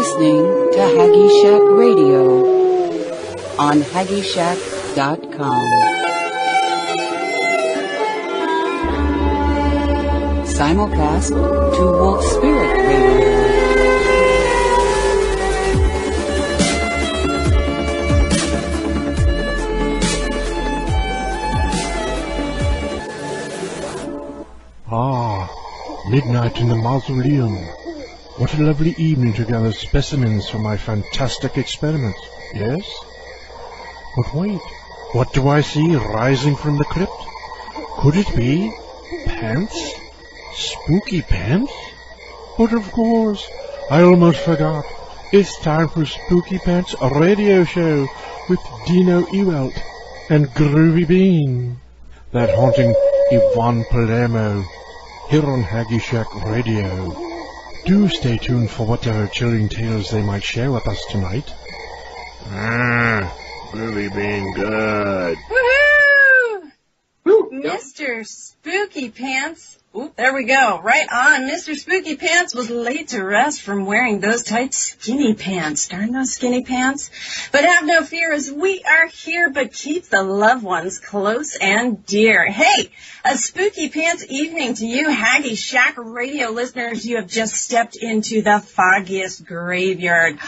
listening to Haggy Shack Radio on haggyshack.com. Simulcast to Wolf Spirit Radio. Ah, midnight in the mausoleum. What a lovely evening to gather specimens for my fantastic experiment. Yes? But wait, what do I see rising from the crypt? Could it be pants? Spooky pants? But of course, I almost forgot. It's time for Spooky Pants Radio Show with Dino Ewelt and Groovy Bean. That haunting Yvonne Palermo here on Haggy Shack Radio. Do stay tuned for whatever chilling tales they might share with us tonight. Groovy Bean, good. Woohoo! Mr. Spooky Pants. Ooh, there we go. Right on. Mr. Spooky Pants was laid to rest from wearing those tight skinny pants. Darn those skinny pants. But have no fear, as we are here, but keep the loved ones close and dear. Hey, a Spooky Pants evening to you, Haggy Shack Radio listeners. You have just stepped into the foggiest graveyard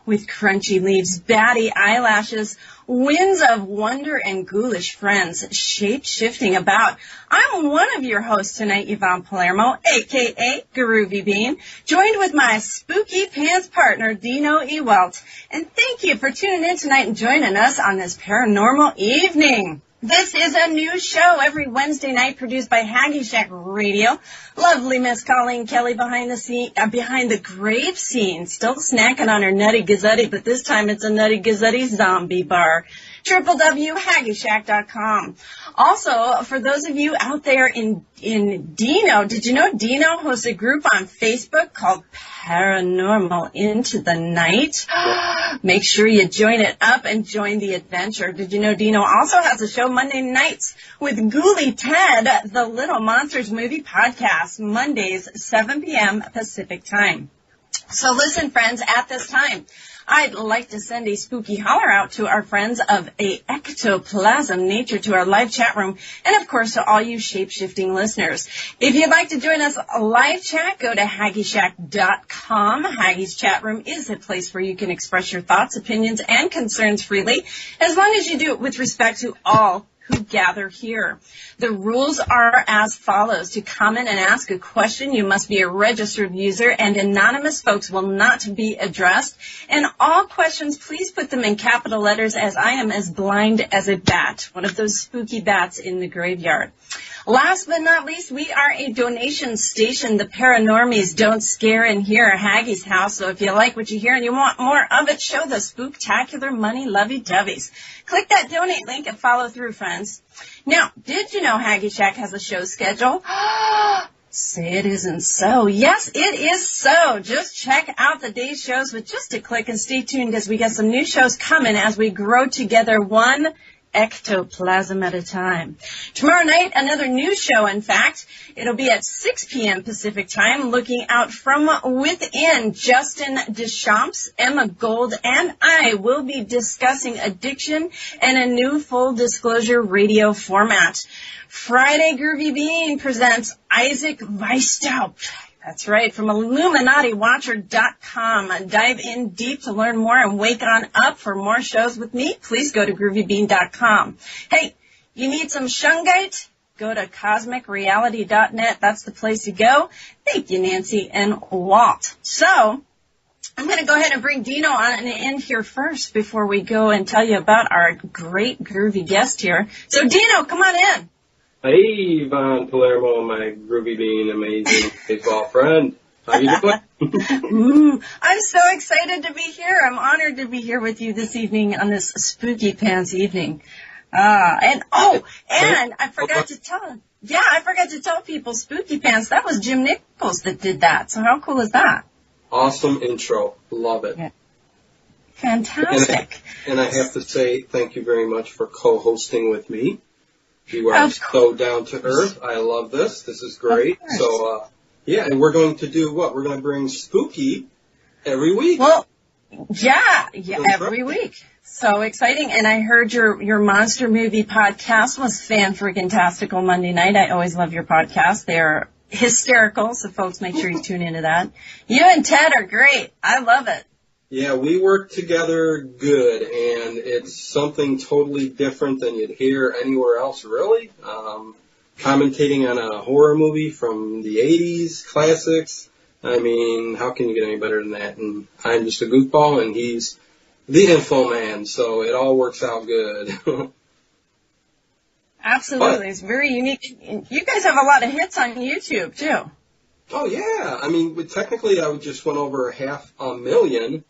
with crunchy leaves, batty eyelashes, winds of wonder, and ghoulish friends shape-shifting about. I'm one of your hosts tonight, Yvonne Palermo, a.k.a. Groovy Bean, joined with my Spooky Pants partner, Dino Ewelt. And thank you for tuning in tonight and joining us on this paranormal evening. This is a new show every Wednesday night produced by Haggy Shack Radio. Lovely Miss Colleen Kelly behind the grave scene, still snacking on her Nutty Gazzetti, but this time it's a Nutty Gazzetti zombie bar. www.haggyshack.com. Also, for those of you out there in Dino, did you know Dino hosts a group on Facebook called Paranormal Into the Night? Make sure you join it up and join the adventure. Did you know Dino also has a show Monday nights with Ghoulie Ted, the Little Monsters Movie Podcast, Mondays, 7 p.m. Pacific Time. So listen, friends, at this time, I'd like to send a spooky holler out to our friends of a ectoplasm nature, to our live chat room, and of course to all you shape-shifting listeners. If you'd like to join us live chat, go to haggyshack.com. Haggy's chat room is a place where you can express your thoughts, opinions, and concerns freely, as long as you do it with respect to all who gather here. The rules are as follows. To comment and ask a question, you must be a registered user, and anonymous folks will not be addressed. And all questions, please put them in capital letters, as I am as blind as a bat, one of those spooky bats in the graveyard. Last but not least, we are a donation station. The paranormies don't scare in here at Haggy's house. So if you like what you hear and you want more of it, show the spooktacular money lovey-doveys. Click that donate link and follow through, friends. Now, did you know Haggy Shack has a show schedule? Say it isn't so. Yes, it is so. Just check out the day's shows with just a click and stay tuned, as we got some new shows coming as we grow together one ectoplasm at a time. Tomorrow night, another new show, in fact. It'll be at 6 p.m. Pacific Time. Looking out from within, Justin Deschamps, Emma Gold, and I will be discussing addiction and a new full disclosure radio format. Friday, Groovy Bean presents Isaac Weishaupt. That's right, from IlluminatiWatcher.com. Dive in deep to learn more and wake on up. For more shows with me, please go to groovybean.com. Hey, you need some shungite? Go to cosmicreality.net. That's the place to go. Thank you, Nancy and Walt. So, I'm going to go ahead and bring Dino on in here first before we go and tell you about our great groovy guest here. So, Dino, come on in. Hey, Yvonne Palermo, my Groovy Bean, amazing baseball friend. How you doing? I'm so excited to be here. I'm honored to be here with you this evening on this Spooky Pants evening. I forgot to tell people, Spooky Pants, that was Jim Nichols that did that. So how cool is that? Awesome intro. Love it. Yeah. Fantastic. And I have to say thank you very much for co-hosting with me. You are so down to earth. I love this. This is great. So, and we're going to do what? We're going to bring Spooky every week. Well, Yeah, every week. So exciting. And I heard your monster movie podcast was fan-freaking-tastical Monday night. I always love your podcast. They're hysterical, so folks, make sure you tune into that. You and Ted are great. I love it. Yeah, we work together good, and it's something totally different than you'd hear anywhere else, really. Commentating on a horror movie from the 80s, classics. I mean, how can you get any better than that? And I'm just a goofball, and he's the info man, so it all works out good. Absolutely. It's very unique. You guys have a lot of hits on YouTube, too. Oh, yeah. I mean, technically, I just went over 500,000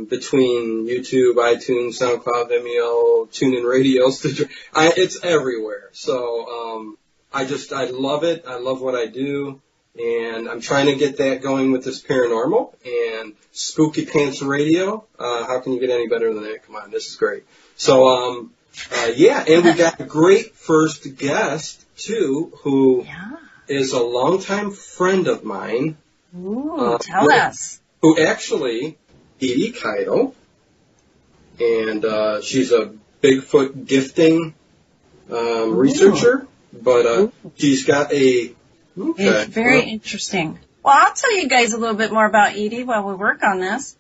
between YouTube, iTunes, SoundCloud, Vimeo, TuneIn Radio, Stitcher. It's everywhere. So I love it. I love what I do. And I'm trying to get that going with this paranormal and Spooky Pants Radio. How can you get any better than that? Come on, this is great. So, yeah, and we got a great first guest, too, who is a longtime friend of mine. Ooh, tell us. Who actually, Edie Keitel, and she's a Bigfoot gifting researcher, but she's got a... Okay. It's very interesting. Well, I'll tell you guys a little bit more about Edie while we work on this.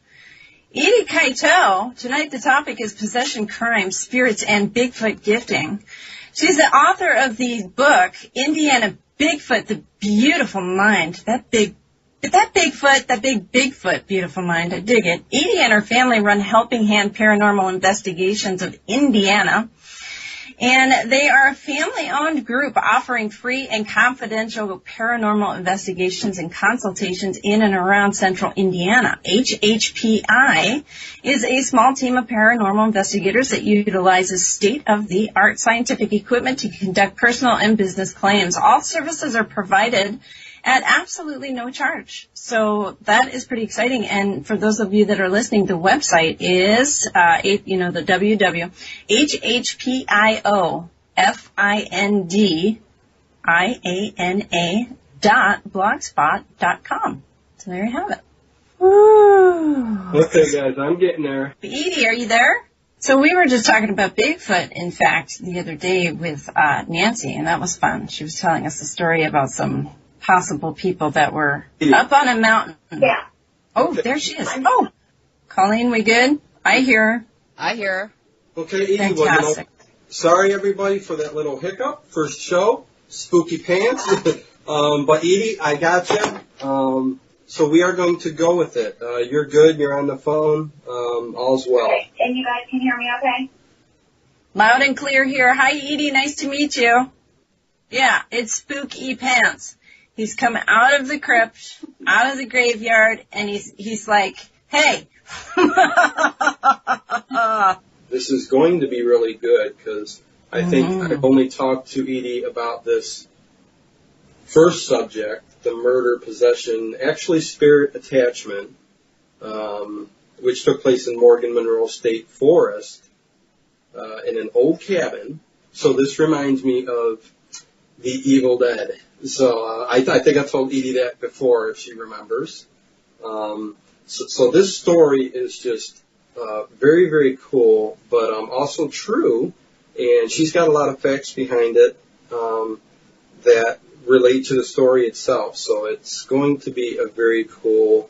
Edie Keitel, tonight the topic is possession, crime, spirits, and Bigfoot gifting. She's the author of the book, Indiana Bigfoot, The Beautiful Mind. That big Bigfoot, beautiful mind. I dig it. Edie and her family run Helping Hand Paranormal Investigations of Indiana. And they are a family-owned group offering free and confidential paranormal investigations and consultations in and around central Indiana. HHPI is a small team of paranormal investigators that utilizes state-of-the-art scientific equipment to conduct personal and business claims. All services are provided at absolutely no charge. So that is pretty exciting. And for those of you that are listening, the website is, the www.HHPIOFINDIANA.blogspot.com. So there you have it. Woo. Okay, guys, I'm getting there. Edie, are you there? So we were just talking about Bigfoot, in fact, the other day with Nancy, and that was fun. She was telling us a story about some possible people that were up on a mountain. Yeah. Oh, there she is. Oh, Colleen, we good? I hear her. Okay, Edie, Fantastic. Sorry everybody for that little hiccup. First show, Spooky Pants. But Edie, I got you. So we are going to go with it. You're good. You're on the phone. All's well. Okay. And you guys can hear me okay? Loud and clear here. Hi, Edie. Nice to meet you. Yeah, it's Spooky Pants. He's come out of the crypt, out of the graveyard, and he's like, hey. This is going to be really good because I think I've only talked to Edie about this first subject, the murder, possession, actually spirit attachment, which took place in Morgan Monroe State Forest in an old cabin. So this reminds me of The Evil Dead. So I think I told Edie that before, if she remembers. So this story is just very, very cool, but also true. And she's got a lot of facts behind it that relate to the story itself. So it's going to be a very cool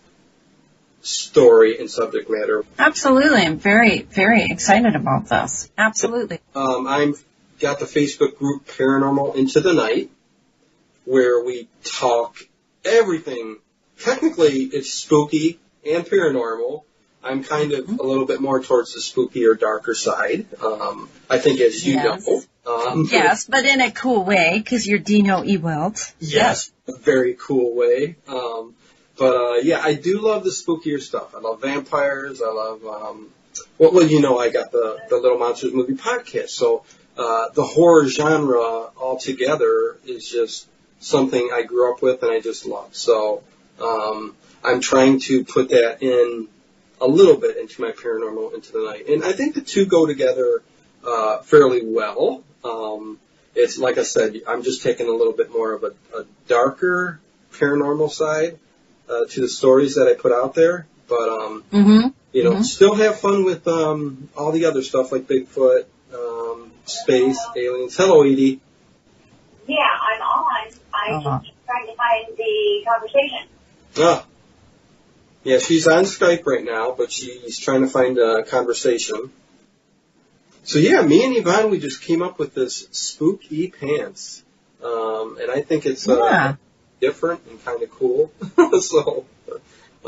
story and subject matter. Absolutely. I'm very, very excited about this. Absolutely. I've got the Facebook group Paranormal Into the Night, where we talk everything. Technically, it's spooky and paranormal. I'm kind of a little bit more towards the spooky or darker side. I think, as you know. Yes, but in a cool way, because you're Dino Ewelt. Yes, a very cool way. Yeah, I do love the spookier stuff. I love vampires. I love, I got the Little Monsters Movie Podcast. So the horror genre altogether is just something I grew up with and I just love. So I'm trying to put that in a little bit into my Paranormal Into the Night. And I think the two go together fairly well. It's like I said, I'm just taking a little bit more of a darker paranormal side to the stories that I put out there. but you know, still have fun with all the other stuff like Bigfoot, space, aliens. Hello, Edie. Yeah, I'm on. I'm just trying to find the conversation. Yeah, she's on Skype right now, but she's trying to find a conversation. So yeah, me and Yvonne, we just came up with this spooky pants. And I think it's different and kind of cool. So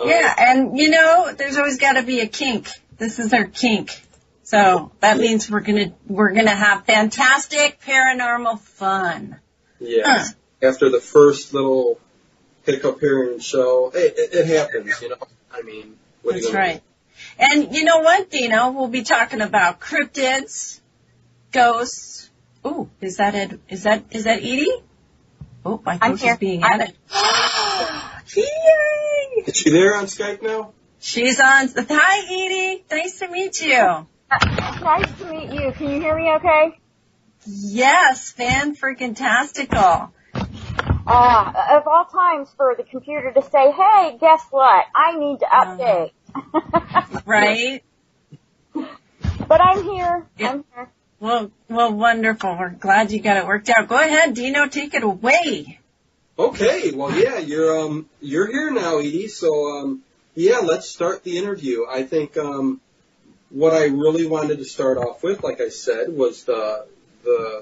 yeah, and you know, there's always got to be a kink. This is our kink. So that means we're gonna have fantastic paranormal fun. Yeah. After the first little hiccup here in the show, it happens, you know. I mean, what that's right. And you know what, Dino? We'll be talking about cryptids, ghosts. Ooh, is that Edie? Oh, I think she's being added. Yay! Is she there on Skype now? She's on. Hi, Edie. Nice to meet you. Nice to meet you. Can you hear me okay? Yes, fan-freaking-tastical. Of all times for the computer to say, hey, guess what? I need to update. Right? But I'm here. I'm here. Well, wonderful. We're glad you got it worked out. Go ahead, Dino. Take it away. Okay. Well, yeah, you're here now, Edie. So, yeah, let's start the interview. I think what I really wanted to start off with, like I said, was the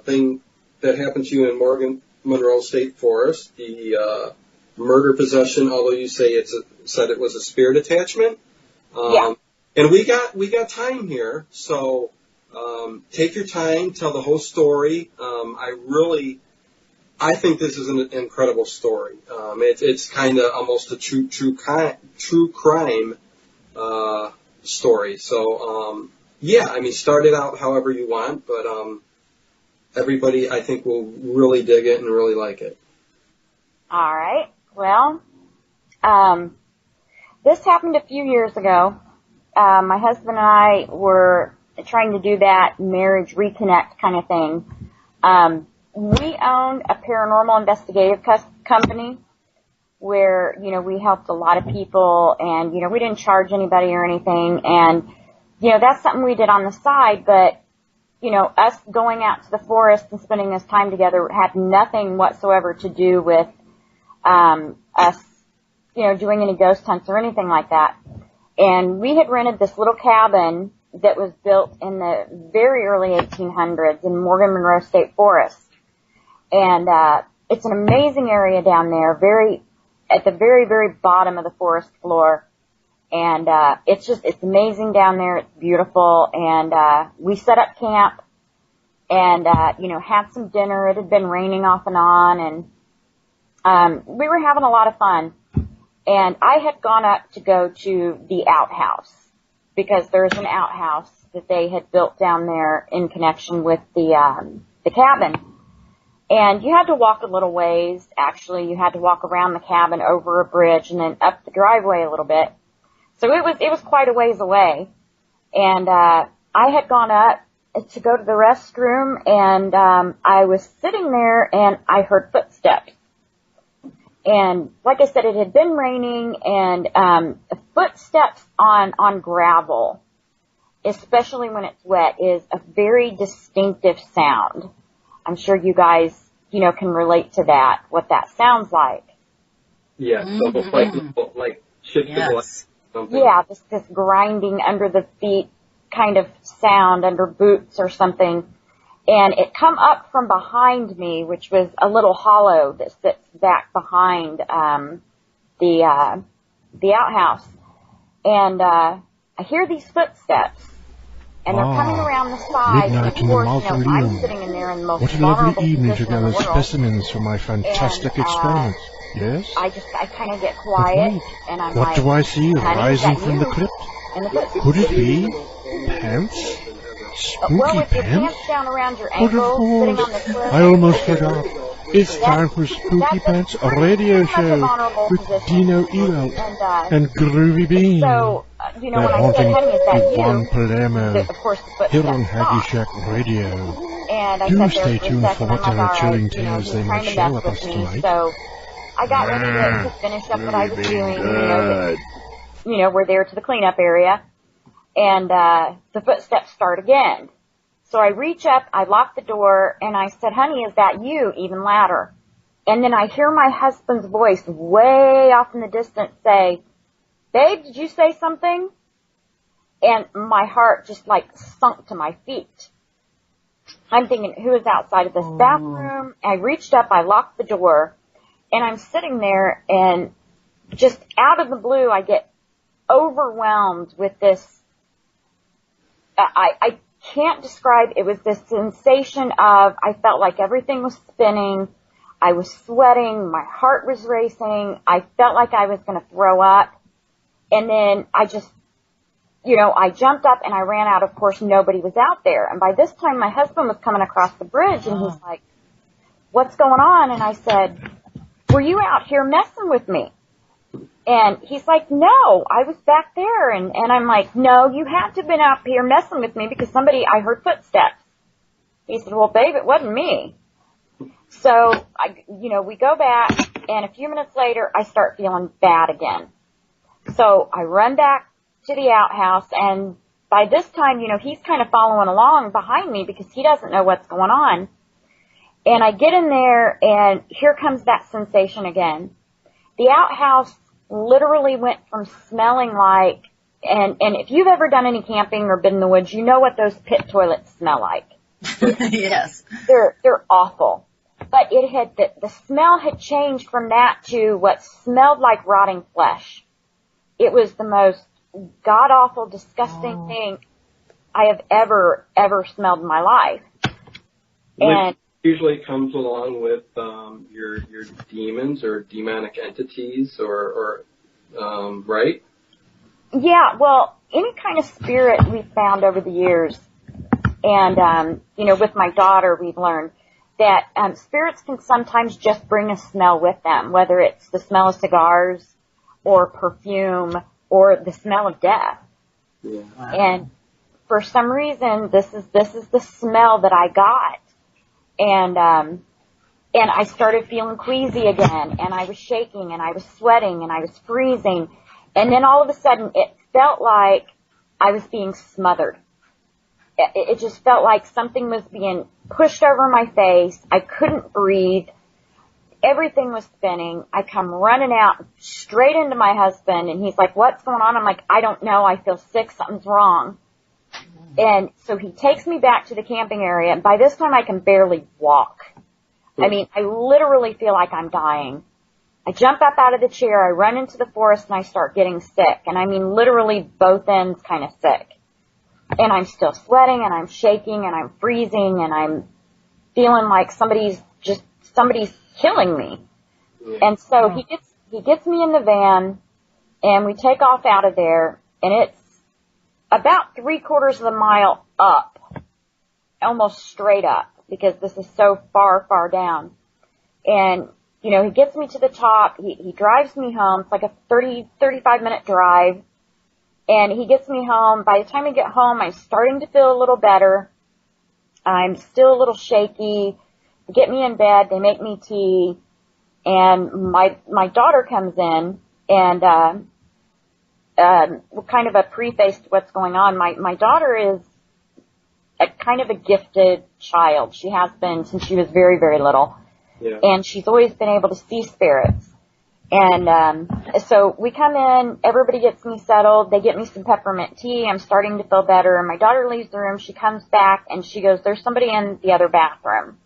thing that happened to you in Monroe State Forest, the murder possession. Although you say said it was a spirit attachment. Yeah. And we got time here, so. Take your time, tell the whole story. I think this is an incredible story. It's kind of almost a true crime story. So, yeah, I mean, start it out however you want, but everybody, I think, will really dig it and really like it. All right. Well, this happened a few years ago. My husband and I were trying to do that marriage reconnect kind of thing. We owned a paranormal investigative company where, you know, we helped a lot of people and, you know, we didn't charge anybody or anything. And, you know, that's something we did on the side, but, you know, us going out to the forest and spending this time together had nothing whatsoever to do with, us, you know, doing any ghost hunts or anything like that. And we had rented this little cabin that was built in the very early 1800s in Morgan Monroe State Forest. And it's an amazing area down there, at the very, very bottom of the forest floor. And it's amazing down there. It's beautiful. And we set up camp and, you know, had some dinner. It had been raining off and on. And we were having a lot of fun. And I had gone up to go to the outhouse, because there's an outhouse that they had built down there in connection with the cabin. And you had to walk a little ways. Actually, you had to walk around the cabin, over a bridge, and then up the driveway a little bit. So it was quite a ways away. And I had gone up to go to the restroom, and I was sitting there, and I heard footsteps. And like I said, it had been raining, and footsteps on gravel, especially when it's wet, is a very distinctive sound. I'm sure you guys, you know, can relate to that, what that sounds like. Yeah, so like shit Yes. something. Yeah, this grinding under the feet kind of sound, under boots or something. And it come up from behind me, which was a little hollow that sits back behind the outhouse. And I hear these footsteps, and they're coming around the side. Midnight and of course, in the you know, I'm mausoleum. sitting in there in the most What a vulnerable lovely evening to position in the gather world. specimens for my fantastic And, experiment. Yes? I kind of get But quiet, wait, and I'm what like, do I see "Honey, is rising that from the you?" crypt? And the footsteps. Could it be pants? Spooky Well, with your pants? pants down around your But of ankles, sitting on the course, cliff. I almost forgot. It's time for That's Spooky a Pants, a pretty radio much a show vulnerable with position. Dino Ewelt And, and Groovy Bean. so, you know, They're when I said, haunting honey, is that Yvonne you? Palermo Of course, the footsteps here on Haggy stopped. Shack Radio. And I Do sat stay there for a tuned second, for I'm what like, other all right, chilling you know, tales he's they trying might to share mess with us with me. tonight. So I got ready to finish up what I was doing, you know, we're there to the cleanup area, and the footsteps start again. So I reach up, I lock the door, and I said, honey, is that you? Even louder. And then I hear my husband's voice way off in the distance say, babe, did you say something? And my heart just like sunk to my feet. I'm thinking, who is outside of this bathroom? I reached up, I locked the door, and I'm sitting there, and just out of the blue, I get overwhelmed with this. I can't describe. It was this sensation of, I felt like everything was spinning. I was sweating. My heart was racing. I felt like I was going to throw up. And then I just, I jumped up and I ran out. Of course, nobody was out there. And by this time, my husband was coming across the bridge, and he's like, what's going on? And I said, were you out here messing with me? And he's like, no, I was back there. And I'm like, no, you had to have been out here messing with me because I heard footsteps. He said, well, babe, it wasn't me. So, we go back, and a few minutes later, I start feeling bad again. So I run back to the outhouse, and by this time, he's kind of following along behind me because he doesn't know what's going on. And I get in there, and here comes that sensation again. The outhouse literally went from smelling like, and if you've ever done any camping or been in the woods, you know what those pit toilets smell like. Yes. They're awful. But the smell had changed from that to what smelled like rotting flesh. It was the most god-awful, disgusting thing I have ever smelled in my life. And usually comes along with your demons or demonic entities or right? Yeah, well, any kind of spirit we've found over the years, and with my daughter, we've learned that spirits can sometimes just bring a smell with them, whether it's the smell of cigars or perfume or the smell of death. Yeah. Wow. And for some reason, this is the smell that I got. And I started feeling queasy again, and I was shaking, and I was sweating, and I was freezing. And then all of a sudden, it felt like I was being smothered. It just felt like something was being pushed over my face. I couldn't breathe. Everything was spinning. I come running out straight into my husband, and he's like, what's going on? I'm like, I don't know. I feel sick. Something's wrong. And so he takes me back to the camping area, and by this time I can barely walk. I mean, I literally feel like I'm dying. I jump up out of the chair, I run into the forest, and I start getting sick. And I mean, literally both ends kind of sick. And I'm still sweating, and I'm shaking, and I'm freezing, and I'm feeling like somebody's killing me. And so he gets me in the van, and we take off out of there, and it's about 3/4 of the mile up, almost straight up, because this is so far, far down. And, he gets me to the top, he drives me home, it's like a 35-minute drive, and he gets me home. By the time I get home, I'm starting to feel a little better. I'm still a little shaky. They get me in bed, they make me tea, and my daughter comes in, and kind of a preface to what's going on. My daughter is a kind of a gifted child. She has been since she was very, very little. Yeah. And she's always been able to see spirits. And so we come in, everybody gets me settled, they get me some peppermint tea, I'm starting to feel better, and my daughter leaves the room, she comes back, and she goes, there's somebody in the other bathroom.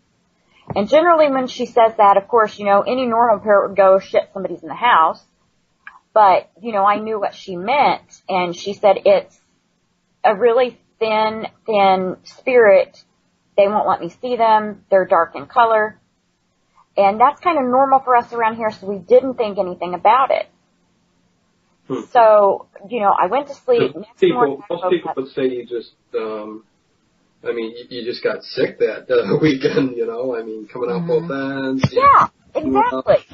And generally when she says that, of course, any normal parent would go, shit, somebody's in the house. But, I knew what she meant, and she said it's a really thin spirit. They won't let me see them. They're dark in color. And that's kind of normal for us around here, so we didn't think anything about it. So, I went to sleep. Most people would say you just, you just got sick that weekend, coming out both ends. Yeah, exactly.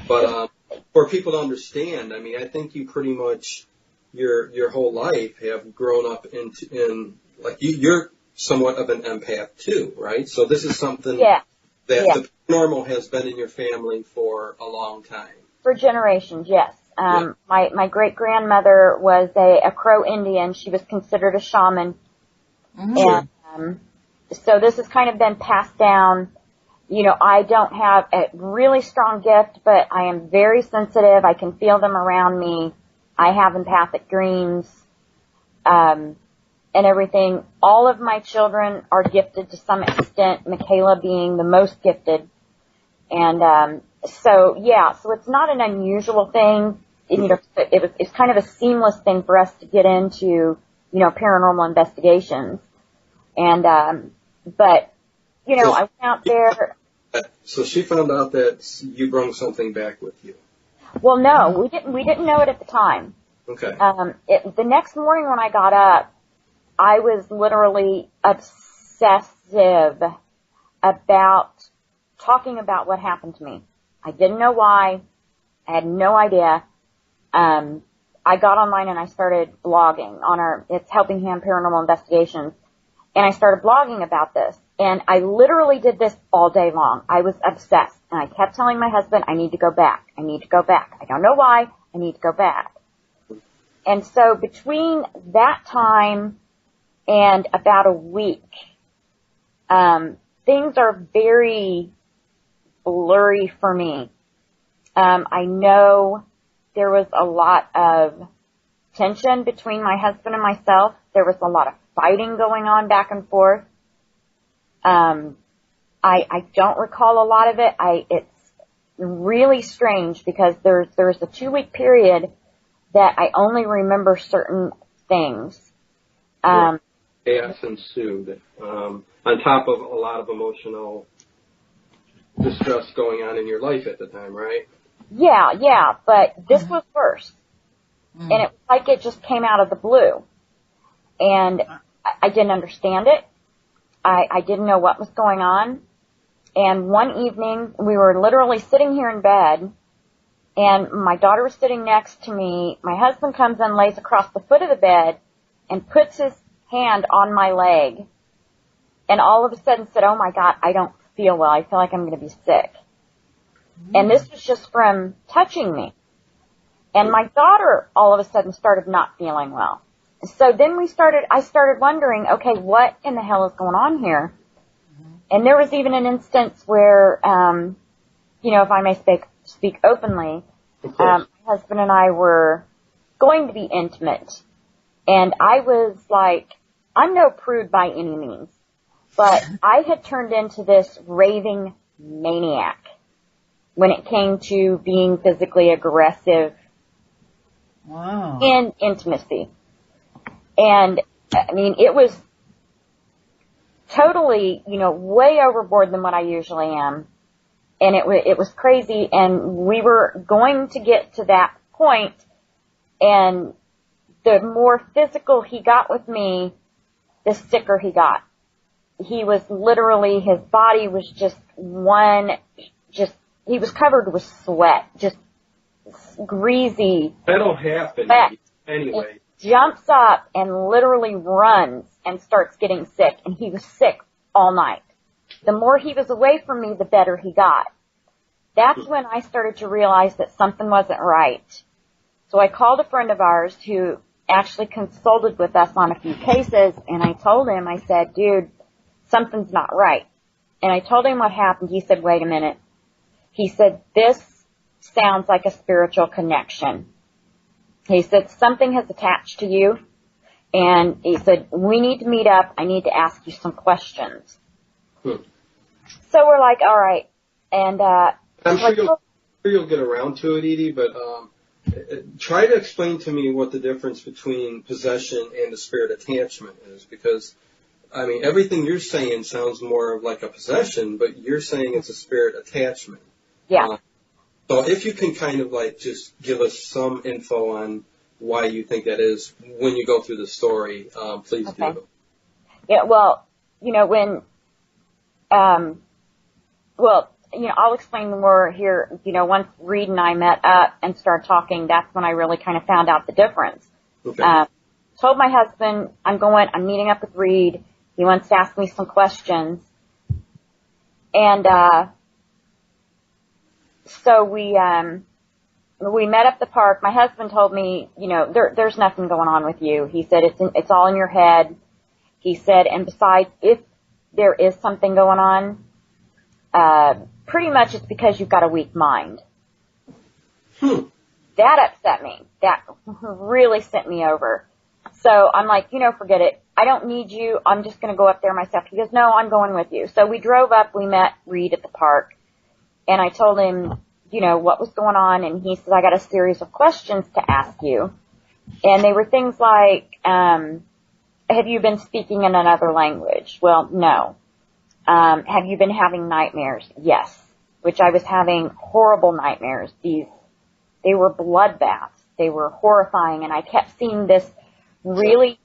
But for people to understand, I think you pretty much your whole life have grown up in like you're somewhat of an empath too, right? So this is something that the paranormal has been in your family for a long time. For generations, yes. My great grandmother was a Crow Indian. She was considered a shaman. And, so this has kind of been passed down. You know, I don't have a really strong gift, but I am very sensitive. I can feel them around me. I have empathic dreams, and everything. All of my children are gifted to some extent, Michaela being the most gifted. And, so it's not an unusual thing. You know, it's kind of a seamless thing for us to get into, you know, paranormal investigations. And, but, you know, I went out there. So she found out that you brought something back with you. Well, no, we didn't know it at the time. Okay. The next morning when I got up, I was literally obsessive about talking about what happened to me. I didn't know why. I had no idea. I got online and I started blogging on it's Helping Hand Paranormal Investigations. And I started blogging about this. And I literally did this all day long. I was obsessed. And I kept telling my husband, I need to go back. I need to go back. I don't know why. I need to go back. And so between that time and about a week, things are very blurry for me. I know there was a lot of tension between my husband and myself. There was a lot of fighting going on back and forth. I don't recall a lot of it. It's really strange because there's a 2-week period that I only remember certain things. Chaos ensued, on top of a lot of emotional distress going on in your life at the time, right? Yeah, but this was worse. And it was like it just came out of the blue. And I didn't understand it. I didn't know what was going on. And one evening, we were literally sitting here in bed, and my daughter was sitting next to me. My husband comes in, lays across the foot of the bed, and puts his hand on my leg, and all of a sudden said, oh my God, I don't feel well. I feel like I'm going to be sick. And this was just from touching me. And my daughter all of a sudden started not feeling well. So then I started wondering, okay, what in the hell is going on here? And there was even an instance where, you know, if I may speak openly, my husband and I were going to be intimate. And I was like, I'm no prude by any means, but I had turned into this raving maniac when it came to being physically aggressive in intimacy. And, I mean, it was totally, you know, way overboard than what I usually am. And it was crazy. And we were going to get to that point, and the more physical he got with me, the sicker he got. He was literally, his body was he was covered with sweat, just greasy. That'll happen anyway. He jumps up and literally runs and starts getting sick, and he was sick all night. The more he was away from me, the better he got. That's when I started to realize that something wasn't right. So I called a friend of ours who actually consulted with us on a few cases, and I told him, I said, dude, something's not right. And I told him what happened. He said, wait a minute. He said, this sounds like a spiritual connection. He said, something has attached to you. And he said, we need to meet up. I need to ask you some questions. So we're like, all right. And, I'm sure you'll get around to it, Edie, but, try to explain to me what the difference between possession and the spirit attachment is, because, I mean, everything you're saying sounds more like a possession, but you're saying it's a spirit attachment. Yeah. So if you can kind of like just give us some info on why you think that is when you go through the story, please do. Yeah, well, you know, when, you know, I'll explain more here. You know, once Reed and I met up and started talking, that's when I really kind of found out the difference. Okay. Told my husband, I'm meeting up with Reed. He wants to ask me some questions. And, so we we met up the park. My husband told me, there's nothing going on with you. He said it's all in your head. He said, and besides, if there is something going on, pretty much it's because you've got a weak mind. That upset me. That really sent me over. So I'm like, forget it. I don't need you. I'm just going to go up there myself. He goes, no, I'm going with you. So we drove up. We met Reed at the park. And I told him, what was going on. And he said, I got a series of questions to ask you. And they were things like, have you been speaking in another language? Well, no. Have you been having nightmares? Yes. Which I was having horrible nightmares. They were bloodbaths. They were horrifying. And I kept seeing this really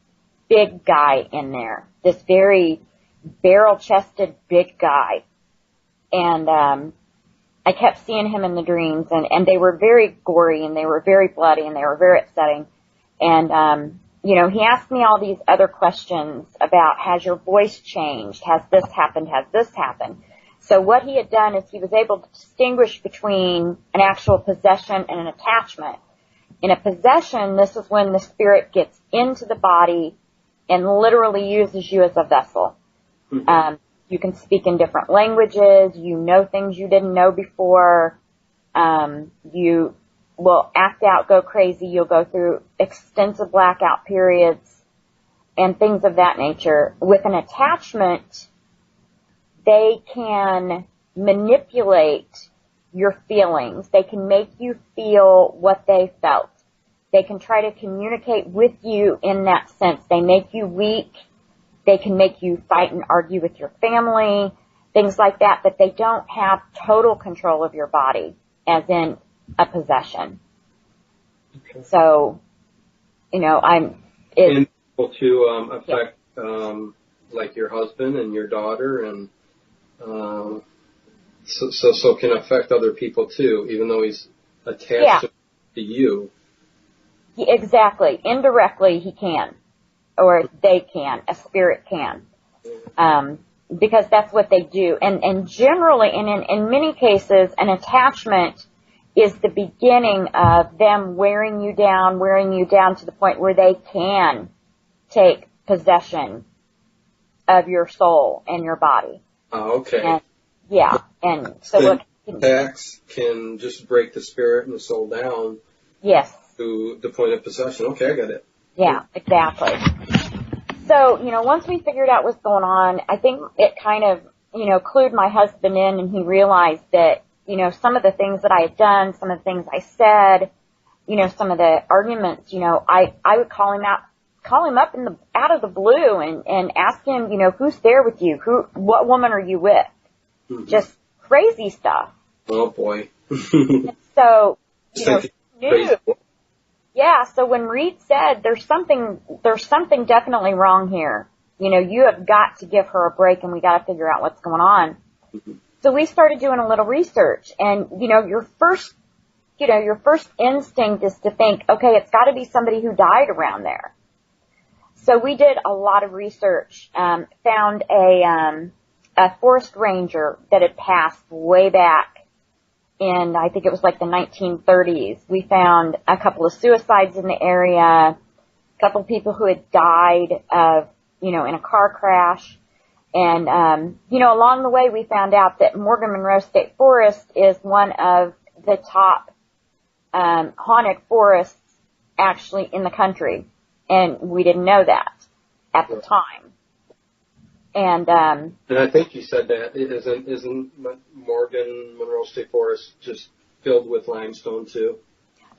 big guy in there. This very barrel-chested big guy. And, I kept seeing him in the dreams, and they were very gory, and they were very bloody, and they were very upsetting. And, he asked me all these other questions about, has your voice changed? Has this happened? Has this happened? So what he had done is he was able to distinguish between an actual possession and an attachment. In a possession, this is when the spirit gets into the body and literally uses you as a vessel. Mm-hmm. You can speak in different languages. You know things you didn't know before. You will act out, go crazy. You'll go through extensive blackout periods and things of that nature. With an attachment, they can manipulate your feelings. They can make you feel what they felt. They can try to communicate with you in that sense. They make you weak. They can make you fight and argue with your family, things like that, but they don't have total control of your body, as in a possession. Okay. So, and able to affect, like your husband and your daughter, and so can affect other people too, even though he's attached to you. Exactly. Indirectly, he can. Or they can, a spirit can, because that's what they do. And generally, and in many cases, an attachment is the beginning of them wearing you down to the point where they can take possession of your soul and your body. Oh, okay. And so attacks can just break the spirit and the soul down. Yes. To the point of possession. Okay, I got it. Yeah, exactly. So, once we figured out what's going on, I think it kind of, clued my husband in, and he realized that, some of the things that I had done, some of the things I said, some of the arguments, I would call him up out of the blue and ask him, who's there with you? What woman are you with? Mm-hmm. Just crazy stuff. Oh boy. So, knew. Yeah, so when Reed said there's something definitely wrong here. You have got to give her a break, and we got to figure out what's going on. Mm-hmm. So we started doing a little research, and your first instinct is to think, okay, it's got to be somebody who died around there. So we did a lot of research, found a forest ranger that had passed way back in, I think it was like the 1930s. We found a couple of suicides in the area, a couple of people who had died of, in a car crash. And, along the way we found out that Morgan Monroe State Forest is one of the top, haunted forests actually in the country. And we didn't know that at the time. And I think you said that isn't Morgan Monroe State Forest just filled with limestone too?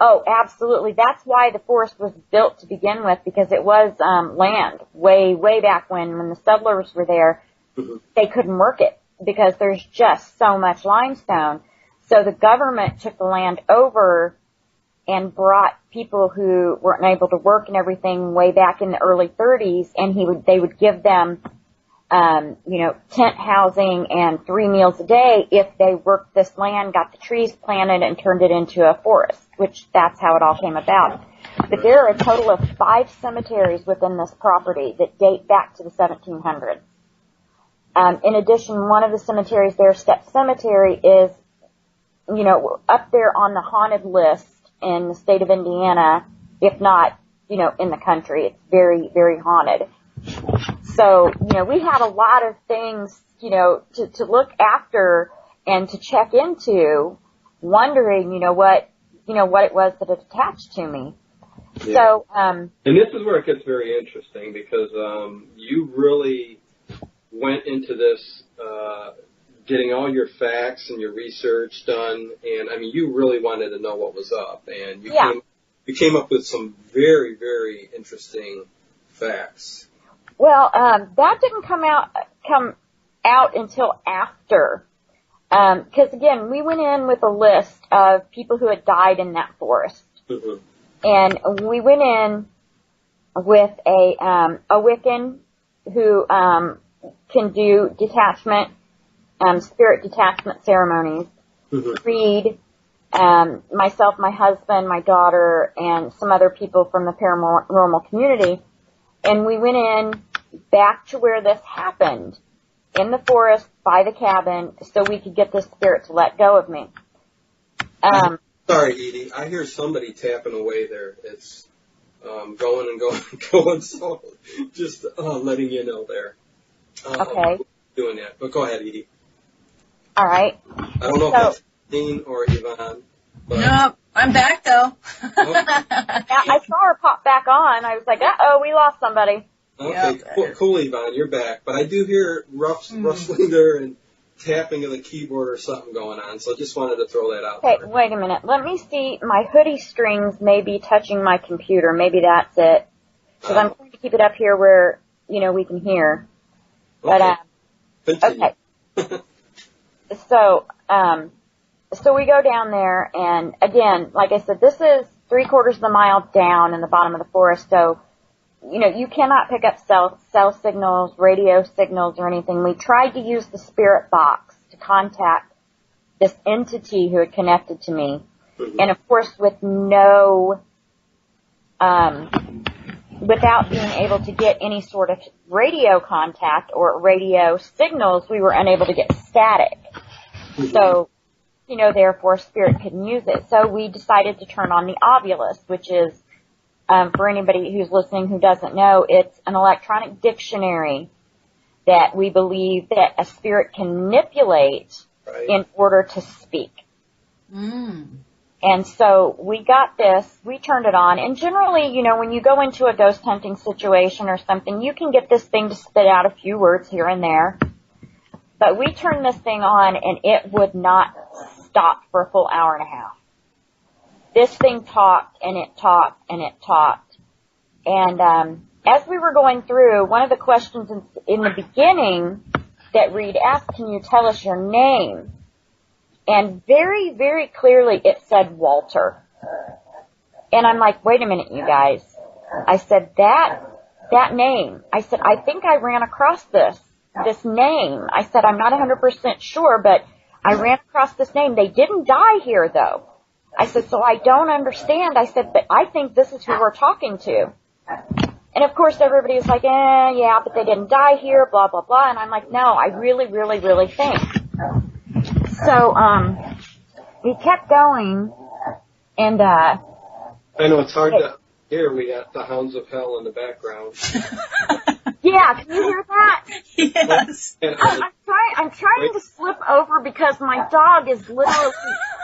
Oh, absolutely. That's why the forest was built to begin with, because it was land way back when the settlers were there. Mm-hmm. They couldn't work it because there's just so much limestone. So the government took the land over and brought people who weren't able to work and everything way back in the early 30s, and they would give them tent housing and 3 meals a day if they worked this land, got the trees planted, and turned it into a forest, which that's how it all came about. But there are a total of 5 cemeteries within this property that date back to the 1700s. In addition, one of the cemeteries there, Step Cemetery, is, up there on the haunted list in the state of Indiana, if not, in the country. It's very, very haunted. So, we had a lot of things, to look after and to check into, wondering, what it was that had attached to me. Yeah. So, and this is where it gets very interesting because, you really went into this, getting all your facts and your research done, and I mean, you really wanted to know what was up, and you came up with some very, very interesting facts. Well, that didn't come out until after, because again, we went in with a list of people who had died in that forest, Mm-hmm. and we went in with a Wiccan who can do detachment. Spirit detachment ceremonies, Mm-hmm. read, myself, my husband, my daughter, and some other people from the paranormal community. And we went in back to where this happened, in the forest, by the cabin, so we could get this spirit to let go of me. Sorry, Edie. I hear somebody tapping away there. It's going and going and going, so just letting you know there. Okay. Doing that. But go ahead, Edie. All right. I don't know if that's Dean or Yvonne. But... No, I'm back though. Okay. I saw her pop back on. I was like, uh-oh, we lost somebody. Okay, cool, Yvonne, you're back. But I do hear rustling there and tapping of the keyboard or something going on, so I just wanted to throw that out Okay, there. wait a minute. Let me see. My hoodie strings may be touching my computer. Maybe that's it. Because I'm trying to keep it up here where, we can hear. Okay. But, okay. So we go down there, and again, like I said, this is 3/4 of the mile down in the bottom of the forest, so, you cannot pick up cell signals, radio signals, or anything. We tried to use the spirit box to contact this entity who had connected to me, and of course with without being able to get any sort of radio contact or radio signals, we were unable to get static. So, therefore spirit couldn't use it. So we decided to turn on the Obulus, which is, for anybody who's listening who doesn't know, it's an electronic dictionary that we believe that a spirit can manipulate in order to speak. And so we got this, we turned it on, and generally, when you go into a ghost hunting situation or something, you can get this thing to spit out a few words here and there. But we turned this thing on, and it would not stop for a full hour and a half. This thing talked, and it talked, and it talked. And as we were going through, one of the questions in the beginning that Reed asked, can you tell us your name? And very, very clearly it said Walter. And I'm like, wait a minute, you guys. I said, that name. I said, I think I ran across this name. I said, I'm not 100% sure, but I ran across this name. They didn't die here, though. I said, so I don't understand. I said, but I think this is who we're talking to. And of course everybody was like, yeah, but they didn't die here, blah, blah, blah. And I'm like, no, I really, really, really think. So, we kept going, and, I know it's hard to hear. We got the Hounds of Hell in the background. Yeah, can you hear that? Yes. I'm trying to slip over because my dog is literally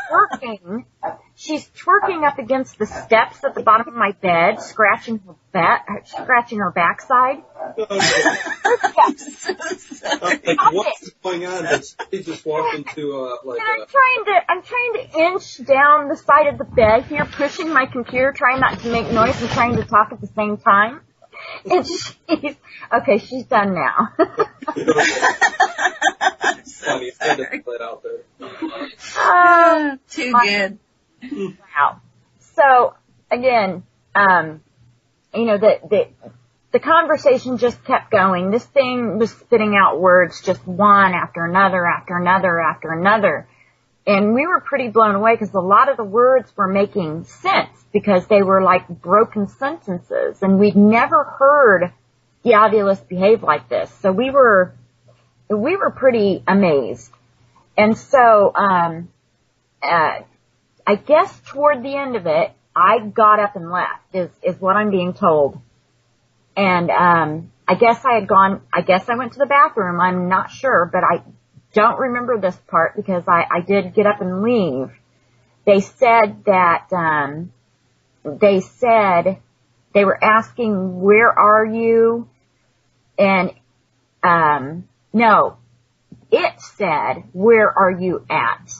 twerking. She's twerking up against the steps at the bottom of my bed, scratching her backside. Like, what's going on? He just walked into I'm trying to inch down the side of the bed here, pushing my computer, trying not to make noise and trying to talk at the same time. And she's done now. Funny, I had to put it out there. Too good. Wow. So again, the conversation just kept going. This thing was spitting out words, just one after another, after another, after another. And we were pretty blown away because a lot of the words were making sense because they were like broken sentences, and we'd never heard the Obulus behave like this. So we were pretty amazed. And so, I guess toward the end of it, I got up and left, is what I'm being told. And, I guess I went to the bathroom. I'm not sure, but I don't remember this part because I did get up and leave. They said that, they were asking, where are you? And, no, it said, where are you at?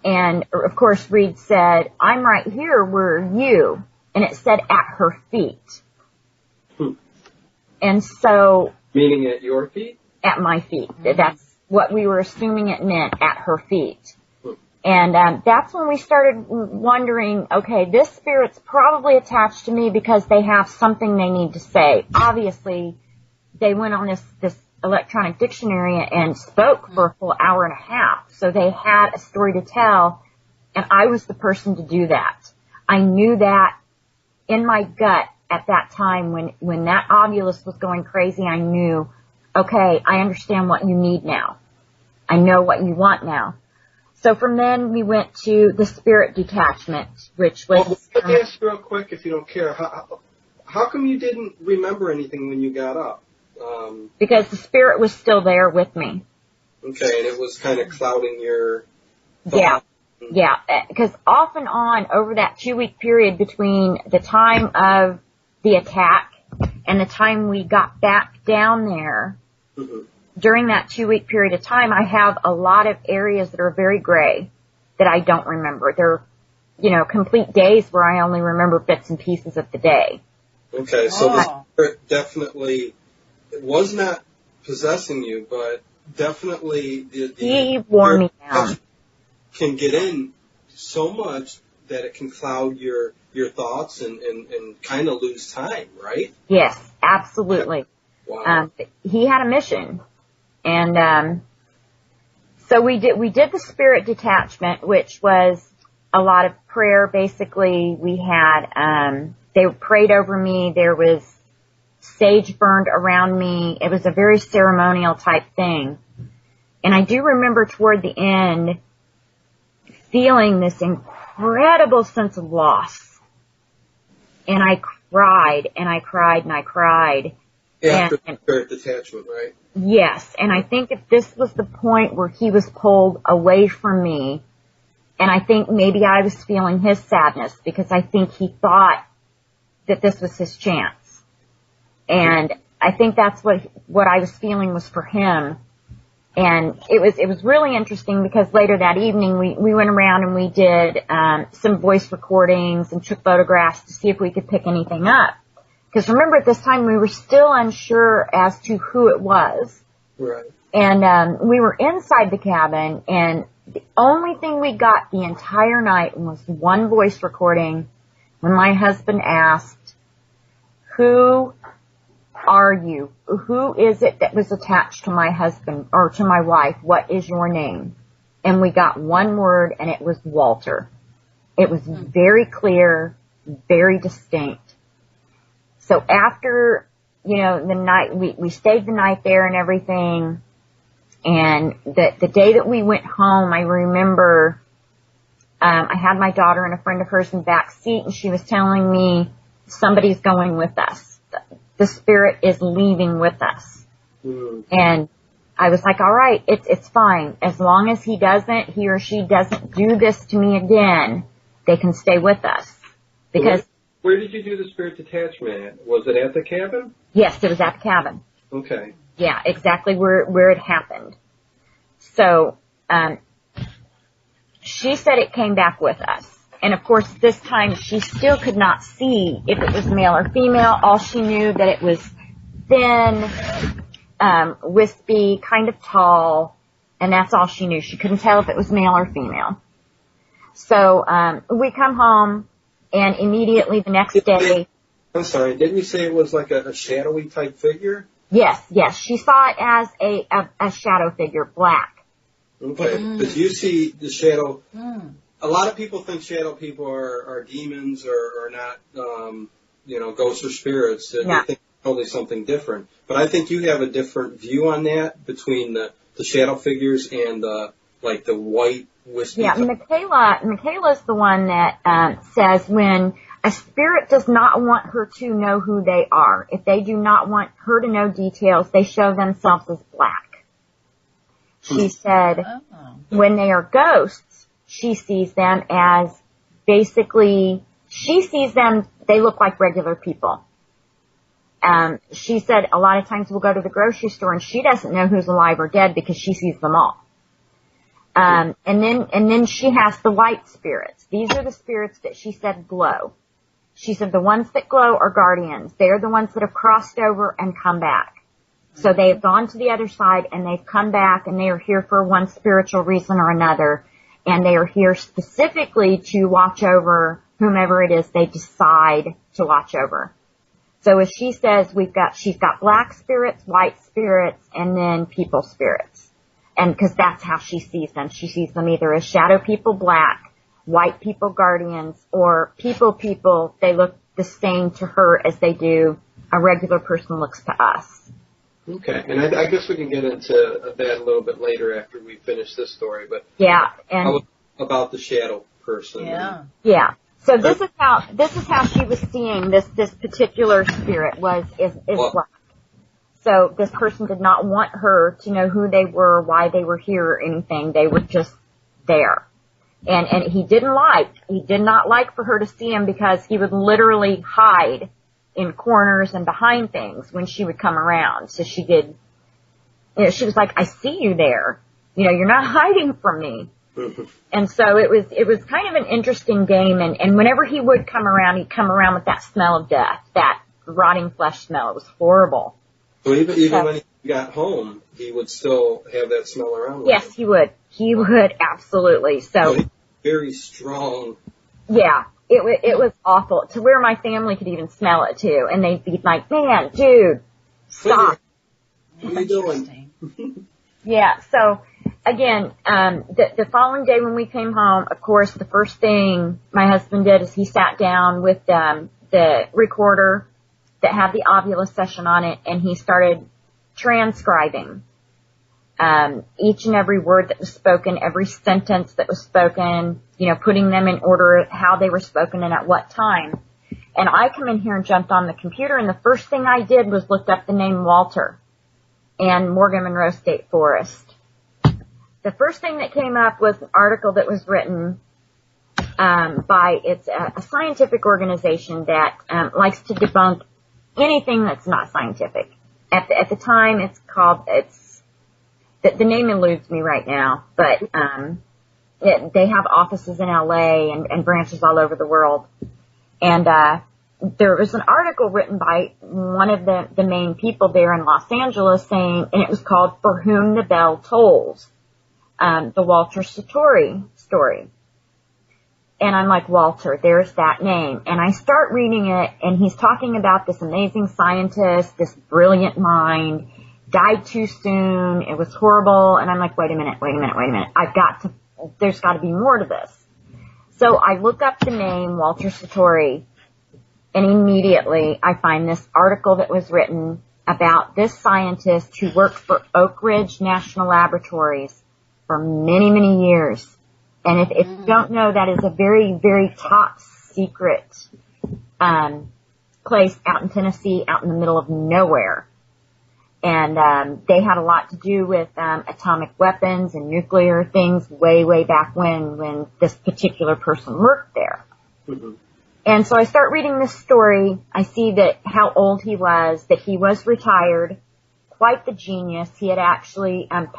And of course Reed said, I'm right here, where are you? And it said at her feet. And so. Meaning at your feet? At my feet. That's what we were assuming it meant, at her feet. And that's when we started wondering, okay, this spirit's probably attached to me because they have something they need to say. Obviously, they went on this electronic dictionary and spoke for a full hour and a half. So they had a story to tell, and I was the person to do that. I knew that in my gut at that time when that ovulus was going crazy. I knew, okay, I understand what you need now. I know what you want now. So from then we went to the spirit detachment, which was... Well, let me ask you real quick, if you don't care. How come you didn't remember anything when you got up? Because the spirit was still there with me. Okay, and it was kind of clouding your thought. Yeah, because off and on over that 2-week period between the time of the attack and the time we got back down there, during that 2-week period of time, I have a lot of areas that are very gray that I don't remember. They're, complete days where I only remember bits and pieces of the day. Okay, so the spirit definitely was not possessing you, but definitely he wore me down. Can get in so much that it can cloud your thoughts and kind of lose time, right? Yes, absolutely. Wow. He had a mission. And so we did the spirit detachment, which was a lot of prayer. Basically, we had they prayed over me. There was sage burned around me. It was a very ceremonial type thing. And I do remember toward the end feeling this incredible sense of loss. And I cried and I cried and I cried. After the spirit detachment, right? Yes, and I think if this was the point where he was pulled away from me, and I think maybe I was feeling his sadness because I think he thought that this was his chance. And I think that's what I was feeling was for him. And it was really interesting because later that evening we went around and we did some voice recordings and took photographs to see if we could pick anything up. Because remember, at this time, we were still unsure as to who it was. Right. And we were inside the cabin, and the only thing we got the entire night was one voice recording when my husband asked, who are you? Who is it that was attached to my husband or to my wife? What is your name? And we got one word, and it was Walter. It was very clear, very distinct. So after, the night, we stayed the night there and everything. And the day that we went home, I remember, I had my daughter and a friend of hers in the back seat, and she was telling me somebody's going with us. The spirit is leaving with us. And I was like, all right, it's fine. As long as he or she doesn't do this to me again, they can stay with us. Because where did you do the spirit detachment at? Was it at the cabin? Yes, it was at the cabin. Okay. Yeah, exactly where it happened. So, she said it came back with us. And of course, this time she still could not see if it was male or female. All she knew that it was thin, wispy, kind of tall, and that's all she knew. She couldn't tell if it was male or female. So, we come home. And immediately the next day... I'm sorry, didn't you say it was like a shadowy type figure? Yes. She saw it as a shadow figure, black. Okay, because you see the shadow... A lot of people think shadow people are demons or not, ghosts or spirits. No. They think it's totally something different. But I think you have a different view on that between the shadow figures and the white wispy. Yeah, Michaela's the one that says when a spirit does not want her to know who they are, if they do not want her to know details, they show themselves as black. She said when they are ghosts, she sees them as basically, she sees them, they look like regular people. She said a lot of times we'll go to the grocery store and she doesn't know who's alive or dead because she sees them all. And then she has the white spirits. These are the spirits that she said glow. She said the ones that glow are guardians. They are the ones that have crossed over and come back. So they have gone to the other side and they've come back and they are here for one spiritual reason or another. And they are here specifically to watch over whomever it is they decide to watch over. So as she says, she's got black spirits, white spirits, and then people spirits. And because that's how she sees them. She sees them either as shadow people, black, white people, guardians, or people, they look the same to her as they do a regular person looks to us. Okay, and I guess we can get into that a little bit later after we finish this story, but yeah, and about the shadow person. Yeah. So this is how she was seeing this particular spirit is black. So this person did not want her to know who they were, why they were here or anything. They were just there. And he did not like for her to see him because he would literally hide in corners and behind things when she would come around. So she was like, I see you there. You're not hiding from me. And so it was kind of an interesting game. And whenever he would come around, he'd come around with that smell of death, that rotting flesh smell. It was horrible. So even when he got home, he would still have that smell around. Yes, he would. He would, absolutely. So very strong. Yeah, it was awful to where my family could even smell it too, and they'd be like, "Man, dude, stop." What are you doing? Yeah. So again, the following day when we came home, of course, the first thing my husband did is he sat down with the recorder that had the Ovula session on it, and he started transcribing each and every word that was spoken, every sentence that was spoken, putting them in order how they were spoken and at what time. And I come in here and jumped on the computer, and the first thing I did was looked up the name Walter and Morgan Monroe State Forest. The first thing that came up was an article that was written by a scientific organization that likes to debunk anything that's not scientific. At the time, the name eludes me right now, but they have offices in LA and branches all over the world. And there was an article written by one of the main people there in Los Angeles saying, and it was called "For Whom the Bell Tolls," the Walter Satori story. And I'm like, Walter, there's that name. And I start reading it, and he's talking about this amazing scientist, this brilliant mind, died too soon, it was horrible. And I'm like, wait a minute. There's got to be more to this. So I look up the name Walter Satori, and immediately I find this article that was written about this scientist who worked for Oak Ridge National Laboratories for many, many years. And if you don't know, that is a very, very top secret place out in Tennessee, out in the middle of nowhere. And they had a lot to do with atomic weapons and nuclear things way, way back when this particular person worked there. Mm-hmm. And so I start reading this story. I see that how old he was, that he was retired, quite the genius. He had actually had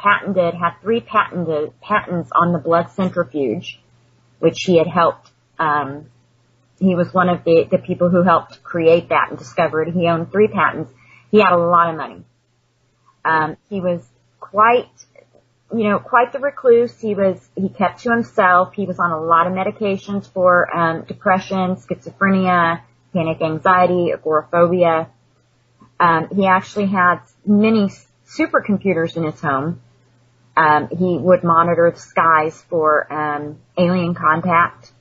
3 patents on the blood centrifuge, which he had helped. He was one of the people who helped create that and discover it. He owned 3 patents. He had a lot of money. He was quite the recluse. He kept to himself. He was on a lot of medications for depression, schizophrenia, panic anxiety, agoraphobia. He actually had many supercomputers in his home. He would monitor the skies for alien contact.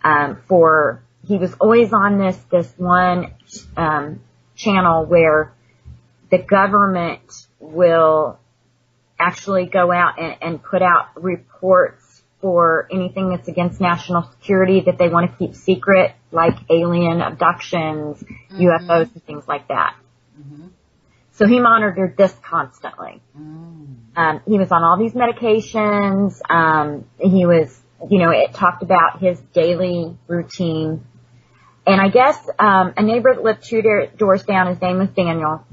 He was always on this one channel where the government will actually go out and put out reports for anything that's against national security that they want to keep secret, like alien abductions, UFOs, and things like that. So he monitored this constantly. He was on all these medications. He was, it talked about his daily routine. And I guess a neighbor that lived two doors down, his name was Daniel,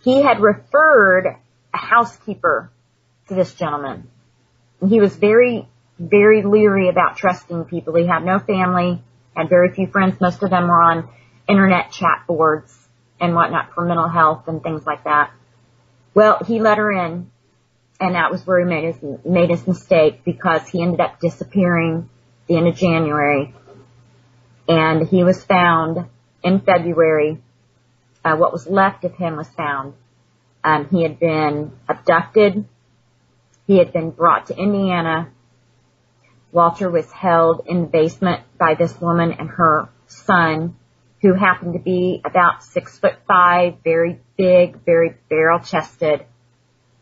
he had referred a housekeeper to this gentleman. And he was very, very leery about trusting people. He had no family, had very few friends. Most of them were on internet chat boards and whatnot for mental health and things like that. Well, he let her in, and that was where he made his mistake, because he ended up disappearing the end of January. And he was found in February. What was left of him was found. He had been abducted. He had been brought to Indiana. Walter was held in the basement by this woman and her son, who happened to be about 6'5", very big, very barrel-chested,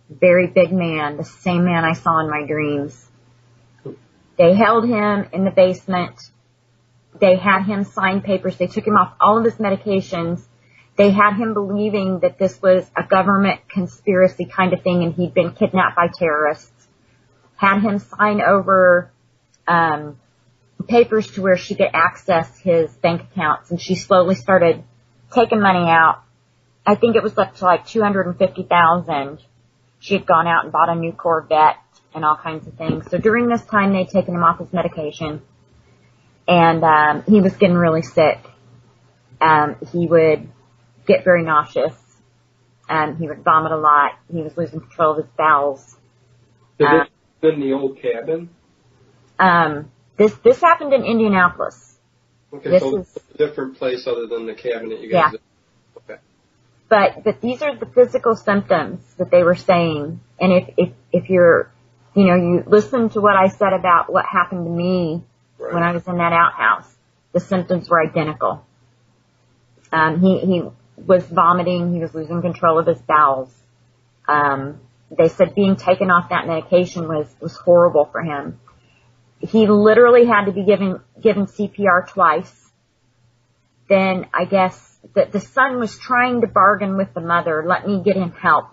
very big man, the same man I saw in my dreams. They held him in the basement. They had him sign papers. They took him off all of his medications. They had him believing that this was a government conspiracy kind of thing and he'd been kidnapped by terrorists. Had him sign over papers to where she could access his bank accounts, and she slowly started taking money out. I think it was up to like $250,000. She had gone out and bought a new Corvette and all kinds of things. So during this time, they'd taken him off his medication, and he was getting really sick. He would get very nauseous. He would vomit a lot. He was losing control of his bowels. Did this happen in the old cabin? This happened in Indianapolis. Okay, so it's a different place other than the cabin that you guys did. Okay. But these are the physical symptoms that they were saying. And if you're, you listen to what I said about what happened to me when I was in that outhouse, the symptoms were identical. He was vomiting. He was losing control of his bowels. They said being taken off that medication was horrible for him. He literally had to be given CPR twice. Then I guess the son was trying to bargain with the mother, let me get him help.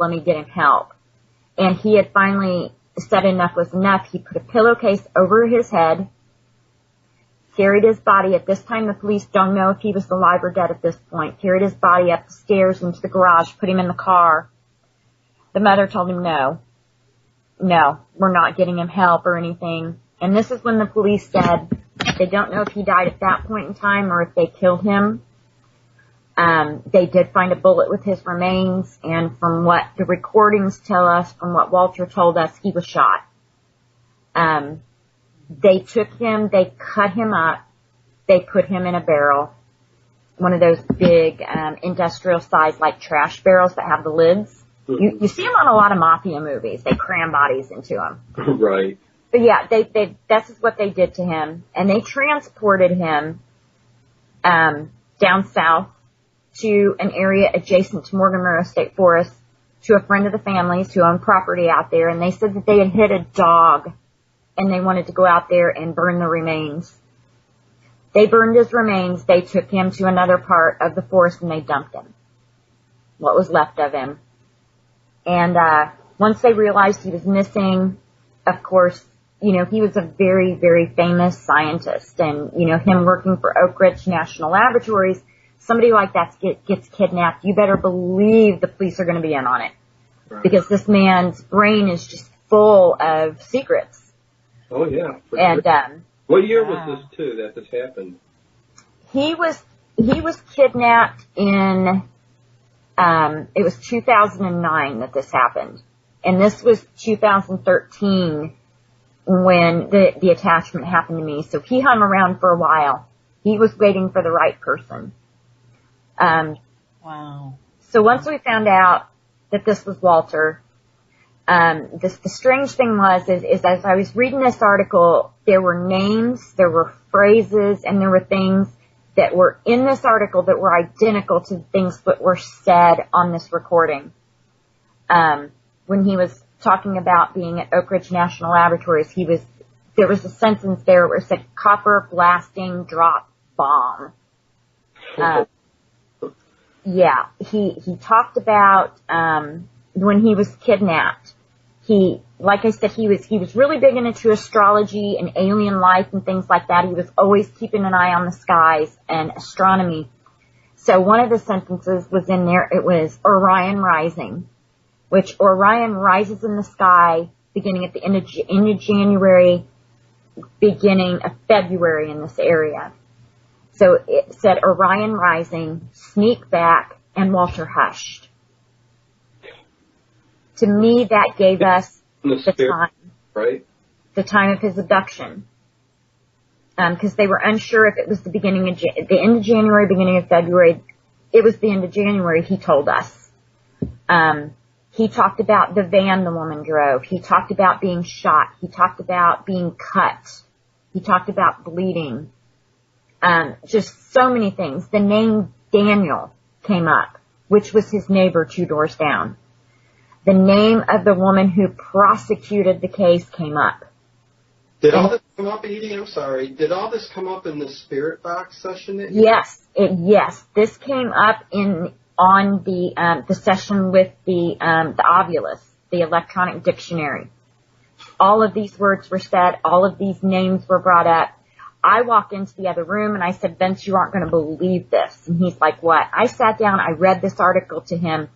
And he had finally said enough was enough. He put a pillowcase over his head, carried his body. At this time, the police don't know if he was alive or dead at this point. Carried his body up the stairs into the garage, put him in the car. The mother told him, no, we're not getting him help or anything. And this is when the police said they don't know if he died at that point in time or if they killed him. They did find a bullet with his remains, and from what the recordings tell us, from what Walter told us, he was shot. They took him, they cut him up, they put him in a barrel, one of those big industrial size like trash barrels that have the lids. You see them on a lot of mafia movies. They cram bodies into them. Right. But yeah, that's what they did to him. And they transported him, down south to an area adjacent to Morgan Monroe State Forest to a friend of the family's who owned property out there. And they said that they had hit a dog and they wanted to go out there and burn the remains. They burned his remains. They took him to another part of the forest and they dumped him. What was left of him. And, once they realized he was missing, of course, he was a very, very famous scientist, and, him working for Oak Ridge National Laboratories, somebody like that gets kidnapped, you better believe the police are going to be in on it. Right. Because this man's brain is just full of secrets. Oh, yeah. And, sure. What year was this, too, that this happened? He was kidnapped in, it was 2009 that this happened. And this was 2013 when the attachment happened to me. So he hung around for a while. He was waiting for the right person. Wow. So once we found out that this was Walter, the strange thing is as I was reading this article, there were names, there were phrases, and there were things that were in this article that were identical to things that were said on this recording. When he was talking about being at Oak Ridge National Laboratories, he was there was a sentence there where it said copper blasting drop bomb. Yeah, he talked about, when he was kidnapped. Like I said, he was really big into astrology and alien life and things like that. He was always keeping an eye on the skies and astronomy. So one of the sentences was in there, it was Orion rising, which Orion rises in the sky beginning at the end of January, beginning of February in this area. So it said Orion rising, sneak back, and Walter hushed. To me, that gave us the time, right? The time of his abduction. Because they were unsure if it was the end of January, beginning of February. It was the end of January, he told us. He talked about the van the woman drove. He talked about being shot. He talked about being cut. He talked about bleeding. Just so many things. The name Daniel came up, which was his neighbor 2 doors down. The name of the woman who prosecuted the case came up. Did all this come up, Edie? I'm sorry. Did all this come up in the Spirit Box session? Yes. This came up on the session with the Ovulus, the electronic dictionary. All of these words were said. All of these names were brought up. I walked into the other room and I said, Vince, you aren't going to believe this. And he's like, what? I sat down. I read this article to him.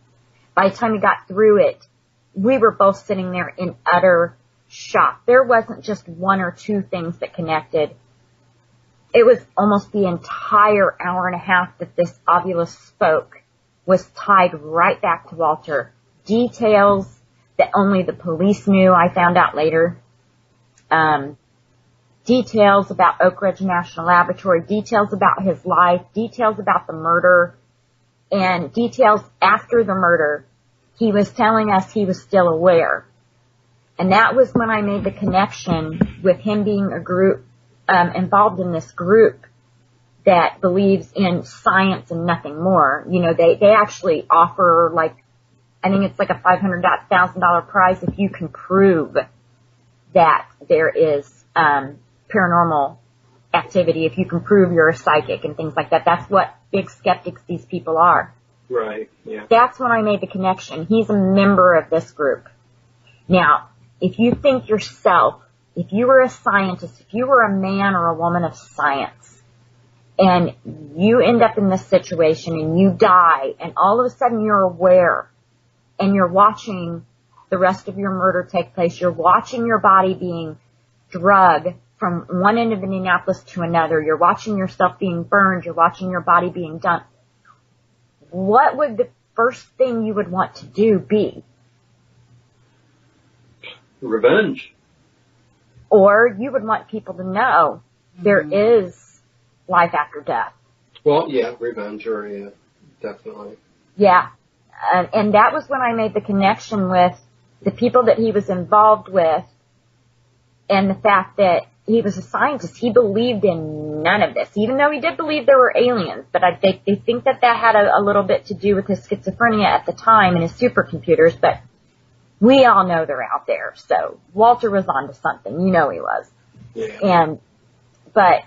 By the time he got through it, we were both sitting there in utter shock. There wasn't just 1 or 2 things that connected. It was almost the entire hour and a half that this Ovulus spoke was tied right back to Walter. Details that only the police knew, I found out later. Details about Oak Ridge National Laboratory, details about his life, details about the murder, and details after the murder. He was telling us he was still aware. And that was when I made the connection with him being a group, involved in this group that believes in science and nothing more. You know, they actually offer I think it's like a $500,000 prize if you can prove that there is, paranormal activity, if you can prove you're a psychic and things like that. That's what big skeptics these people are. Right, yeah. That's when I made the connection. He's a member of this group. Now, if you think yourself, if you were a scientist, if you were a man or a woman of science, and you end up in this situation and you die, and all of a sudden you're aware, and you're watching the rest of your murder take place, you're watching your body being drugged from one end of Indianapolis to another, you're watching yourself being burned, you're watching your body being dumped, what would the first thing you would want to do be? Revenge. Or you would want people to know there is life after death. Well, yeah, revenge, or yeah, definitely. Yeah. And that was when I made the connection with the people that he was involved with and the fact that he was a scientist. He believed in none of this, even though he did believe there were aliens. But they think that had a little bit to do with his schizophrenia at the time and his supercomputers. But we all know they're out there. So Walter was onto something. You know he was. Yeah. But,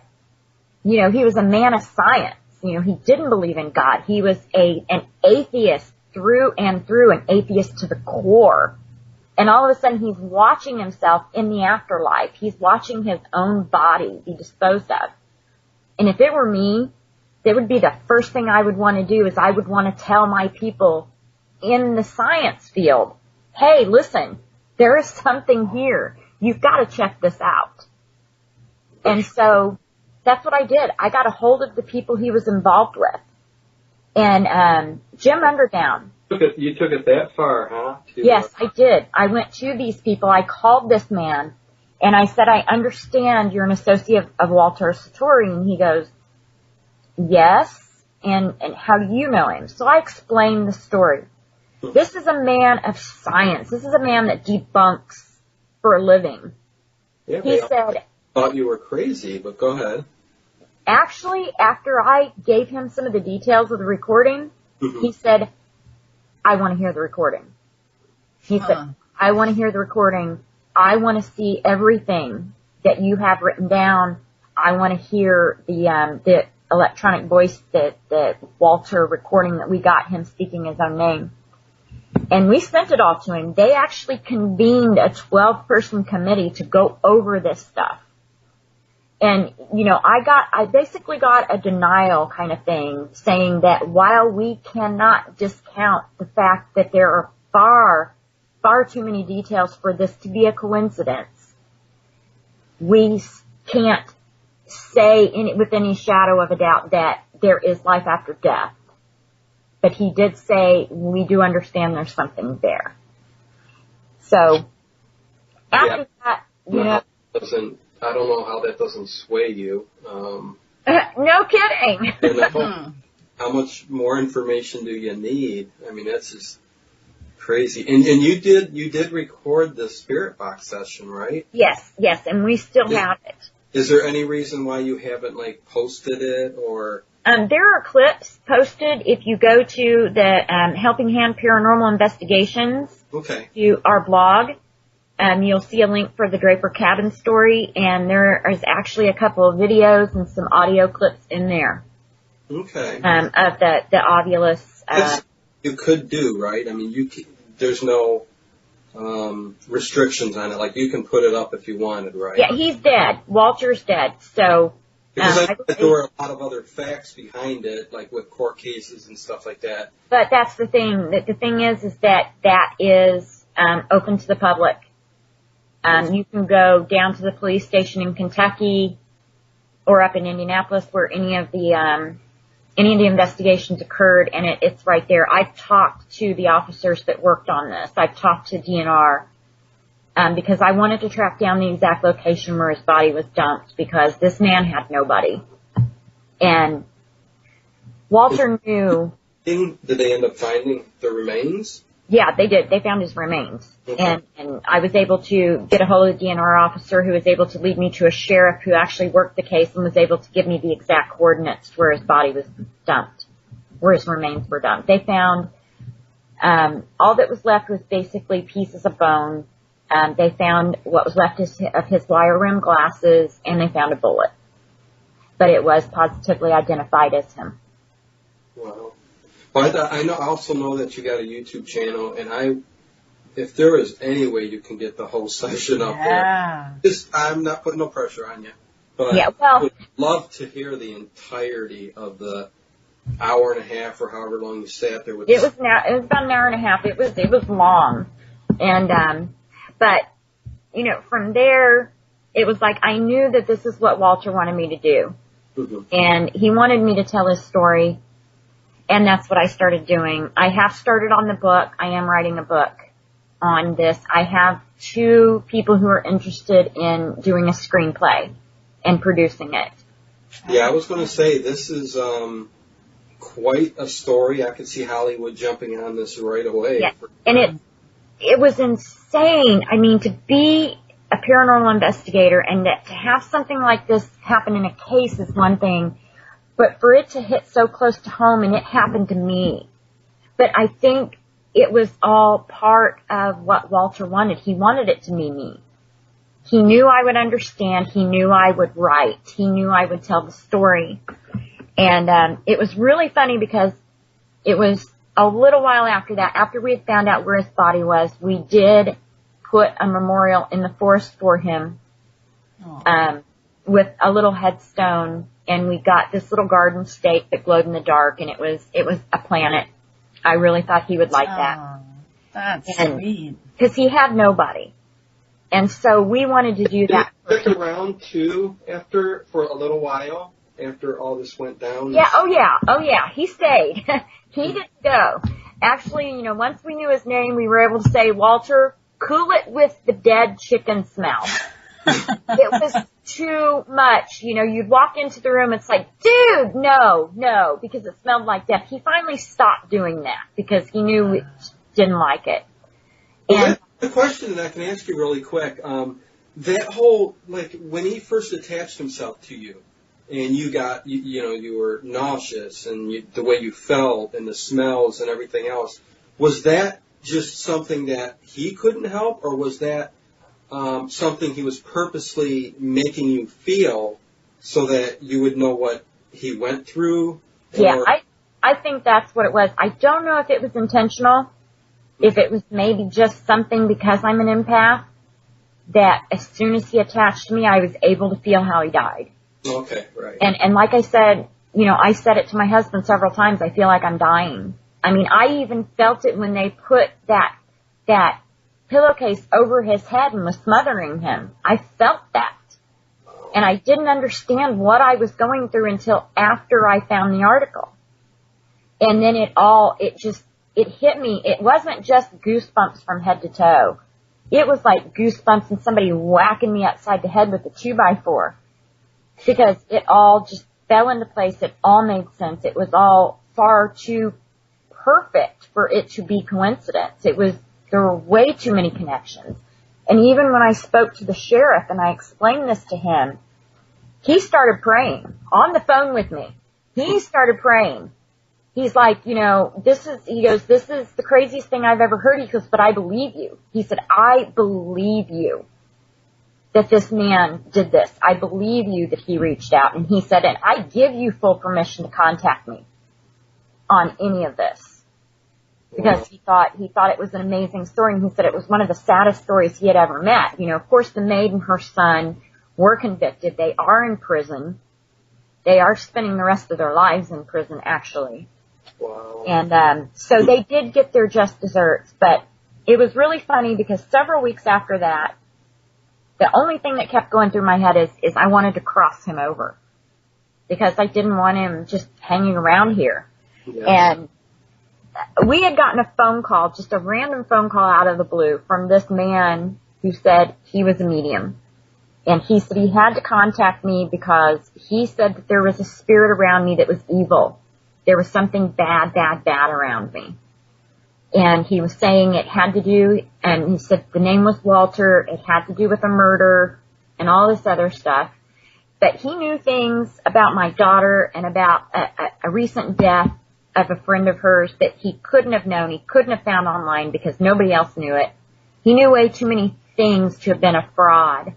you know, he was a man of science. You know, he didn't believe in God. He was an atheist through and through, an atheist to the core. And all of a sudden he's watching himself in the afterlife. He's watching his own body be disposed of. And if it were me, that would be the first thing I would want to do, is I would want to tell my people in the science field, hey, listen, there is something here. You've got to check this out. And so that's what I did. I got a hold of the people he was involved with. And Jim Underdown. You took it that far, huh? Yes, I did. I went to these people. I called this man, and I said, I understand you're an associate of Walter Satori. And he goes, yes, and how do you know him? So I explained the story. This is a man of science. This is a man that debunks for a living. Yeah, he said, thought you were crazy, but go ahead. Actually, after I gave him some of the details of the recording, he said, I want to hear the recording. He said, I want to hear the recording. I want to see everything that you have written down, I want to hear the electronic voice that Walter recording that we got him speaking his own name. And we sent it all to him. They actually convened a 12-person committee to go over this stuff. And, you know, I basically got a denial kind of thing saying that while we cannot discount the fact that there are far too many details for this to be a coincidence, we can't say with any shadow of a doubt that there is life after death. But he did say, we do understand there's something there. So, after that, you know. I don't know how that doesn't sway you. No kidding. How much more information do you need? I mean, that's just crazy. And you did record the Spirit Box session, right? Yes, and we still have it. Is there any reason why you haven't, like, posted it or? There are clips posted if you go to the Helping Hand Paranormal Investigations. Okay. To our blog. You'll see a link for the Draper Cabin story, and there is actually a couple of videos and some audio clips in there. Okay. Of the Ovulus. You could do, right? I mean, there's no restrictions on it. Like, you can put it up if you wanted, right? Yeah, he's dead. Walter's dead. So. Because I think there were a lot of other facts behind it, like with court cases and stuff like that. But that's the thing. The thing is that is open to the public. You can go down to the police station in Kentucky or up in Indianapolis where any of the investigations occurred, and it's right there. I've talked to the officers that worked on this. I've talked to DNR because I wanted to track down the exact location where his body was dumped because this man had nobody. And Walter knew. Did they end up finding the remains? Yeah, they did. They found his remains. Okay. And I was able to get a hold of the DNR officer who was able to lead me to a sheriff who actually worked the case and was able to give me the exact coordinates where his body was dumped, where his remains were dumped. They found, all that was left was basically pieces of bone. They found what was left of his wire rim glasses, and they found a bullet. But it was positively identified as him. Wow. Well, I also know that you got a YouTube channel, and if there is any way you can get the whole session up there, I'm not putting no pressure on you, but I would love to hear the entirety of the hour and a half or however long you sat there with. It was about an hour and a half. It was long, and but you know, from there, it was like I knew that this is what Walter wanted me to do, and he wanted me to tell his story. And that's what I started doing. I have started on the book. I am writing a book on this. I have 2 people who are interested in doing a screenplay and producing it. Yeah, I was going to say, this is quite a story. I could see Hollywood jumping on this right away. Yeah. And it was insane. I mean, to be a paranormal investigator and to have something like this happen in a case is one thing. But for it to hit so close to home, and it happened to me. But I think it was all part of what Walter wanted. He wanted it to be me. He knew I would understand. He knew I would write. He knew I would tell the story. And it was really funny because it was a little while after that, after we had found out where his body was, we did put a memorial in the forest for him with a little headstone. And we got this little garden stake that glowed in the dark, and it was a planet. I really thought he would like that. That's sweet. Because he had nobody. And so we wanted to do that. Did he stick around, too, for a little while, after all this went down? Yeah, oh yeah, he stayed. He didn't go. Actually, you know, once we knew his name, we were able to say, Walter, cool it with the dead chicken smell. It was too much. You know, you'd walk into the room, it's like, dude, no, because it smelled like death. He finally stopped doing that because he knew we didn't like it. And the question that I can ask you really quick, that whole, like, when he first attached himself to you, and you got, you were nauseous, and the way you felt, and the smells, and everything else, was that just something that he couldn't help, or was that something he was purposely making you feel so that you would know what he went through? Yeah, I think that's what it was. I don't know if it was intentional, if it was maybe just something because I'm an empath, that as soon as he attached me, I was able to feel how he died. Okay, right. And like I said, you know, I said it to my husband several times, I feel like I'm dying. I mean, I even felt it when they put that pillowcase over his head and was smothering him. I felt that. And I didn't understand what I was going through until after I found the article. And then it hit me. It wasn't just goosebumps from head to toe. It was like goosebumps and somebody whacking me upside the head with a 2x4. Because it all just fell into place. It all made sense. It was all far too perfect for it to be coincidence. There were way too many connections. And even when I spoke to the sheriff and I explained this to him, he started praying on the phone with me. He started praying. He's like, you know, this is the craziest thing I've ever heard. He goes, but I believe you. He said, I believe you that this man did this. I believe you that he reached out. And he said, and I give you full permission to contact me on any of this. Because he thought it was an amazing story, and he said it was one of the saddest stories he had ever met. You know, of course, the maid and her son were convicted. They are in prison. They are spending the rest of their lives in prison, actually. Wow. And so they did get their just desserts. But it was really funny because several weeks after that, the only thing that kept going through my head is I wanted to cross him over. Because I didn't want him just hanging around here. Yeah. And we had gotten a phone call, just a random phone call out of the blue from this man who said he was a medium. And he said he had to contact me because he said that there was a spirit around me that was evil. There was something bad around me. And he was saying it had to do, and he said the name was Walter, it had to do with a murder and all this other stuff. But he knew things about my daughter and about a recent death of a friend of hers that he couldn't have known. He couldn't have found online because nobody else knew it. He knew way too many things to have been a fraud.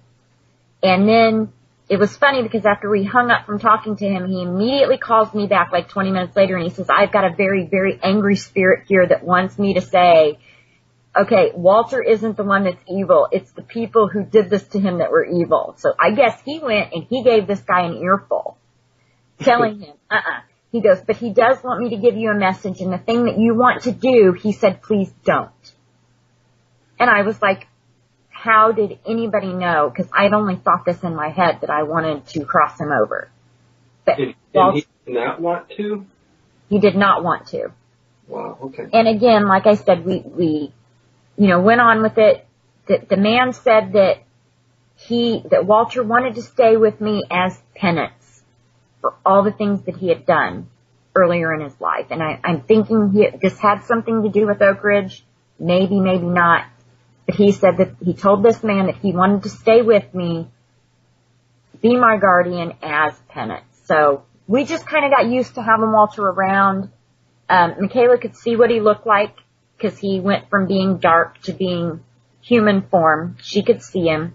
And then it was funny because after we hung up from talking to him, he immediately calls me back like 20 minutes later and he says, I've got a very, very angry spirit here that wants me to say, okay, Walter isn't the one that's evil. It's the people who did this to him that were evil. So I guess he went and he gave this guy an earful telling him, He goes, but he does want me to give you a message, and the thing that you want to do, he said, please don't. And I was like, how did anybody know? Because I'd only thought this in my head that I wanted to cross him over. But Did he not want to? He did not want to. Wow, okay. And again, like I said, we went on with it. The man said that Walter wanted to stay with me as penance for all the things that he had done earlier in his life. And I'm thinking this had something to do with Oak Ridge. Maybe, maybe not. But he said that he told this man that he wanted to stay with me, be my guardian as penance. So we just kind of got used to having Walter around. Michaela could see what he looked like because he went from being dark to being human form. She could see him.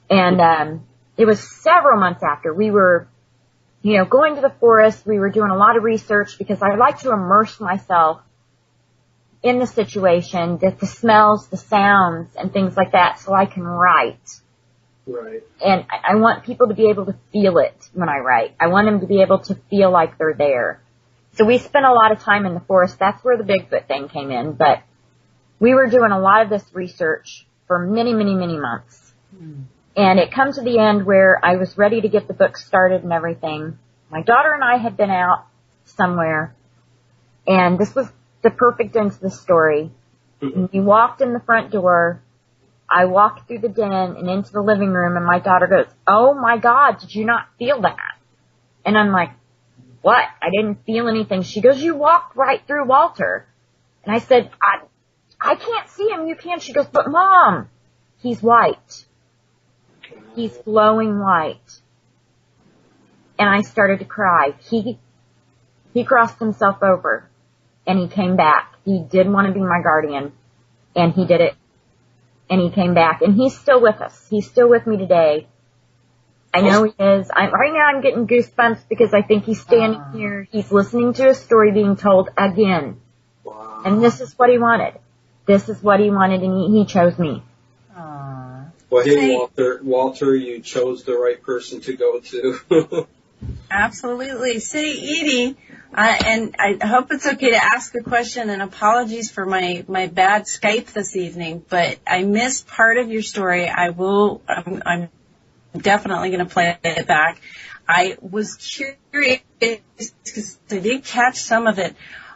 And it was several months after we were going to the forest. We were doing a lot of research because I like to immerse myself in the situation, the smells, the sounds, and things like that, so I can write. Right. And I want people to be able to feel it when I write. I want them to be able to feel like they're there. So we spent a lot of time in the forest. That's where the Bigfoot thing came in. But we were doing a lot of this research for many, many, many months. And it come to the end where I was ready to get the book started and everything. My daughter and I had been out somewhere, and this was the perfect end to the story. We walked in the front door. I walked through the den and into the living room, and my daughter goes, oh my God, did you not feel that? And I'm like, what? I didn't feel anything. She goes, you walked right through Walter. And I said, I can't see him. You can. She goes, but Mom, he's white. He's glowing white. And I started to cry. He crossed himself over and he came back. He did want to be my guardian, and he did it and he came back, and he's still with us. He's still with me today. I know he is. Right now I'm getting goosebumps because I think he's standing here. He's listening to a story being told again. Wow. And this is what he wanted. This is what he wanted, and he chose me. Well, hey, Walter, you chose the right person to go to. Absolutely. Say, Edie, and I hope it's okay to ask a question, and apologies for my bad Skype this evening, but I missed part of your story. I'm definitely going to play it back. I was curious because I did catch some of it.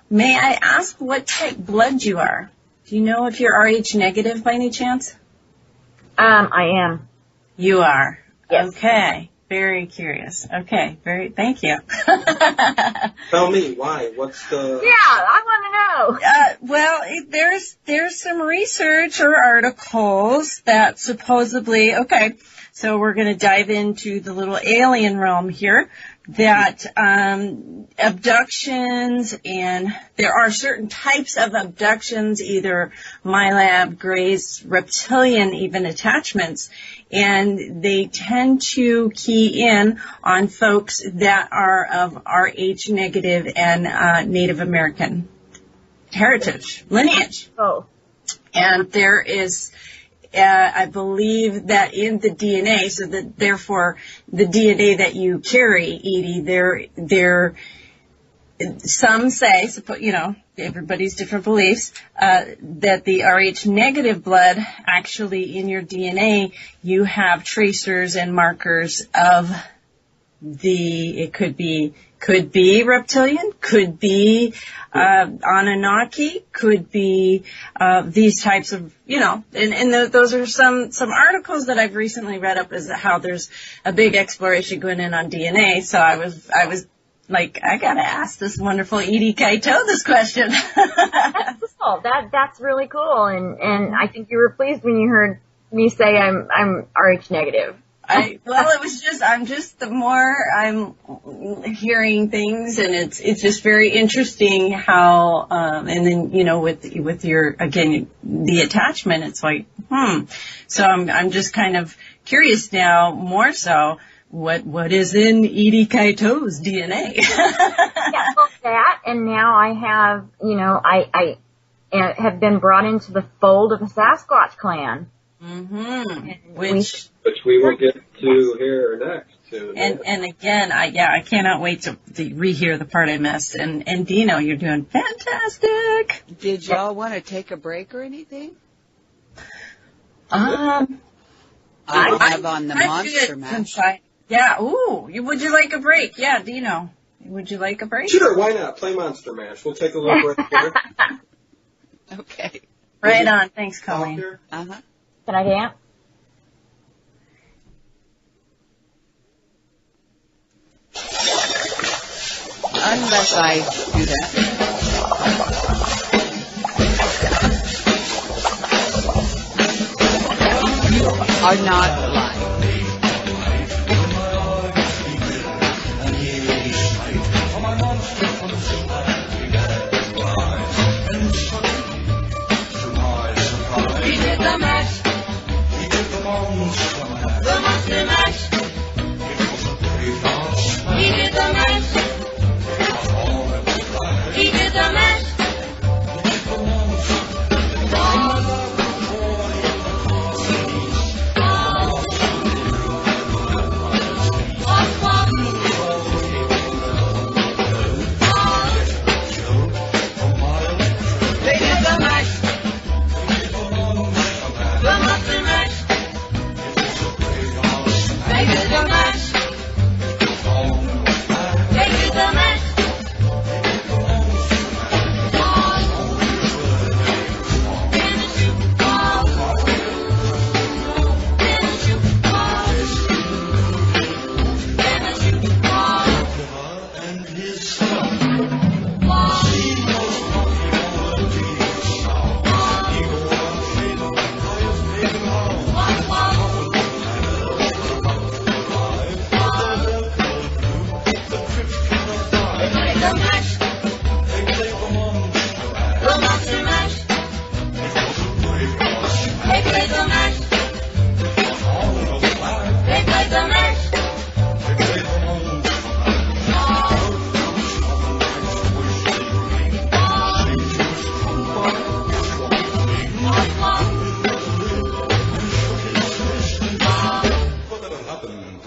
May I ask what type blood you are? Do you know if you're Rh negative by any chance? I am. You are? Yes. Okay. Very curious. Okay. Thank you. Tell me why. What's the? Yeah, I want to know. Well, there's some research or articles that supposedly, okay, so we're going to dive into the little alien realm here, that abductions, and there are certain types of abductions, either MyLab, Gray's, reptilian even attachments, and they tend to key in on folks that are of Rh negative and Native American heritage, lineage. Oh. And there is, I believe that in the DNA, so that therefore the DNA that you carry, Edie, some say, everybody's different beliefs, that the Rh negative blood, actually in your DNA, you have tracers and markers of it could be reptilian, could be Anunnaki, could be these types of, and those are some articles that I've recently read up, is how there's a big exploration going in on DNA. So I was like, I gotta ask this wonderful Edie Kaito this question. That's cool. That's really cool, and I think you were pleased when you heard me say I'm Rh negative. The more I'm hearing things, and it's just very interesting how, and then, with your, again, the attachment, it's like, So I'm just kind of curious now, more so, what is in Edie Kaito's DNA? Yeah, well, that, and now I have, I have been brought into the fold of the Sasquatch clan. Mm-hmm. Which we will get to here next. And again, I cannot wait to rehear the part I missed. And Dino, you're doing fantastic. Did y'all want to take a break or anything? I have on the Monster Mash. Yeah. Ooh. Would you like a break? Yeah, Dino. Would you like a break? Sure. Why not? Play Monster Mash. We'll take a little break here. Okay. Right on. Thanks, Colleen. Uh-huh. Can I dance? Unless I do that. You are not live.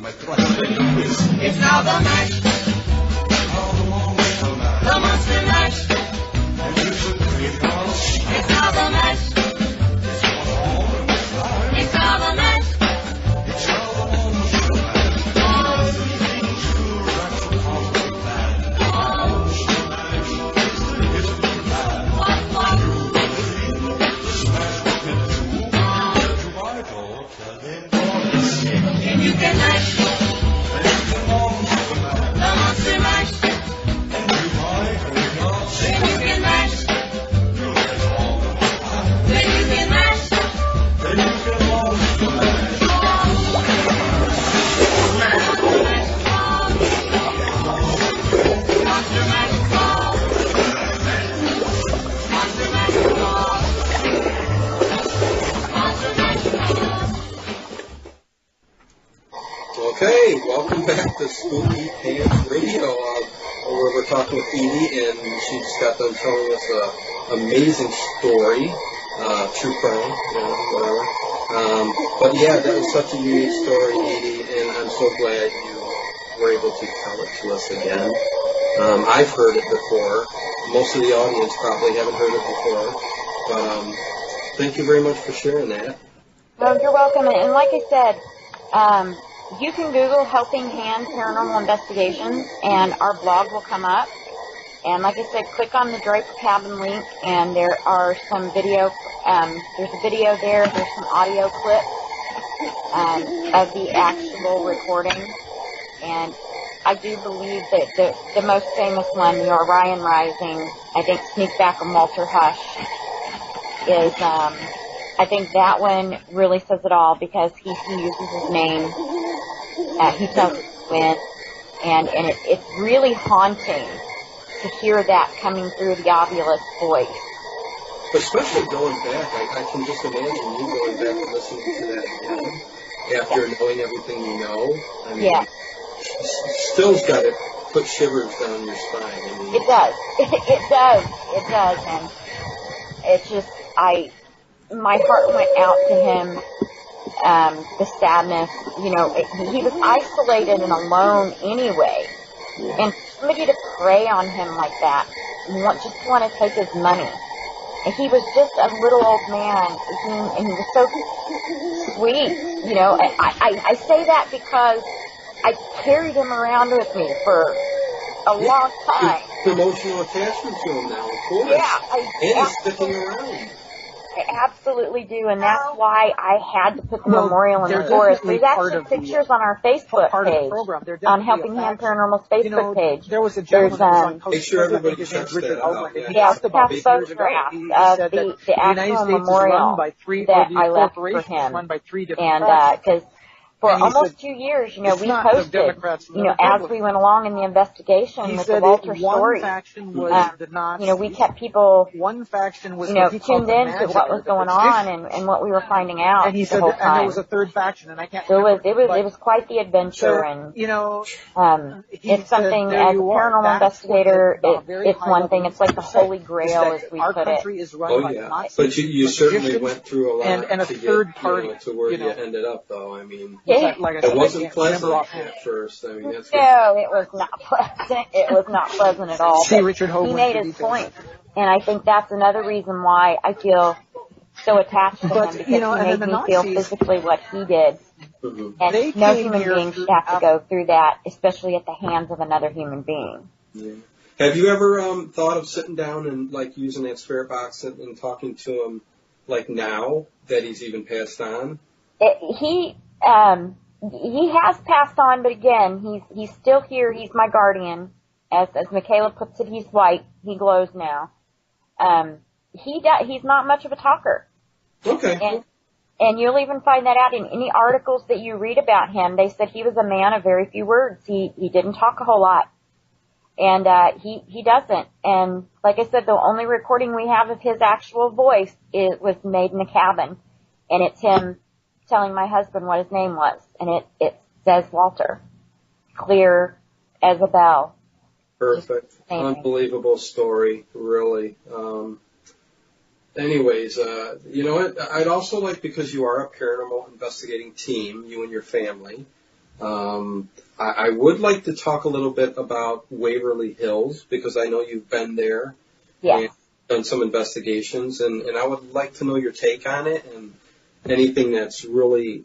It's now the match. The monster match. It's now the match. It's now the match. And you can match. The monster match. Then you can match. Then you can match. Monster match. Monster match. Monster match. Okay, welcome back to Spooky Pants Radio, where we're talking with Edie, and she just got done telling us an amazing story, true crime, whatever. But yeah, that was such a unique story, Edie, and I'm so glad you were able to tell it to us again. I've heard it before. Most of the audience probably haven't heard it before, but thank you very much for sharing that. Well, you're welcome. And like I said, you can Google Helping Hand Paranormal Investigations, and our blog will come up. And like I said, click on the Draper Cabin link, and there are some video. There's a video there. There's some audio clips of the actual recording. And I do believe that the most famous one, the Orion Rising, I think Sneakback and Walter Hush, is, I think that one really says it all because he uses his name. He tells us when, and it's really haunting to hear that coming through the Ovilus voice. Especially going back, I can just imagine you going back and listening to that again after knowing everything you know. I mean, Yeah. Still's got to put shivers down your spine. I mean, It does. It does, and it's just, my heart went out to him, the sadness, he was isolated and alone anyway, and somebody to prey on him like that, just want to take his money, and he was just a little old man, and he was so sweet, I say that because I carried him around with me for a long time. Emotional attachment to him now, of course. Yeah, and he's sticking around. I absolutely do, and that's why I had to put the memorial in the forest. There's actually pictures on our Facebook page, on Helping Hand Paranormal's Facebook page. There was a gentleman who was on Coast. Make sure everybody checks that out. Yeah, we have photographs of the actual memorial that I left for him, and because for almost 2 years, we posted, as we went along in the investigation with the Walter story, we kept people, tuned in to what was going on and what we were finding out and he said, the whole time. And there was a third faction, and I can't It was quite the adventure, and it's something, as a paranormal investigator, it's one thing, it's like the holy grail, as we put it. Oh, yeah. But you certainly went through a lot to get to where you ended up, though. I mean, it wasn't pleasant at first. I mean, that's no, it was not pleasant. It was not pleasant at all. See, Richard he made his point, and I think that's another reason why I feel so attached to him, because he made me feel physically what he did. Mm-hmm. And no human being should have to go through that, especially at the hands of another human being. Yeah. Have you ever thought of sitting down and using that spirit box and talking to him now that he's even passed on? He has passed on, but again, he's still here. He's my guardian. As Michaela puts it, he's white. He glows now. He's not much of a talker. Okay. And you'll even find that out in any articles that you read about him. They said he was a man of very few words. He didn't talk a whole lot. And he doesn't. And like I said, the only recording we have of his actual voice was made in a cabin. And it's him telling my husband what his name was. And it says Walter. Clear as a bell. Perfect. Unbelievable story, really. Anyways, you know what? I'd also like, because you are a paranormal investigating team, you and your family, I would like to talk a little bit about Waverly Hills because I know you've been there and done some investigations, and I would like to know your take on it and anything that's really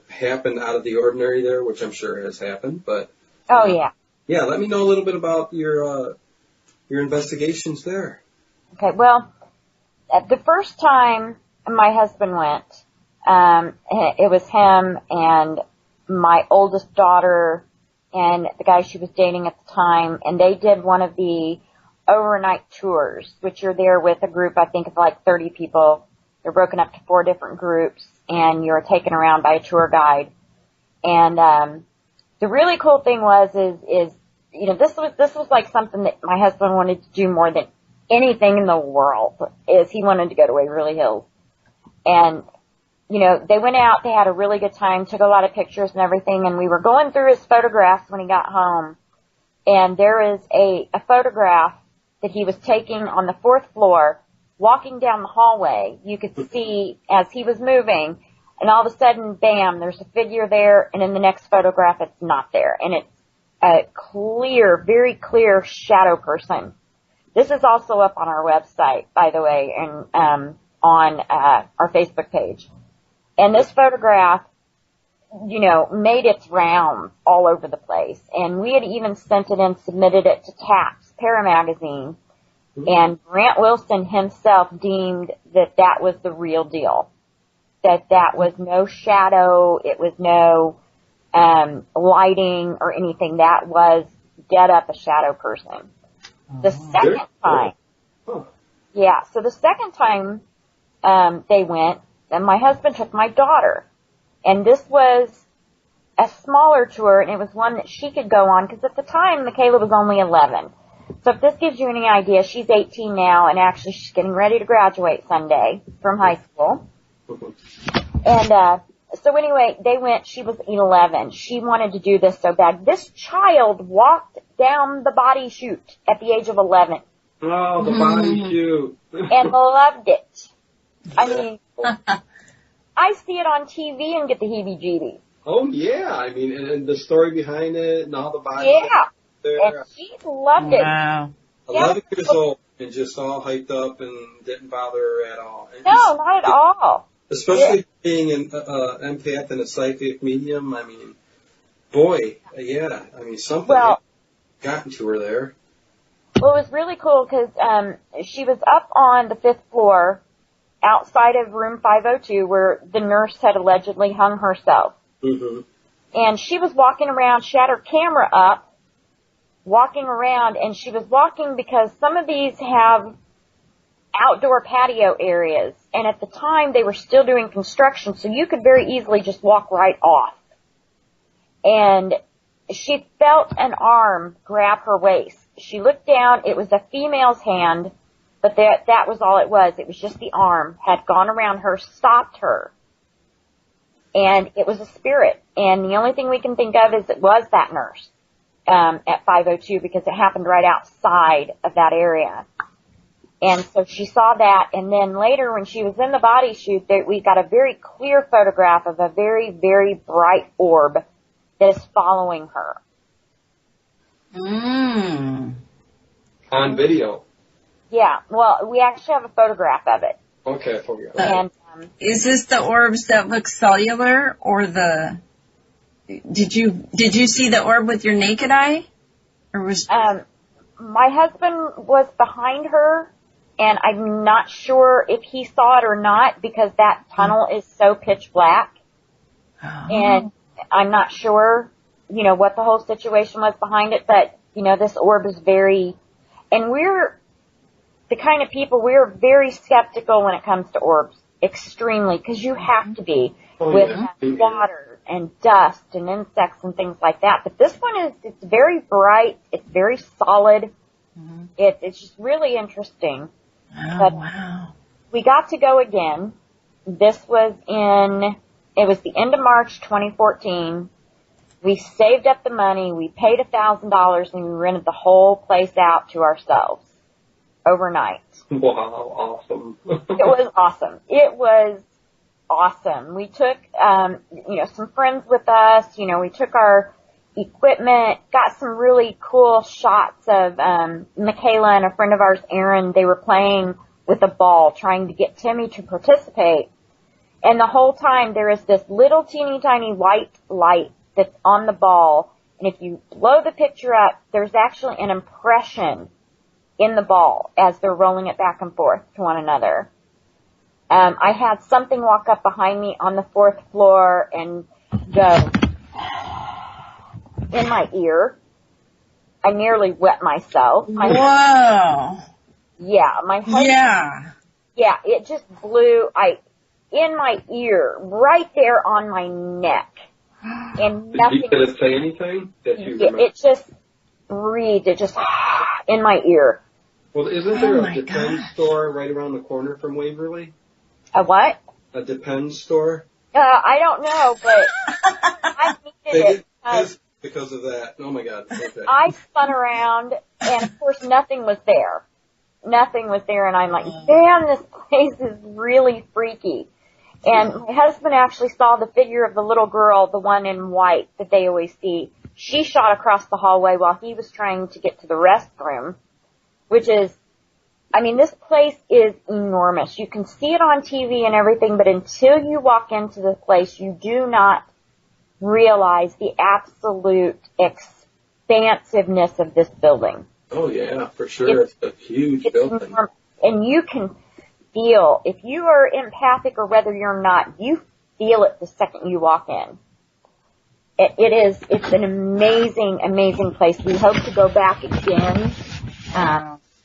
happened out of the ordinary there, which I'm sure has happened. But yeah, let me know a little bit about your investigations there. Okay, well, the first time my husband went, it was him and my oldest daughter and the guy she was dating at the time, and they did one of the overnight tours, which you're there with a group, I think, of like 30 people. They're broken up to 4 different groups, and you're taken around by a tour guide. And the really cool thing is you know, this was like something that my husband wanted to do more than anything in the world, is he wanted to go to Waverly Hills. And, you know, they went out, they had a really good time, took a lot of pictures and everything, and we were going through his photographs when he got home. And there is a photograph that he was taking on the 4th floor, walking down the hallway. You could see as he was moving, and all of a sudden, bam, there's a figure there, and in the next photograph, it's not there. And it's a clear, very clear shadow person. This is also up on our website, by the way, and on our Facebook page. And this photograph, you know, made its rounds all over the place. And we had even sent it and submitted it to TAPS, Paramagazine. And Grant Wilson himself deemed that that was the real deal. That was no shadow, it was no lighting or anything. That was dead up a shadow person. The second time, so the second time they went, and my husband took my daughter, and this was a smaller tour, and it was one that she could go on, because at the time, Michaela was only 11. So if this gives you any idea, she's 18 now, and actually she's getting ready to graduate Sunday from high school. And so anyway, they went, she was 11. She wanted to do this so bad. This child walked down the body chute at the age of 11. Oh, the body chute. And loved it. I mean, I see it on TV and get the heebie-jeebies. Oh, yeah. I mean, and the story behind it and all the body. Yeah. And she loved it. Wow. 11 years old and just all hyped up and didn't bother her at all. And no, not at all. Especially being an empath and a psychic medium, I mean, boy, yeah, I mean, something had gotten to her there. Well, it was really cool because she was up on the 5th floor outside of room 502 where the nurse had allegedly hung herself. Mm-hmm. And she was walking around, she had her camera up, walking around, and she was walking because some of these have outdoor patio areas, and at the time they were still doing construction, so you could very easily just walk right off. And she felt an arm grab her waist. She looked down, it was a female's hand, but that was all it was. It was just the arm had gone around her, stopped her. And it was a spirit. And the only thing we can think of is it was that nurse at 502 because it happened right outside of that area. And so she saw that, and then later when she was in the body chute, we got a very clear photograph of a very, very bright orb that is following her. Mm. On video. Yeah, well, we actually have a photograph of it. Okay, for you. And Is this the orbs that look cellular, or the? Did you see the orb with your naked eye, or was? My husband was behind her. And I'm not sure if he saw it or not because that tunnel is so pitch black. Oh. And I'm not sure, you know, what the whole situation was behind it, but, you know, this orb is and we're the kind of people, we're very skeptical when it comes to orbs. Extremely, because you have to be with water and dust and insects and things like that. But this one it's very bright, it's very solid. Mm-hmm. It's just really interesting. Oh, but wow. We got to go again. This was it was the end of March 2014. We saved up the money. We paid $1,000 and we rented the whole place out to ourselves overnight. Wow, awesome. It was awesome. It was awesome. We took, some friends with us. We took our equipment, got some really cool shots of Michaela and a friend of ours, Erin. They were playing with a ball, trying to get Timmy to participate. And the whole time there is this little teeny tiny white light that's on the ball. And if you blow the picture up, there's actually an impression in the ball as they're rolling it back and forth to one another. I had something walk up behind me on the 4th floor and go in my ear. I nearly wet myself. Whoa. Yeah, my husband. Yeah, it just blew. In my ear, right there on my neck, and nothing. Did it say anything that you remember? It just breathed. It just in my ear. Well, isn't there a Depend store right around the corner from Waverly? A what? A Depend store? I don't know, but I needed it because of that. Oh my God. Okay. I spun around, and of course nothing was there. Nothing was there, and I'm like, damn, this place is really freaky. And my husband actually saw the figure of the little girl, the one in white that they always see. She shot across the hallway while he was trying to get to the restroom, which is, this place is enormous. You can see it on TV and everything, but until you walk into the place, you do not realize the absolute expansiveness of this building. Oh yeah, for sure. It's a huge building. And you can feel, if you are empathic or whether you're not, you feel it the second you walk in. It's an amazing, amazing place. We hope to go back again,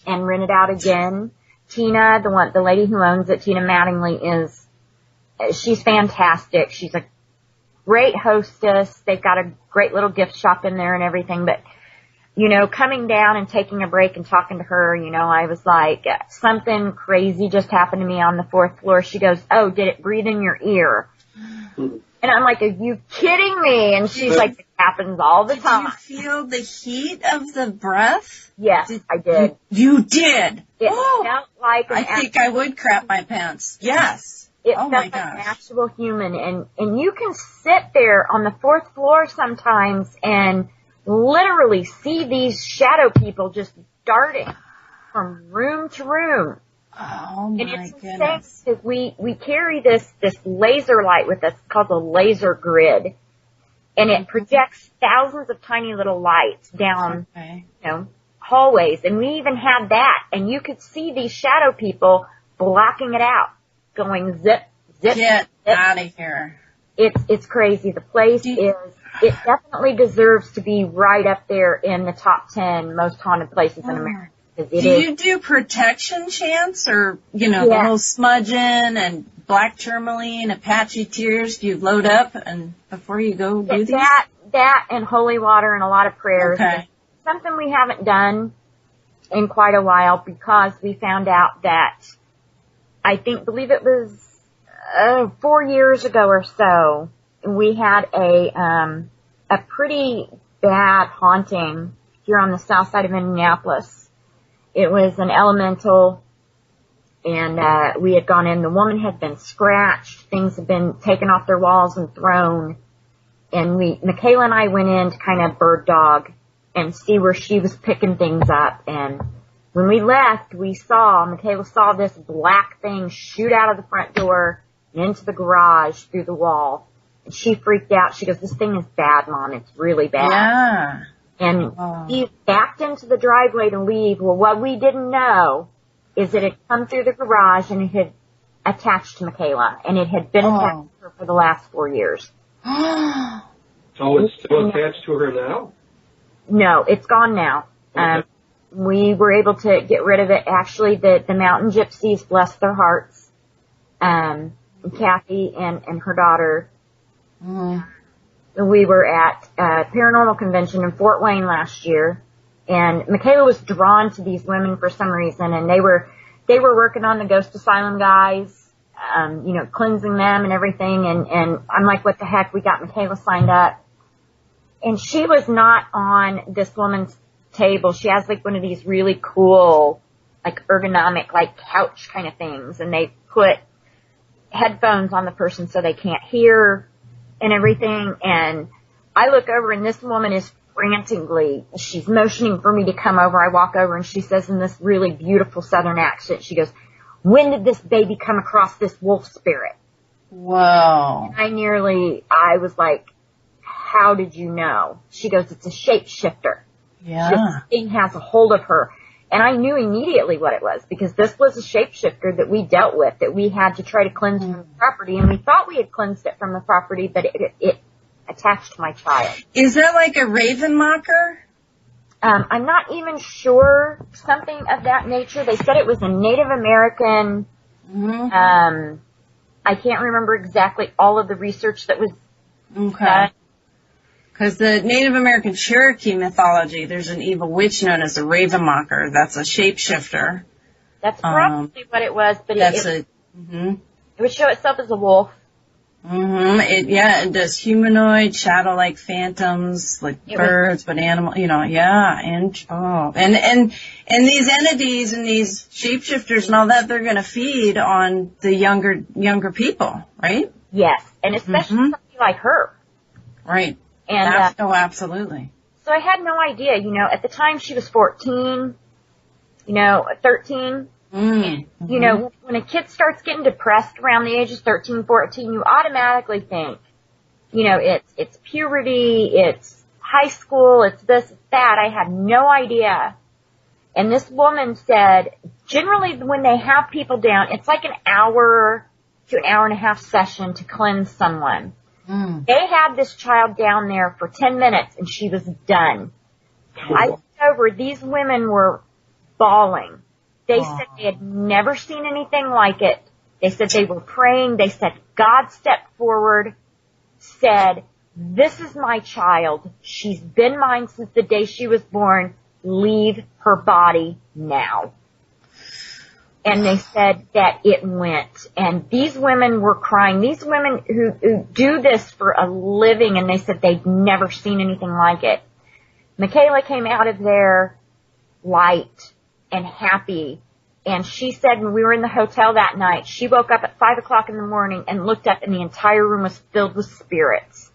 and rent it out again. Tina, the lady who owns it, Tina Mattingly, she's fantastic. She's a great hostess. They've got a great little gift shop in there and everything, but coming down and taking a break and talking to her, I was like, something crazy just happened to me on the 4th floor. She goes, oh, did it breathe in your ear? And I'm like, are you kidding me? And she's like, it happens all the time. Did you feel the heat of the breath? Yes, I did. You did? It felt like I think I would crap my pants. Yes. It felt like an actual human. And you can sit there on the 4th floor sometimes and literally see these shadow people just darting from room to room. Oh my goodness. goodness. We carry this laser light with us called the laser grid, and it projects thousands of tiny little lights down, hallways. And we even had that, and you could see these shadow people blocking it out, going zip, zip, get zip. out of here. It's crazy. The place it definitely deserves to be right up there in the top 10 most haunted places in America. Do you do protection chants or, the whole smudging and black tourmaline, Apache tears? Do you load up and before you go do these? That and holy water and a lot of prayers. Okay. It's something we haven't done in quite a while because we found out that believe it was 4 years ago or so, we had a pretty bad haunting here on the south side of Indianapolis. It was an elemental, and we had gone in. The woman had been scratched. Things had been taken off their walls and thrown. And Michaela and I went in to kind of bird dog and see where she was picking things up. And when we left, Michaela saw this black thing shoot out of the front door and into the garage through the wall. And she freaked out. She goes, this thing is bad, Mom. It's really bad. Yeah. And he backed into the driveway to leave. Well, what we didn't know is that it had come through the garage and it had attached to Michaela. And it had been attached to her for the last 4 years. Oh, it's still attached to her now? No, it's gone now. Okay. We were able to get rid of it. Actually, the mountain gypsies, bless their hearts, Kathy and her daughter, we were at a paranormal convention in Fort Wayne last year, and Michaela was drawn to these women for some reason, and they were working on the ghost asylum guys, cleansing them and everything, and I'm like, what the heck, we got Michaela signed up. And she was not on this woman's table. She has like one of these really cool, like ergonomic, like couch kind of things, and they put headphones on the person so they can't hear and everything. And I look over and this woman is frantically, she's motioning for me to come over. I walk over and she says in this really beautiful Southern accent, she goes, "When did this baby come across this wolf spirit?" Whoa. And I was like, "How did you know?" She goes, "It's a shapeshifter. Yeah. This thing has a hold of her." And I knew immediately what it was, because this was a shapeshifter that we dealt with, that we had to try to cleanse from the property. And we thought we had cleansed it from the property, but it attached to my child. Is that like a raven mocker? I'm not even sure. Something of that nature. They said it was a Native American. I can't remember exactly all of the research that was done. Because the Native American Cherokee mythology, there's an evil witch known as a raven mocker. That's a shapeshifter. That's probably what it was, but it would show itself as a wolf. It does humanoid, shadow-like phantoms, like birds, but animal, and these entities and these shapeshifters and all that, they're going to feed on the younger people, right? Yes, and especially somebody like her. Right. And absolutely. So I had no idea, at the time she was 14, 13. When a kid starts getting depressed around the age of 13, 14, you automatically think, it's puberty, it's high school, it's this, it's that. I had no idea. And this woman said, generally when they have people down, it's like an hour to an hour and a half session to cleanse someone. They had this child down there for 10 minutes and she was done. I looked over, these women were bawling. They said they had never seen anything like it. They said they were praying. They said God stepped forward, said, "This is my child. She's been mine since the day she was born. Leave her body now." And they said that it went. And these women were crying. These women who do this for a living, and they said they'd never seen anything like it. Michaela came out of there light and happy. And she said when we were in the hotel that night, she woke up at 5 o'clock in the morning and looked up and the entire room was filled with spirits.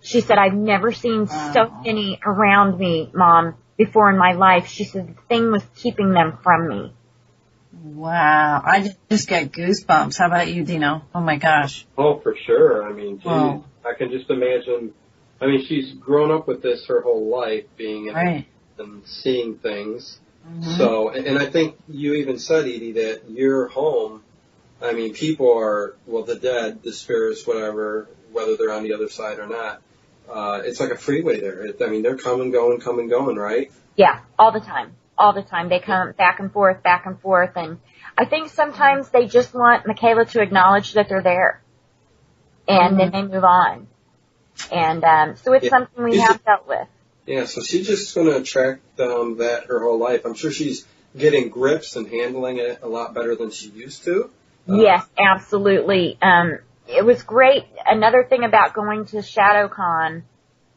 She said, "I've never seen so many around me, Mom, before in my life." She said the thing was keeping them from me. Wow. I just got goosebumps. How about you, Dino? Oh my gosh. Oh, for sure. I mean, geez, I can just imagine. I mean, she's grown up with this her whole life, being in and seeing things. So, and I think you even said, Edie, that your home, I mean, people are, well, the dead, the spirits, whatever, whether they're on the other side or not, it's like a freeway there. I mean, they're come and going, right? Yeah, all the time. All the time. They come back and forth. And I think sometimes they just want Michaela to acknowledge that they're there. And then they move on. And so it's something we have dealt with. Yeah, so she's just going to attract that her whole life. I'm sure she's getting grips and handling it a lot better than she used to. Yes, absolutely. It was great. Another thing about going to ShadowCon,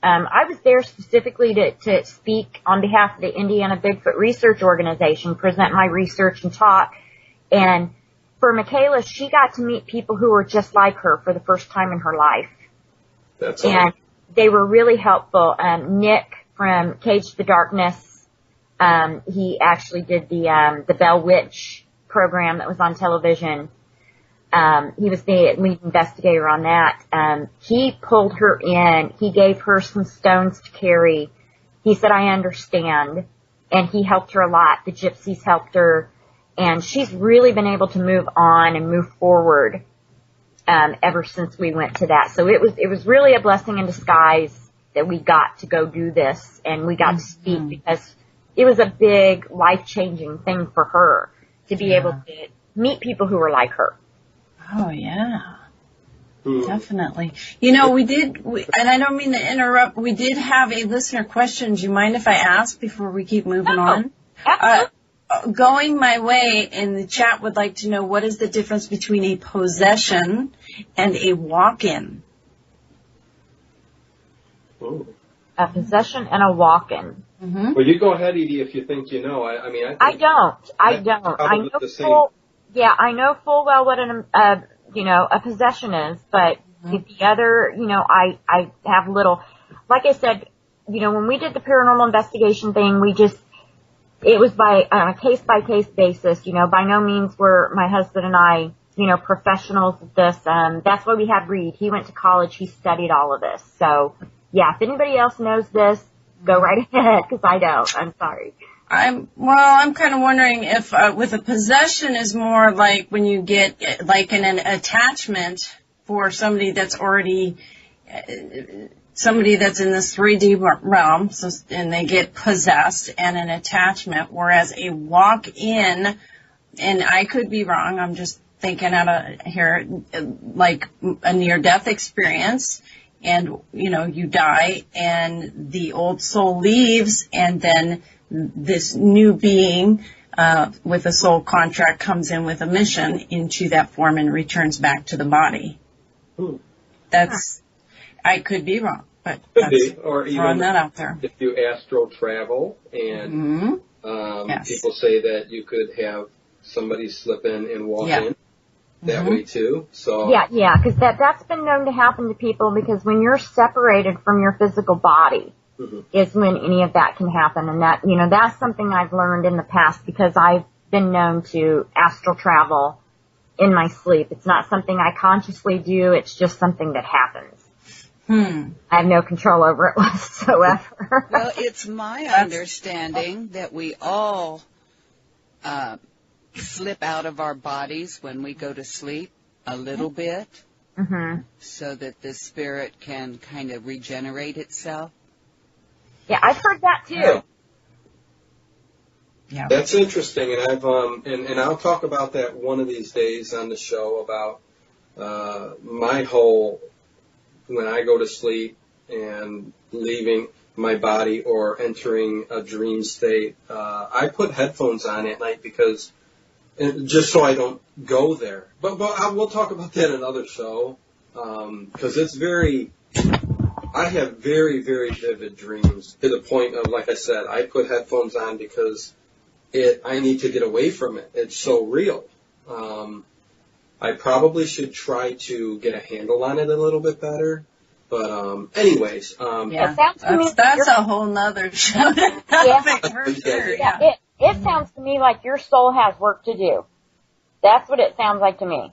I was there specifically to speak on behalf of the Indiana Bigfoot Research Organization, present my research and talk. And for Michaela, she got to meet people who were just like her for the first time in her life. That's and they were really helpful. Nick from Cage to the Darkness, he actually did the Bell Witch program that was on television. He was the lead investigator on that. He pulled her in. He gave her some stones to carry. He said, "I understand." And he helped her a lot. The gypsies helped her. And she's really been able to move on and move forward, ever since we went to that. So it was really a blessing in disguise that we got to go do this and we got to speak, because it was a big life-changing thing for her to be able to meet people who were like her. Oh, yeah. Definitely. We did, and I don't mean to interrupt, we did have a listener question. Do you mind if I ask before we keep moving on? Absolutely. Going my way in the chat would like to know, what is the difference between a possession and a walk-in? Ooh. A possession and a walk-in. Well, you go ahead, Edie, if you think you know. I mean, I think I don't. I know full well what a possession is, but the other, I have little, like I said, when we did the paranormal investigation thing, it was on a case-by-case basis, by no means were my husband and I, professionals at this. That's why we had Reed. He went to college. He studied all of this. So, yeah, if anybody else knows this, go right ahead, because I don't. I'm sorry. I'm kind of wondering if with a possession is more like when you get like an attachment for somebody that's already somebody that's in this 3D realm, and they get possessed, and an attachment, whereas a walk-in, and I could be wrong, I'm just thinking out of here, like a near-death experience, and, you die, and the old soul leaves, and then this new being with a soul contract comes in with a mission into that form and returns back to the body. I could be wrong, but could be, or even throwing that out there. If you astral travel, and people say that you could have somebody slip in and walk in that way too. So yeah, because that's been known to happen to people, because when you're separated from your physical body is when any of that can happen, and that's something I've learned in the past, because I've been known to astral travel in my sleep. It's not something I consciously do. It's just something that happens. I have no control over it whatsoever. Well, it's my understanding that we all slip out of our bodies when we go to sleep a little bit, so that the spirit can kind of regenerate itself. Yeah, I've heard that too. Yeah. That's interesting, and I've and I'll talk about that one of these days on the show about my whole, when I go to sleep and leaving my body or entering a dream state. I put headphones on at night because just so I don't go there. But we'll talk about that in another show, because it's very. I have very, very vivid dreams, to the point of, like I said, I put headphones on because I need to get away from it. It's so real. I probably should try to get a handle on it a little bit better. But anyways, that's a whole nother show. For sure. Yeah. It sounds to me like your soul has work to do. That's what it sounds like to me.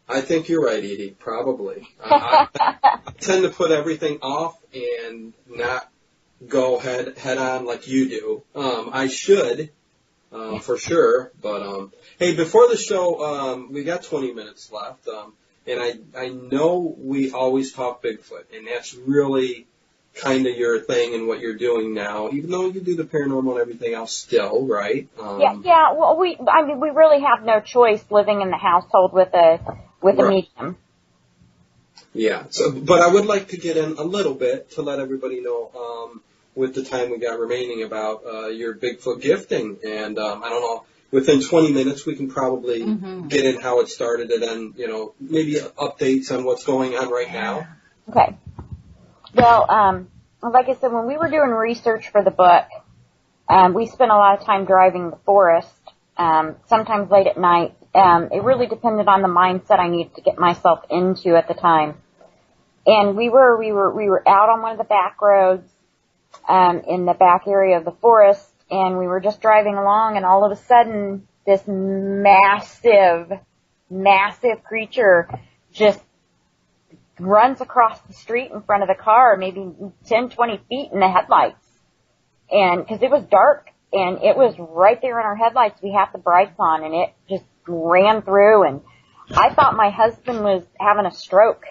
I think you're right, Edie, probably. I tend to put everything off and not go head on like you do. I should, for sure. But hey, before the show, we got 20 minutes left. And I know we always talk Bigfoot, and that's really kind of your thing and what you're doing now, even though you do the paranormal and everything else still, right? Yeah. Well, we really have no choice living in the household with a medium. Yeah. So, but I would like to get in a little bit to let everybody know, with the time we got remaining, about your Bigfoot gifting, and I don't know. Within 20 minutes, we can probably get in how it started, and then, maybe updates on what's going on right now. Okay. Well, like I said, when we were doing research for the book, we spent a lot of time driving the forest, sometimes late at night. It really depended on the mindset I needed to get myself into at the time. And we were out on one of the back roads, in the back area of the forest, and we were just driving along, and all of a sudden, this massive creature just runs across the street in front of the car, maybe 10, 20 feet in the headlights. And, cause it was dark, and it was right there in our headlights. We had the brights on, and it just ran through, and I thought my husband was having a stroke.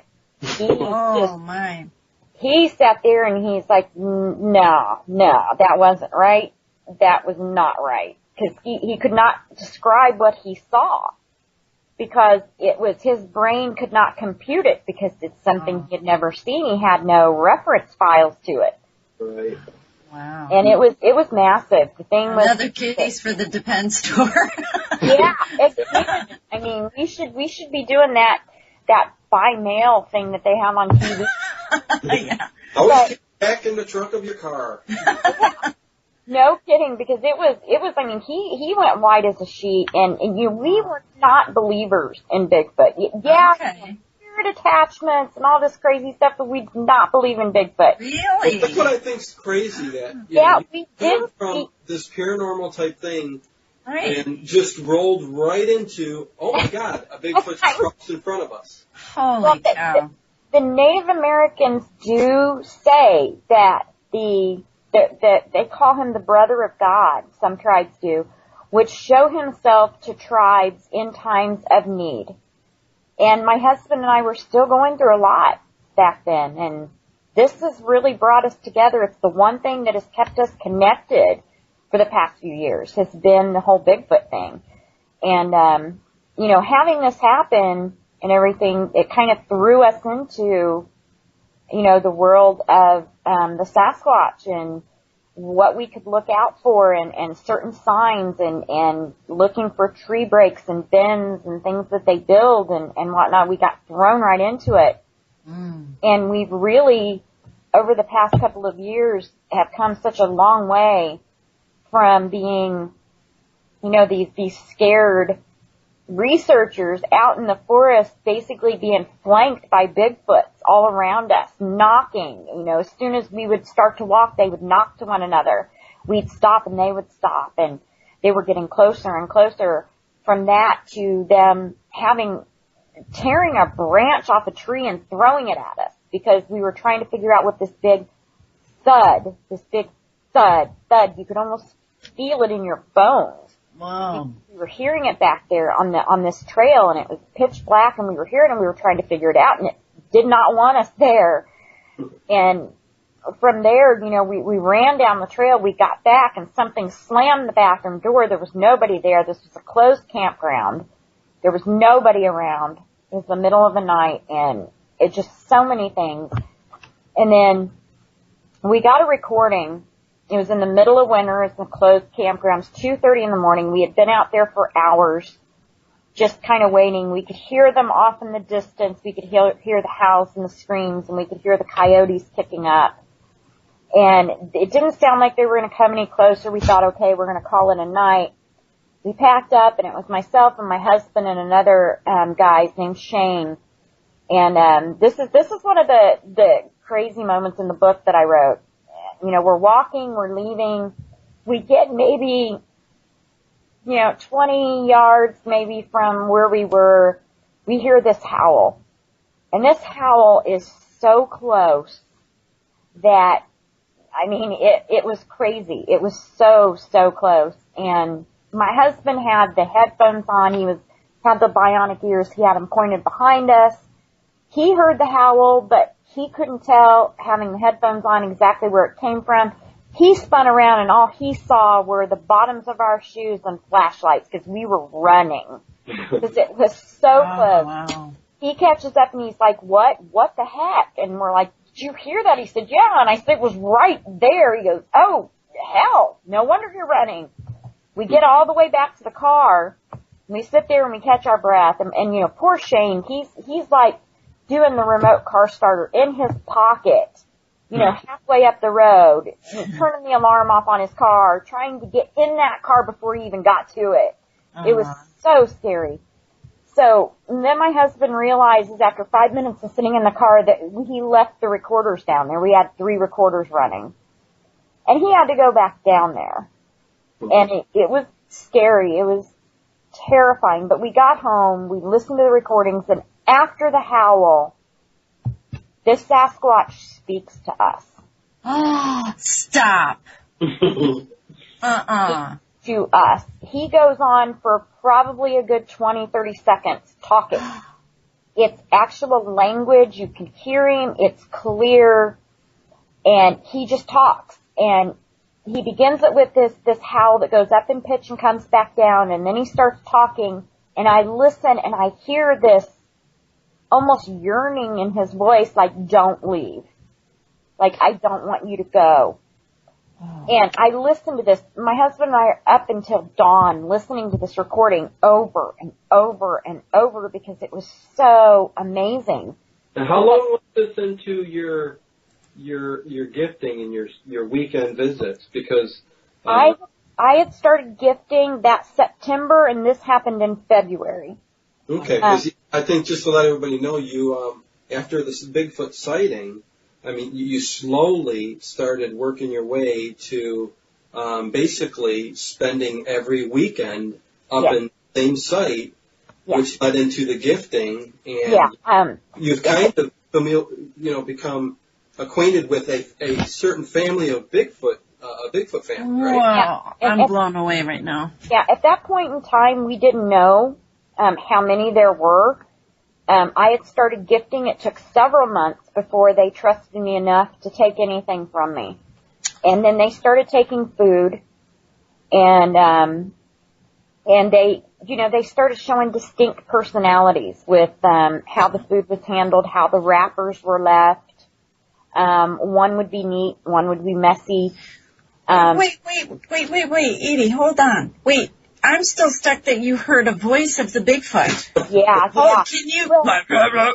He sat there and he's like, no, that wasn't right. That was not right. Cause he could not describe what he saw, because it was, his brain could not compute it, because it's something he had never seen. He had no reference files to it. Right. Wow. And it was massive. The thing was another case for the Depend store. Yeah, it's huge. I mean, we should be doing that by mail thing that they have on TV. Yeah. Always get back in the trunk of your car. No kidding. kidding, because it was, I mean, he went white as a sheet, and we were not believers in Bigfoot. Yeah, Okay. spirit attachments and all this crazy stuff, but we did not believe in Bigfoot. Really? That's what I think's crazy, that We came did from this paranormal type thing Right. and just rolled right into, oh my God, a Bigfoot crossed in front of us. Holy cow. The Native Americans do say that that they call him the brother of God, some tribes do, which show himself to tribes in times of need. And my husband and I were still going through a lot back then, and this has really brought us together. It's the one thing that has kept us connected for the past few years, has been the whole Bigfoot thing. And, having this happen and everything, it kind of threw us into, the world of the Sasquatch and what we could look out for and certain signs and looking for tree breaks and bends and things that they build and whatnot. We got thrown right into it. And we've really, over the past couple of years, have come such a long way from being, these scared researchers out in the forest, basically being flanked by Bigfoots all around us, knocking. As soon as we would start to walk, they would knock to one another. We'd stop and they would stop, and they were getting closer and closer. From that to them tearing a branch off a tree and throwing it at us because we were trying to figure out what this big thud, you could almost feel it in your bones. Wow. We were hearing it back there on this trail, and it was pitch black, and we were hearing it, and we were trying to figure it out, and it did not want us there. And from there, we ran down the trail, we got back, and something slammed the bathroom door. There was nobody there. This was a closed campground. There was nobody around. It was the middle of the night, and it just so many things. And then we got a recording. It was in the middle of winter. It's a closed campground. It was 2:30 in the morning. We had been out there for hours, just kind of waiting. We could hear them off in the distance. We could hear the howls and the screams, and we could hear the coyotes kicking up. And it didn't sound like they were going to come any closer. We thought, okay, we're going to call it a night. We packed up, and it was myself and my husband and another guy named Shane. And this is one of the crazy moments in the book that I wrote. We're walking, we're leaving. We get maybe, 20 yards maybe from where we were. We hear this howl. And this howl is so close that, it was crazy. It was so, so close. And my husband had the headphones on. He had the bionic ears. He had them pointed behind us. He heard the howl, but he couldn't tell, having the headphones on, exactly where it came from. He spun around, and all he saw were the bottoms of our shoes and flashlights, because we were running. Because it was so close. Wow. He catches up, and he's like, what the heck? And we're like, did you hear that? He said, yeah. And I said, it was right there. He goes, oh, hell, no wonder you're running. We get all the way back to the car, and we sit there and we catch our breath. And poor Shane, he's like, doing the remote car starter in his pocket, halfway up the road, turning the alarm off on his car, trying to get in that car before he even got to it. It was so scary. So then my husband realizes after 5 minutes of sitting in the car that he left the recorders down there. We had 3 recorders running. And he had to go back down there. And it was scary. It was terrifying. But we got home, we listened to the recordings, and after the howl, this Sasquatch speaks to us. Oh, stop. To us. He goes on for probably a good 20, 30 seconds talking. It's actual language. You can hear him. It's clear. And he just talks. And he begins it with this howl that goes up in pitch and comes back down. And then he starts talking. And I listen and I hear this almost yearning in his voice, like, don't leave. Like, I don't want you to go. And I listened to this. My husband and I are up until dawn listening to this recording over and over and over because it was so amazing. Now, how long was this into your gifting and your weekend visits? Because I had started gifting that September, and this happened in February. Okay, because I think just to let everybody know, you after this Bigfoot sighting, I mean, you slowly started working your way to basically spending every weekend up in the same site, which led into the gifting, and you've kind of become acquainted with a certain family of Bigfoot, a Bigfoot family, right? Wow, I'm blown away right now. Yeah, at that point in time, we didn't know how many there were. I had started gifting. It took several months before they trusted me enough to take anything from me. And then they started taking food, and they, they started showing distinct personalities with how the food was handled, how the wrappers were left. One would be neat, one would be messy. Wait, Edie, hold on. Wait, I'm still stuck that you heard a voice of the Bigfoot. Yeah. Can you,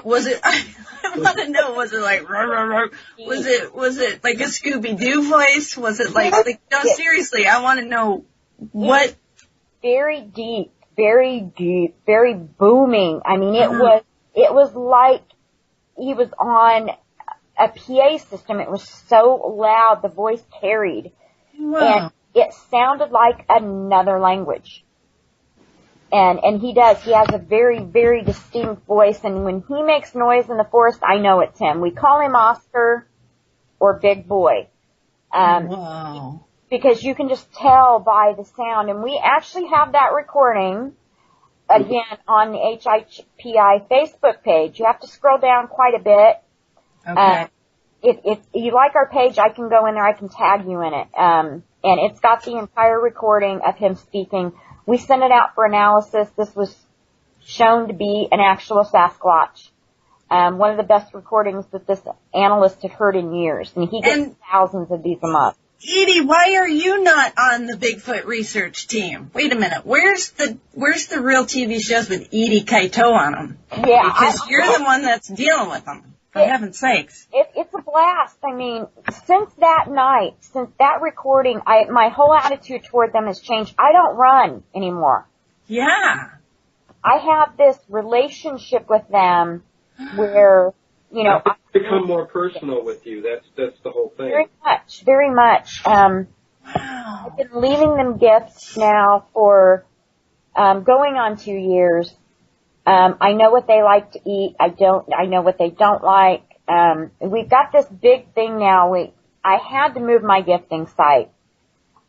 was it, I want to know, was it like, was it like a Scooby-Doo voice? Was it like no, seriously, I want to know what. Very deep, very booming. I mean, it was like he was on a PA system. It was so loud, the voice carried. Wow. And it sounded like another language. And he does. He has a very, very distinct voice, and when he makes noise in the forest, I know it's him. We call him Oscar or Big Boy. Wow. Because you can just tell by the sound, and we actually have that recording, again, on the HIPI Facebook page. You have to scroll down quite a bit. Okay. If you like our page, I can go in there, I can tag you in it. And it's got the entire recording of him speaking. We sent it out for analysis. This was shown to be an actual Sasquatch. One of the best recordings that this analyst had heard in years. And he gets thousands of these a month. Edie, why are you not on the Bigfoot research team? Wait a minute. Where's the real TV shows with Edie Kaito on them? Yeah. Because you're the one that's dealing with them. For heaven's sakes. It's a blast. I mean, since that night, since that recording, my whole attitude toward them has changed. I don't run anymore. Yeah. I have this relationship with them where, I become more personal with you. That's the whole thing. Very much. Wow. I've been leaving them gifts now for going on 2 years. I know what they like to eat. I know what they don't like. We've got this big thing now. I had to move my gifting site.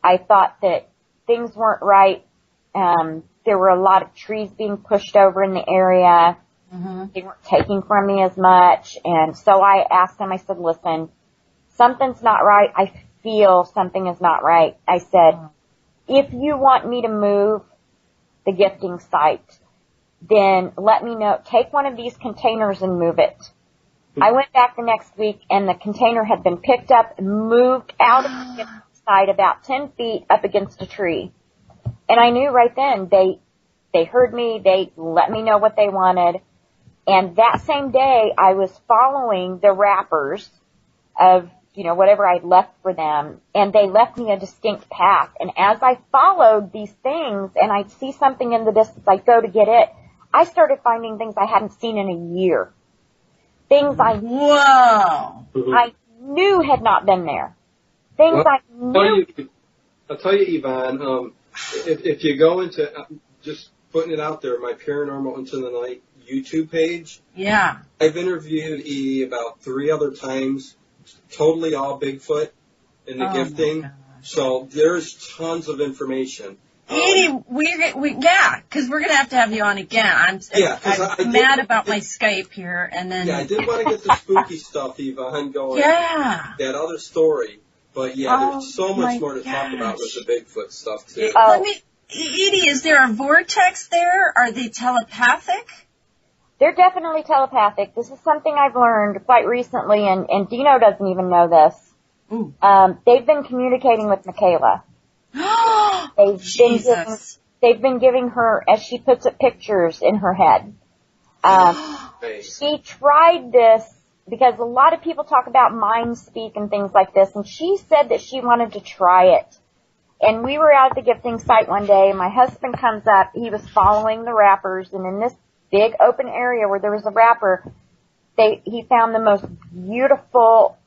I thought that things weren't right. There were a lot of trees being pushed over in the area. Mm-hmm. They weren't taking from me as much. And so I asked them, I said, listen, something's not right. I feel something is not right. I said, if you want me to move the gifting site, then let me know. Take one of these containers and move it. I went back the next week, and the container had been picked up and moved out of the side about 10 feet up against a tree. And I knew right then they heard me. They let me know what they wanted. And that same day, I was following the wrappers of, whatever I'd left for them, and they left me a distinct path. And as I followed these things, and I'd see something in the distance, I'd go to get it, I started finding things I hadn't seen in a year. Things I knew had not been there. Things I knew. I'll tell you, Yvonne, if you go into, just putting it out there, my Paranormal Into the Night YouTube page. Yeah. I've interviewed Edie about 3 other times, totally all Bigfoot in the gifting. So there's tons of information. Edie, because we're going to have you on again. I'm mad about my Skype here, and then... Yeah, I did want to get the spooky stuff, Yvonne, going. Yeah. That other story. But there's so much more to talk about with the Bigfoot stuff, too. Edie, is there a vortex there? Are they telepathic? They're definitely telepathic. This is something I've learned quite recently, and Dino doesn't even know this. Ooh. They've been communicating with Michaela. They've been giving her, as she puts it, pictures in her head. She tried this because a lot of people talk about mind speak and things like this, and she said that she wanted to try it. And we were out at the gifting site one day, and my husband comes up. He was following the wrappers, and in this big open area where there was a wrapper, he found the most beautiful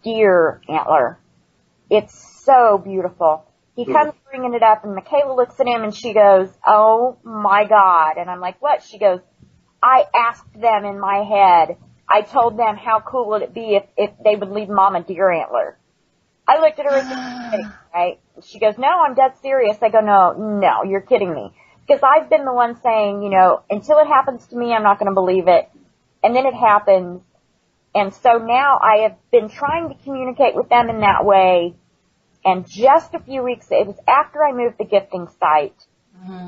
deer antler. It's so beautiful. He comes bringing it up, and Michaela looks at him, and she goes, "Oh, my God." And I'm like, "What?" She goes, "I asked them in my head. I told them how cool would it be if they would leave Mom a deer antler." I looked at her and said, right? She goes, "No, I'm dead serious." I go, No, you're kidding me. Because I've been the one saying, until it happens to me, I'm not going to believe it. And then it happens. And so now I have been trying to communicate with them in that way. And just a few weeks, it was after I moved the gifting site.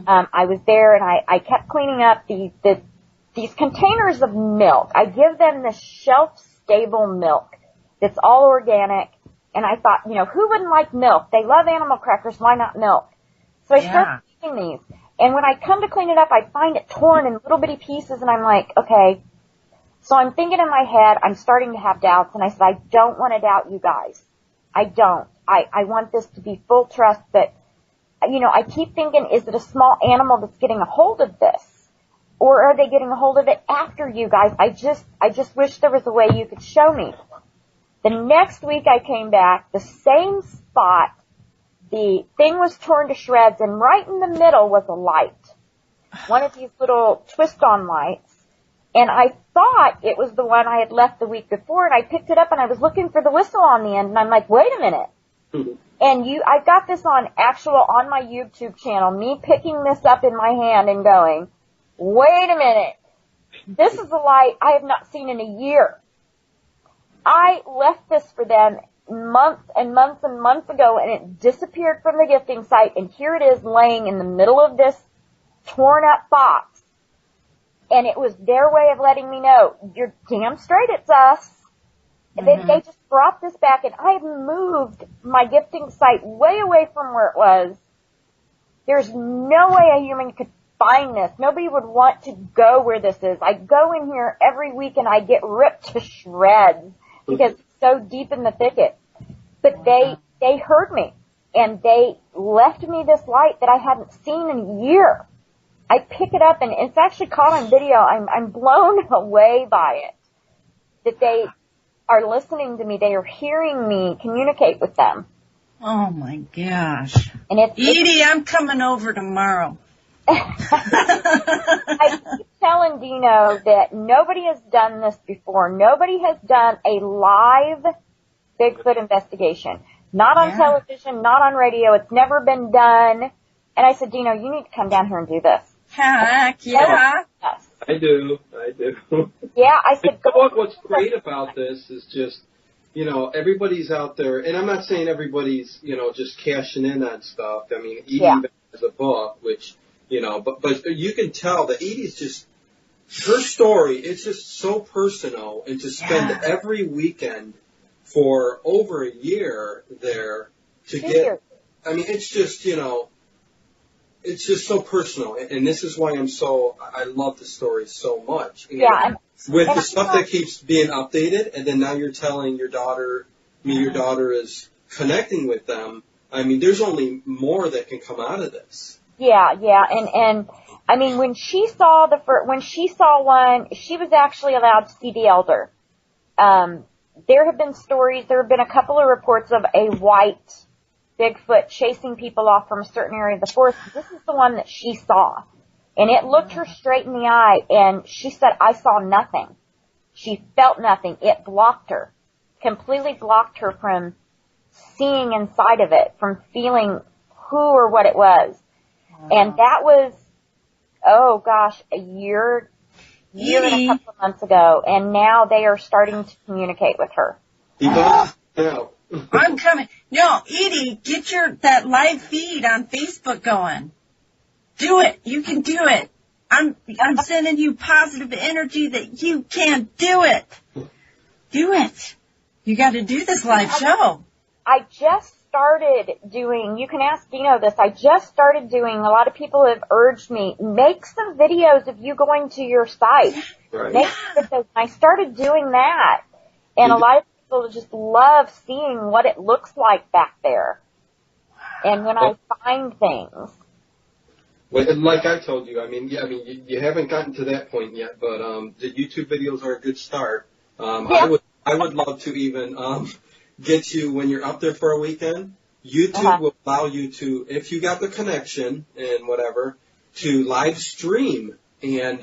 I was there and I kept cleaning up these containers of milk. I give them the shelf-stable milk that's all organic. And I thought, who wouldn't like milk? They love animal crackers. Why not milk? So I started making these. And when I come to clean it up, I find it torn in little bitty pieces. And I'm like, okay. So I'm thinking in my head, I'm starting to have doubts. And I said, I don't want to doubt you guys. I don't. I want this to be full trust. But, I keep thinking, is it a small animal that's getting a hold of this? Or are they getting a hold of it after you guys? I just wish there was a way you could show me. The next week I came back, the same spot, the thing was torn to shreds, and right in the middle was a light. One of these little twist-on lights. And I thought it was the one I had left the week before, and I picked it up and I was looking for the whistle on the end, and I'm like, wait a minute. And I got this on my YouTube channel, me picking this up in my hand and going, wait a minute. This is a light I have not seen in a year. I left this for them months and months and months ago, and it disappeared from the gifting site, and here it is laying in the middle of this torn up box. And it was their way of letting me know, you're damn straight it's us. They just brought this back, and I have moved my gifting site way away from where it was. There's no way a human could find this. Nobody would want to go where this is. I go in here every week, and I get ripped to shreds because it's so deep in the thicket. But they heard me, and they left me this light that I hadn't seen in a year. I pick it up, and it's actually caught on video. I'm blown away by it. That they are listening to me. They are hearing me communicate with them. Oh my gosh. And Edie, I'm coming over tomorrow. I keep telling Dino that nobody has done this before. Nobody has done a live Bigfoot investigation. Not on television, not on radio. It's never been done. And I said, Dino, you need to come down here and do this. Heck, yeah. Yes. I do. Yeah, I said, What's great about this is just, everybody's out there, and I'm not saying everybody's, just cashing in on stuff. I mean, Edie has a book, which, but you can tell that Edie's just, her story, it's just so personal, and to spend every weekend for over a year there to get, I mean, it's just, it's just so personal, and this is why I love the story so much. And with the stuff that keeps being updated, and then now you're telling your daughter, your daughter is connecting with them. I mean, there's only more that can come out of this. Yeah, and I mean, when she saw one, she was actually allowed to see the elder. There have been a couple of reports of a white Bigfoot chasing people off from a certain area of the forest. This is the one that she saw. And it looked her straight in the eye, and she said, I saw nothing. She felt nothing. It blocked her. Completely blocked her from seeing inside of it, from feeling who or what it was. And that was, a year and a couple of months ago. And now they are starting to communicate with her. I'm coming. No, Edie, get that live feed on Facebook going. Do it. You can do it. I'm sending you positive energy that you can do it. Do it. You got to do this live show. I just started doing, you can ask Dino this, I just started doing, a lot of people have urged me, make some videos of you going to your site. Right. I started doing that. And a lot of people just love seeing what it looks like back there. And when I find things. Well, like I told you, you haven't gotten to that point yet, but the YouTube videos are a good start. I would love to even get you when you're up there for a weekend. YouTube will allow you to, if you got the connection and whatever, to live stream, and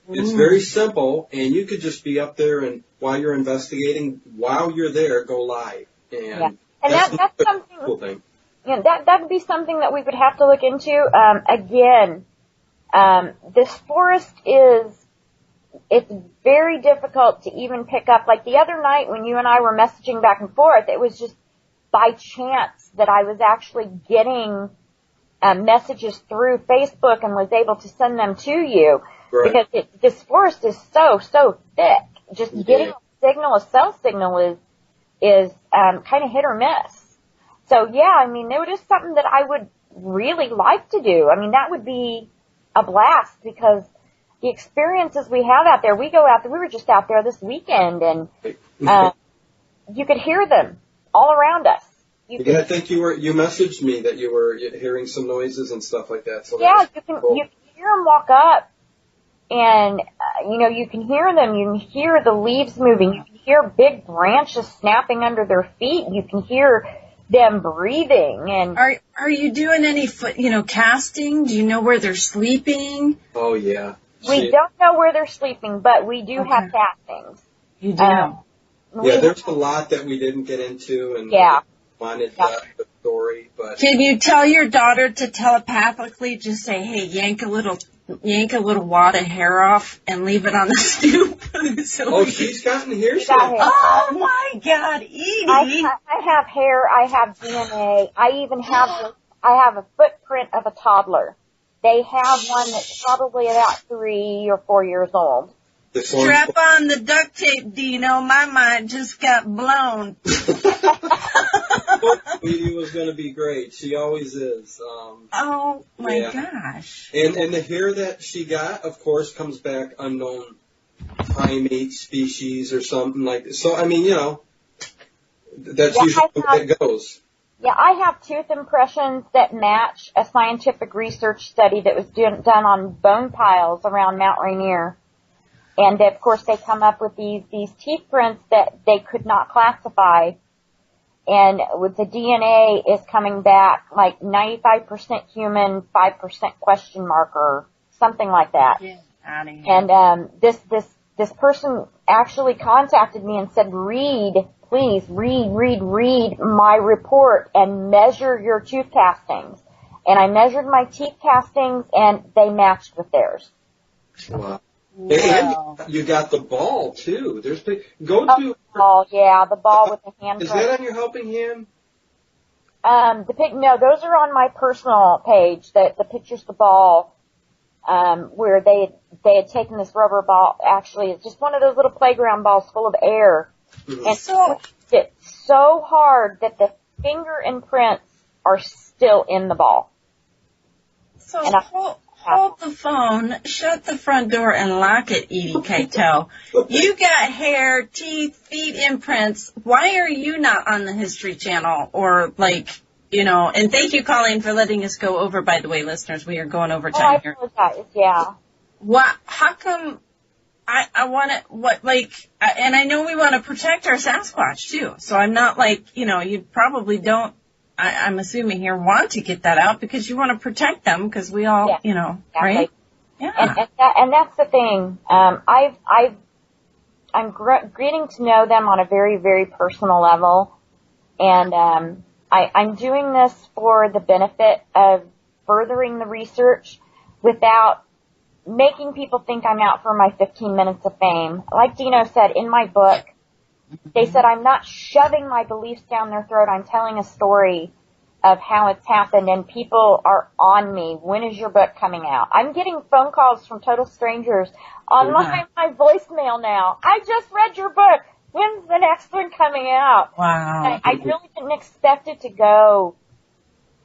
it's very simple, and you could just be up there, and while you're investigating, while you're there, go live, and that's something cool thing. Yeah, that would be something that we would have to look into. Again, this forest it's very difficult to even pick up. Like the other night when you and I were messaging back and forth, it was just by chance that I was actually getting messages through Facebook and was able to send them to you. Right. Because this forest is so thick. Just getting a cell signal is kind of hit or miss. So yeah, it is something that I would really like to do. That would be a blast because the experiences we have out there, we were just out there this weekend and, you could hear them all around us. I think you messaged me that you were hearing some noises and stuff like that. So yeah, you can hear them walk up and, you can hear them. You can hear the leaves moving. You can hear big branches snapping under their feet. You can hear them breathing. And are you doing any casting? Do you know where they're sleeping? Oh yeah. We don't know where they're sleeping, but we do have castings. You do. There's a lot that we didn't get into and wanted the story, but can you tell your daughter to telepathically just say, "Hey, yank a little wad of hair off and leave it on the stoop"? She's gotten hair. Oh my God, Edie! I have hair. I have DNA. I even have a footprint of a toddler. They have one that's probably about 3 or 4 years old. Strap on the duct tape, Dino. My mind just got blown. Edie was going to be great. She always is. Oh my gosh! And the hair that she got, of course, comes back unknown primate species or something like that. So that's usually how it goes. Yeah, I have tooth impressions that match a scientific research study that was done on bone piles around Mount Rainier. And of course they come up with these teeth prints that they could not classify. And with the DNA is coming back like 95% human, 5% question mark or something like that. Yeah, out of here. And this person actually contacted me and said, please read my report and measure your tooth castings. And I measured my teeth castings and they matched with theirs. Wow. And you got the ball too. The ball, the ball with the hand. Is that on your helping hand? No, those are on my personal page. The picture's the ball, where they had taken this rubber ball. Actually, it's just one of those little playground balls full of air. Mm-hmm. And squished it so hard that the finger imprints are still in the ball. So hold the phone, shut the front door, and lock it, Edie Kato. You got hair, teeth, feet imprints. Why are you not on the History Channel? Or and thank you, Colleen, for letting us go over, by the way, listeners. We are going over time here. I apologize, yeah. How come I want to, and I know we want to protect our Sasquatch, too. So I'm not you probably don't, I'm assuming here, want to get that out because you want to protect them because we all, exactly. Right? Yeah. And that's the thing. I'm getting to know them on a very, very personal level. And, I'm doing this for the benefit of furthering the research without making people think I'm out for my 15 minutes of fame. Like Dino said in my book, they said I'm not shoving my beliefs down their throat. I'm telling a story of how it's happened, and people are on me. When is your book coming out? I'm getting phone calls from total strangers on my voicemail now. I just read your book. When's the next one coming out? Wow. I really didn't expect it to go,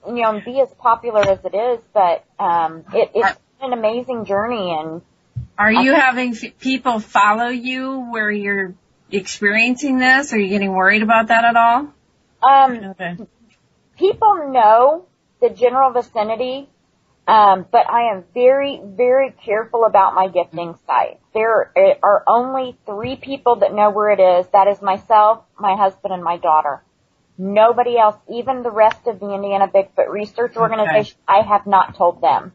and be as popular as it is, but it's an amazing journey. And are you having people follow you where you're experiencing this? Are you getting worried about that at all? people know the general vicinity, but I am very, very careful about my gifting site. There are only 3 people that know where it is. That is myself, my husband, and my daughter. Nobody else, even the rest of the Indiana Bigfoot Research Organization, I have not told them.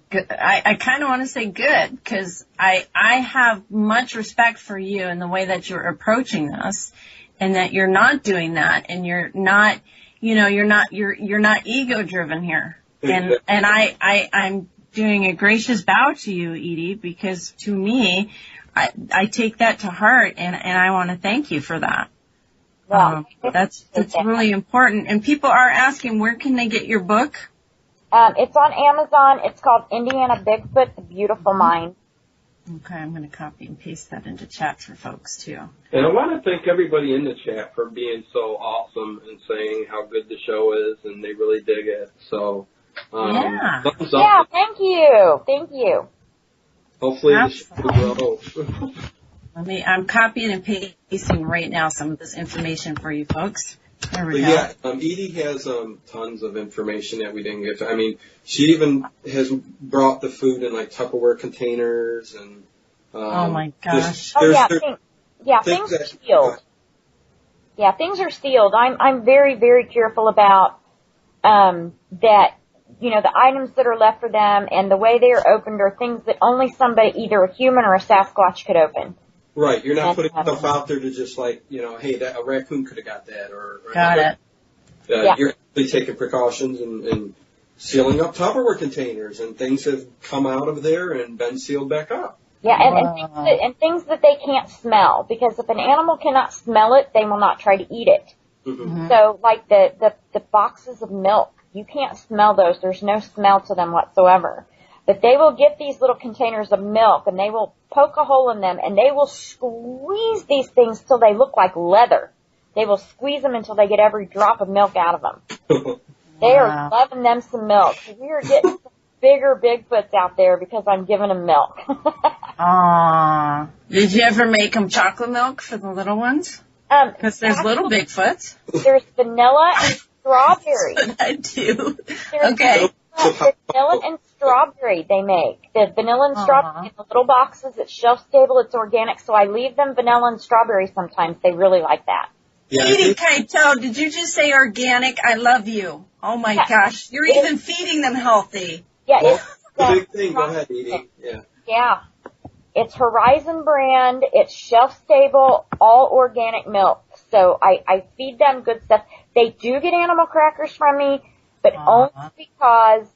Good. I kind of want to say good, because I have much respect for you and the way that you're approaching this, and that you're not doing that, and you're not, you're not ego driven here. And I'm doing a gracious bow to you, Edie, because to me, I take that to heart, and I want to thank you for that. Well, That's really important. And people are asking, where can they get your book? It's on Amazon. It's called Indiana Bigfoot, The Beautiful Mind. Okay, I'm going to copy and paste that into chat for folks, too. And I want to thank everybody in the chat for being so awesome and saying how good the show is, and they really dig it. So, thumbs up. Yeah, thank you. Thank you. Hopefully the show will grow. I'm copying and pasting right now some of this information for you folks. There we go. Yeah, Edie has tons of information that we didn't get to. I mean, she even has brought the food in like Tupperware containers and. Oh my gosh! Things are sealed. Yeah, things are sealed. I'm very, very careful about that. The items that are left for them and the way they are opened are things that only somebody, either a human or a Sasquatch, could open. Right, you're not putting stuff out there to just like, hey, a raccoon could have got that, or got it. You're actually taking precautions and sealing up Tupperware containers, and things have come out of there and been sealed back up. Yeah, and things that they can't smell, because if an animal cannot smell it, they will not try to eat it. Mm-hmm. So, like the boxes of milk, you can't smell those. There's no smell to them whatsoever. But they will get these little containers of milk, and they will poke a hole in them, and they will squeeze these things till they look like leather. They will squeeze them until they get every drop of milk out of them. They are loving them some milk. We are getting some bigger Bigfoots out there because I'm giving them milk. Did you ever make them chocolate milk for the little ones? Because there's little Bigfoots. There's vanilla and strawberry. That's what I do. There's vanilla and strawberry they make. The vanilla and strawberry in the little boxes. It's shelf stable. It's organic. So I leave them vanilla and strawberry sometimes. They really like that. Yeah, Edie Kaito, did you just say organic? I love you. Oh my gosh. You're even feeding them healthy. Yeah, it's the big thing. Go ahead, Edie. Yeah. It's Horizon brand. It's shelf stable, all organic milk. So I feed them good stuff. They do get animal crackers from me, but only because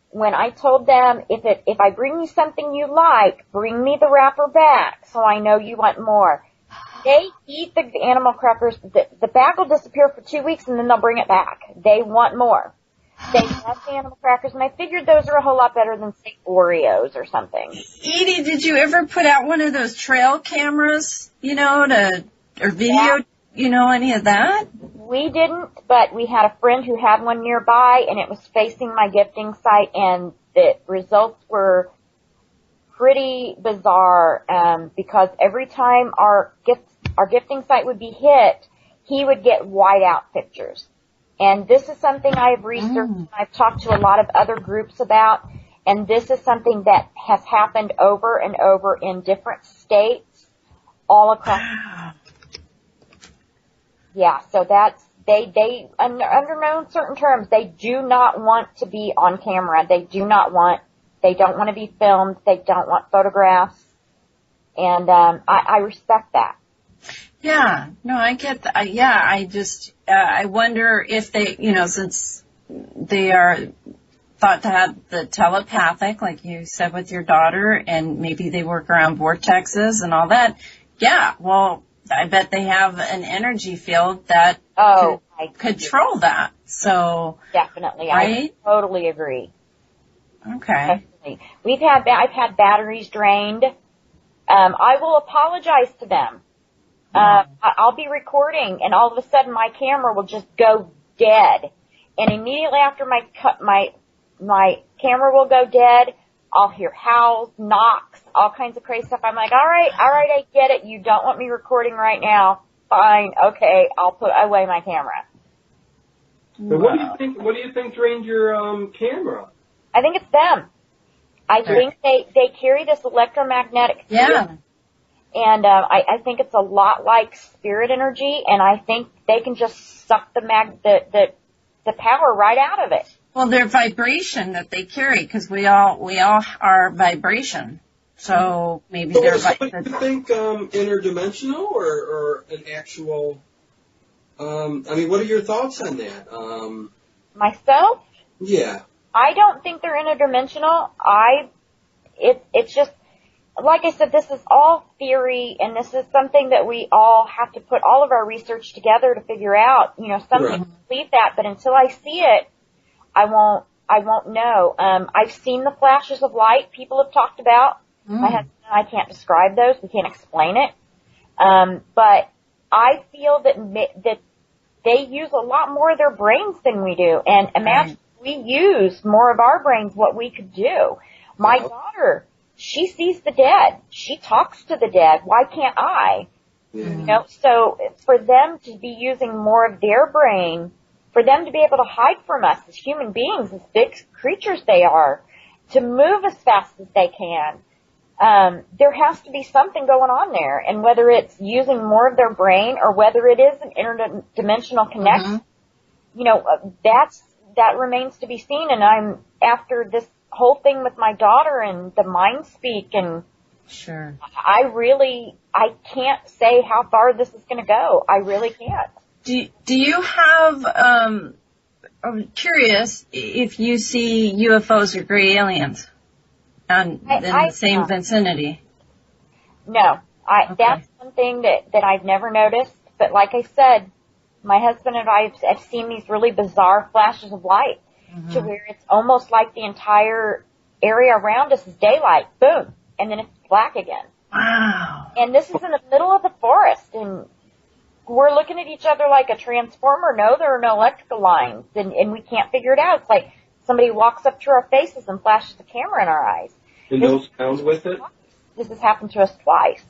when I told them if I bring you something you like, bring me the wrapper back so I know you want more. They eat the animal crackers. The bag will disappear for 2 weeks and then they'll bring it back. They want more. They love the animal crackers, and I figured those are a whole lot better than, say, Oreos or something. Edie, did you ever put out one of those trail cameras, or video, any of that? We didn't, but we had a friend who had one nearby, and it was facing my gifting site, and the results were pretty bizarre, because every time our gifting site would be hit, he would get whiteout pictures. And this is something I've researched and I've talked to a lot of other groups about, and this is something that has happened over and over in different states all across. Yeah, so that's, they under no certain terms, they do not want to be on camera. They don't want to be filmed. They don't want photographs. And, I respect that. Yeah, no, I get that. I just, I wonder if they, since they are thought to have the telepathic, like you said with your daughter, and maybe they work around vortexes and all that. Yeah, well, I bet they have an energy field that could control that. So definitely, right? I totally agree. Okay. Definitely. I've had batteries drained. I will apologize to them. I'll be recording, and all of a sudden my camera will just go dead. And immediately after my camera will go dead, I'll hear howls, knocks, all kinds of crazy stuff. I'm like, all right, I get it. You don't want me recording right now. Fine, okay, I'll put away my camera. But what do you think? What do you think drained your camera? I think it's them. I think they carry this electromagnetic field. Yeah. And I think it's a lot like spirit energy, and I think they can just suck the power right out of it. Well, their vibration that they carry, because we all are vibration. So maybe they're So do you think interdimensional or an actual? I mean, what are your thoughts on that? Myself, Yeah. I don't think they're interdimensional. It's just, like I said, this is all theory, and this is something that we all have to put all of our research together to figure out. You know, some people believe that, but until I see it, I won't know. I've seen the flashes of light people have talked about. My husband and I can't describe those. We can't explain it. But I feel that they use a lot more of their brains than we do. And imagine if we use more of our brains, what we could do. My daughter, she sees the dead. She talks to the dead. Why can't I? Yeah. You know, so for them to be using more of their brain, for them to be able to hide from us as human beings, as big creatures they are, to move as fast as they can, there has to be something going on there. And whether it's using more of their brain or whether it is an interdimensional connection, you know, that remains to be seen. And I'm, after this whole thing with my daughter and the mind speak, and Sure. I can't say how far this is going to go. I really can't. Do you have, I'm curious if you see UFOs or gray aliens in the same vicinity? No. That's one thing that I've never noticed. But like I said, my husband and I have seen these really bizarre flashes of light to where it's almost like the entire area around us is daylight. Boom. And then it's black again. Wow. And this is in the middle of the forest, and we're looking at each other like a transformer. No, there are no electrical lines, and we can't figure it out. It's like somebody walks up to our faces and flashes the camera in our eyes. And no sound with it? This has happened to us twice.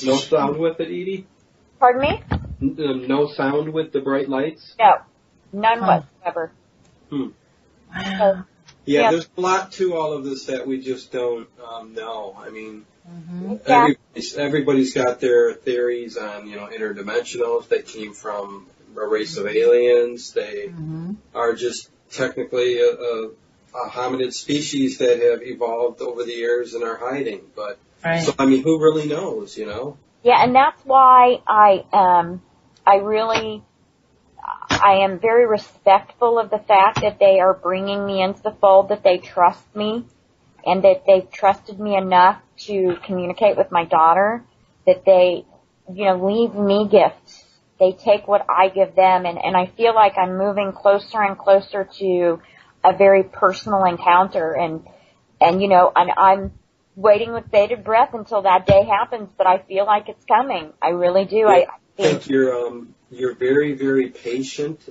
No sound with it, Edie? Pardon me? No sound with the bright lights? No. None whatsoever. Wow. So, yeah, there's a lot to all of this that we just don't know. I mean, everybody's got their theories on, you know, interdimensionals. They came from a race of aliens. They are just technically a hominid species that have evolved over the years and are hiding. But so, I mean, who really knows, you know? Yeah, and that's why I am very respectful of the fact that they are bringing me into the fold, that they trust me, and that they've trusted me enough to communicate with my daughter, that they, you know, leave me gifts. They take what I give them, and I feel like I'm moving closer and closer to a very personal encounter, and you know, I'm waiting with bated breath until that day happens, but I feel like it's coming. I really do. I think you're very, very patient,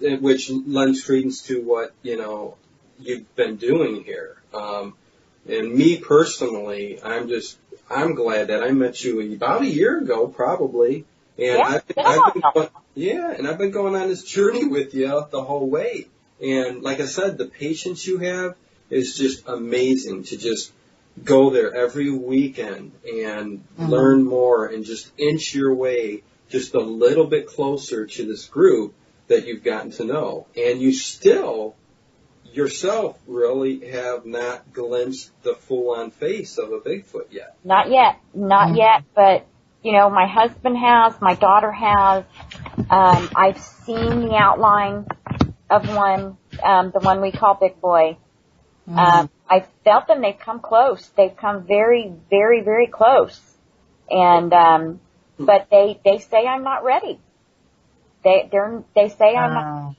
which lends credence to what, you know, you've been doing here. And me personally, I'm glad that I met you about a year ago, probably. And I've been going on this journey with you the whole way. And like I said, the patience you have is just amazing to just go there every weekend and learn more and just inch your way just a little bit closer to this group that you've gotten to know. And you still, yourself, really have not glimpsed the full-on face of a Bigfoot yet. Not yet. Not yet, but, you know, my husband has, my daughter has. I've seen the outline of one, the one we call Big Boy. I've felt them. They've come close. They've come very, very, very close. And, but they say I'm not ready. They say I'm not ready.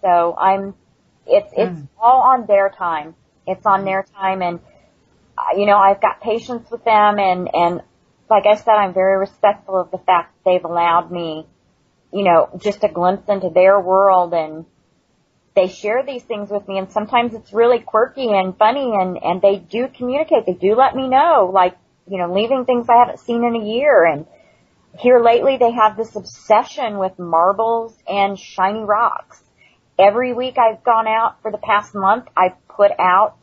So it's all on their time. It's on their time. And, you know, I've got patience with them. And like I said, I'm very respectful of the fact that they've allowed me, you know, just a glimpse into their world, and they share these things with me, and sometimes it's really quirky and funny, and they do communicate. They do let me know, like, you know, leaving things I haven't seen in a year, and here lately they have this obsession with marbles and shiny rocks. Every week I've gone out for the past month, I've put out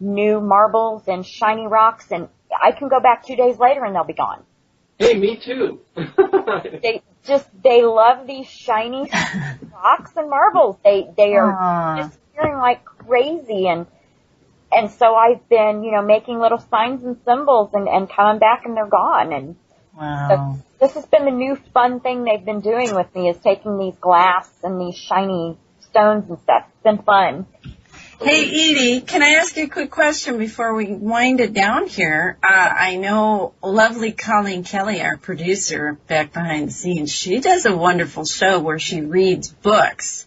new marbles and shiny rocks, and I can go back 2 days later and they'll be gone. Hey, me too. They love these shiny rocks and marbles. They are disappearing like crazy, and so I've been, making little signs and symbols and coming back and they're gone. And Wow. so this has been the new fun thing they've been doing with me, is taking these glass and these shiny stones and stuff. It's been fun. Hey, Edie, can I ask you a quick question before we wind it down here? I know lovely Colleen Kelly, our producer back behind the scenes, she does a wonderful show where she reads books.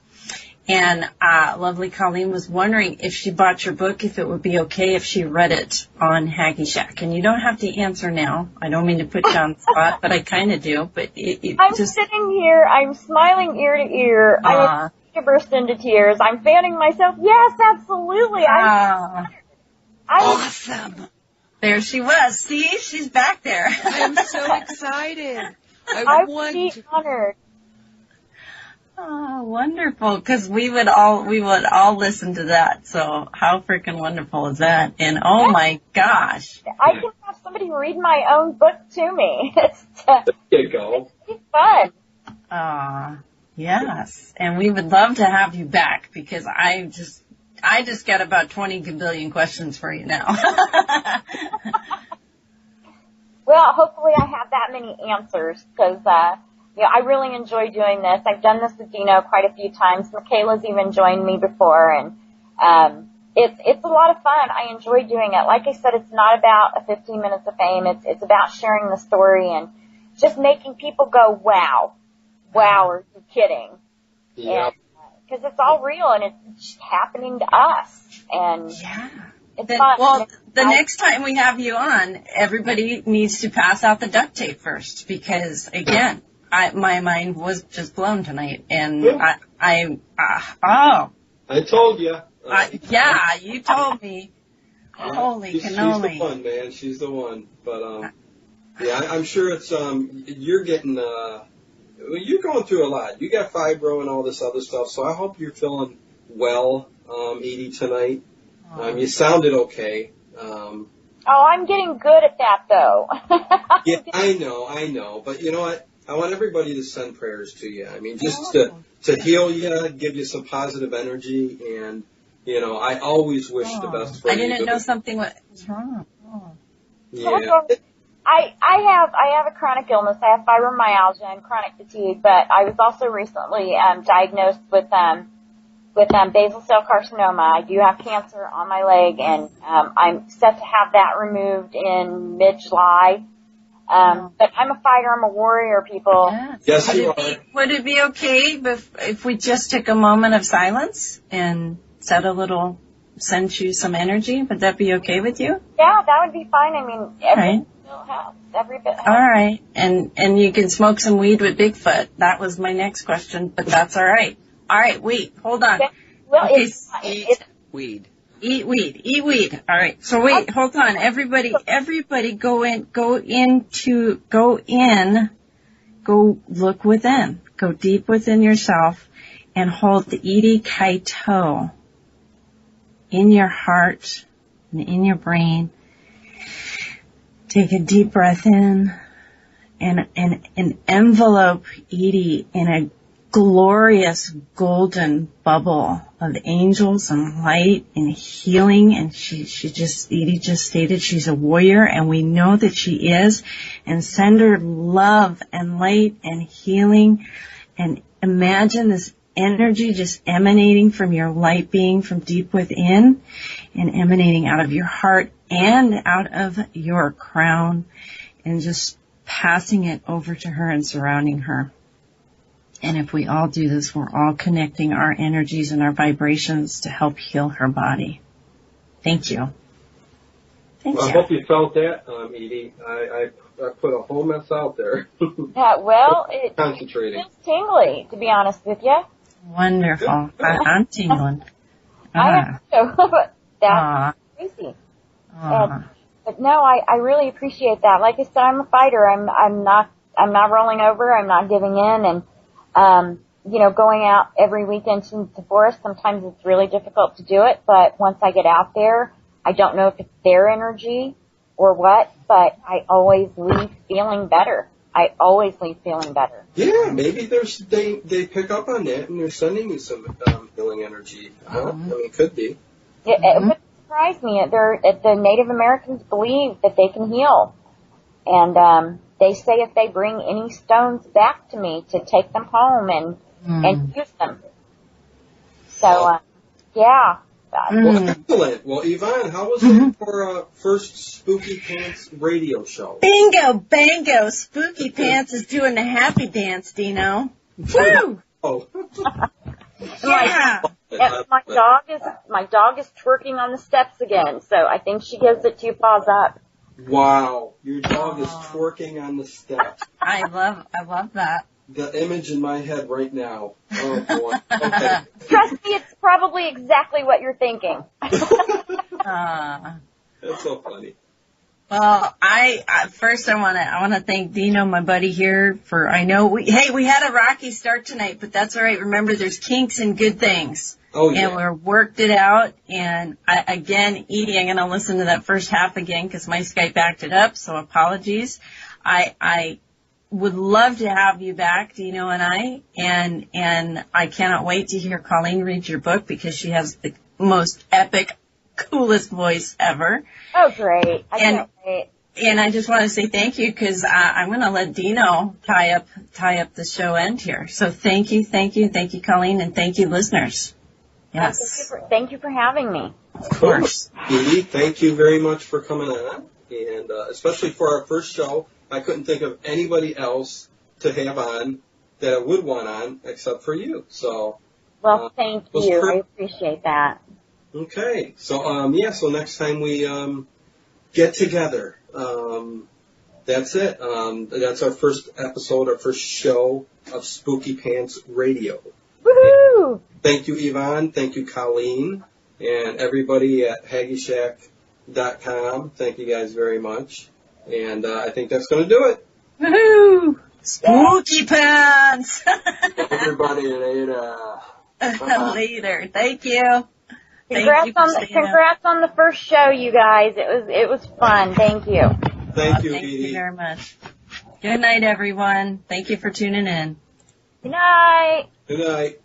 And lovely Colleen was wondering if she bought your book, if it would be okay if she read it on Hacky Shack. And you don't have to answer now. I don't mean to put you on the spot, but I kind of do. But I'm sitting here, I'm smiling ear to ear. I'm to burst into tears. I'm fanning myself. Yes, absolutely. Awesome. There she was. See, she's back there. I'm so excited. I would be honored. Oh, wonderful. Because we would all listen to that. So how freaking wonderful is that? And oh my gosh. I can have somebody read my own book to me. There you go. It's fun. Yes. And we would love to have you back, because I just got about 20 billion questions for you now. Well, hopefully I have that many answers, because, I really enjoy doing this. I've done this with Dino quite a few times. Michaela's even joined me before, and it's a lot of fun. I enjoy doing it. Like I said, it's not about a 15 minutes of fame. It's about sharing the story and just making people go, wow, are you kidding? Yeah. Because it's all real and it's just happening to us. And it's fun. Well, the next time we have you on, everybody needs to pass out the duct tape first, because again, my mind was just blown tonight, and I told you. You told me. Holy cannoli. She's the one, man. She's the one. But I'm sure it's you're getting you're going through a lot. You got fibro and all this other stuff, so I hope you're feeling well, Edie, tonight. You sounded okay. I'm getting good at that, though. Yeah, I know. But you know what? I want everybody to send prayers to you. I mean, just to heal you, give you some positive energy, and, I always wish the best for you. I didn't know something was wrong. Yeah. I have a chronic illness. I have fibromyalgia and chronic fatigue, but I was also recently diagnosed with basal cell carcinoma. I do have cancer on my leg, and I'm set to have that removed in mid-July. But I'm a fighter. I'm a warrior, people. Yes, you are. Would it be okay if we just took a moment of silence and send you some energy? Would that be okay with you? Yeah, that would be fine. I mean, every bit helps. All right. And you can smoke some weed with Bigfoot. That was my next question, but that's all right. All right, wait, hold on. Okay. Well, Eat weed. Eat weed. All right. So wait, hold on. Everybody go look within. Go deep within yourself and hold the Edie Kaito in your heart and in your brain. Take a deep breath in and envelope Edie in a glorious golden bubble of angels and light and healing. And Edie just stated she's a warrior, and we know that she is. And send her love and light and healing, and imagine this energy just emanating from your light being from deep within and emanating out of your heart and out of your crown, and just passing it over to her and surrounding her. And if we all do this, we're all connecting our energies and our vibrations to help heal her body. Thank you. I hope you felt that, Edie. I put a whole mess out there. Yeah, well, Concentrating. It's tingly, to be honest with you. Wonderful. I'm tingling. I am too. That's crazy. But no, I really appreciate that. Like I said, I'm a fighter. I'm not I'm not rolling over. I'm not giving in. And, going out every weekend to the forest, sometimes it's really difficult to do it. But once I get out there, I don't know if it's their energy or what, but I always leave feeling better. I always leave feeling better. Yeah, maybe they pick up on that and they're sending you some healing energy. I mean, could be. It would surprise me. The Native Americans believe that they can heal. And they say if they bring any stones back to me to take them home and use them. So, yeah. Well, excellent. Well, Yvonne, how was it for first Spooky Pants radio show? Bingo, bango. Spooky Pants is doing the happy dance, Dino. Woo! Oh. Yeah. My dog is twerking on the steps again, so I think she gives it 2 paws up. Wow, your dog is twerking on the steps. I love that. The image in my head right now. Oh boy. Okay. Trust me, it's probably exactly what you're thinking. That's so funny. Well, first I want to thank Dino, my buddy here, for, I know we had a rocky start tonight, but that's all right. Remember, there's kinks and good things. Oh, yeah. And we worked it out. And again, Edie, I'm going to listen to that first half again because my Skype backed it up. So apologies. I would love to have you back, Dino and I. And I cannot wait to hear Colleen read your book because she has the most epic, coolest voice ever. Oh, great. I can't wait. And I just want to say thank you because I'm going to let Dino tie up the show end here. So thank you, Colleen, and thank you, listeners. Yes. Thank you for having me. Of course. Edie, thank you very much for coming on. And especially for our first show, I couldn't think of anybody else to have on that I would want on except for you. So. Well, thank you. I appreciate that. Okay. So, so next time we get together, that's it. That's our first episode, our first show of Spooky Pants Radio. Woohoo! Thank you, Yvonne. Thank you, Colleen. And everybody at HaggieShack.com. Thank you guys very much. And I think that's going to do it. Woohoo! Spooky Pants! Everybody later. Later. Thank you. Congrats on the first show, you guys. It was fun. Thank you. Thank you, Thank Edie. you very much. Good night, everyone. Thank you for tuning in. Good night. Good night.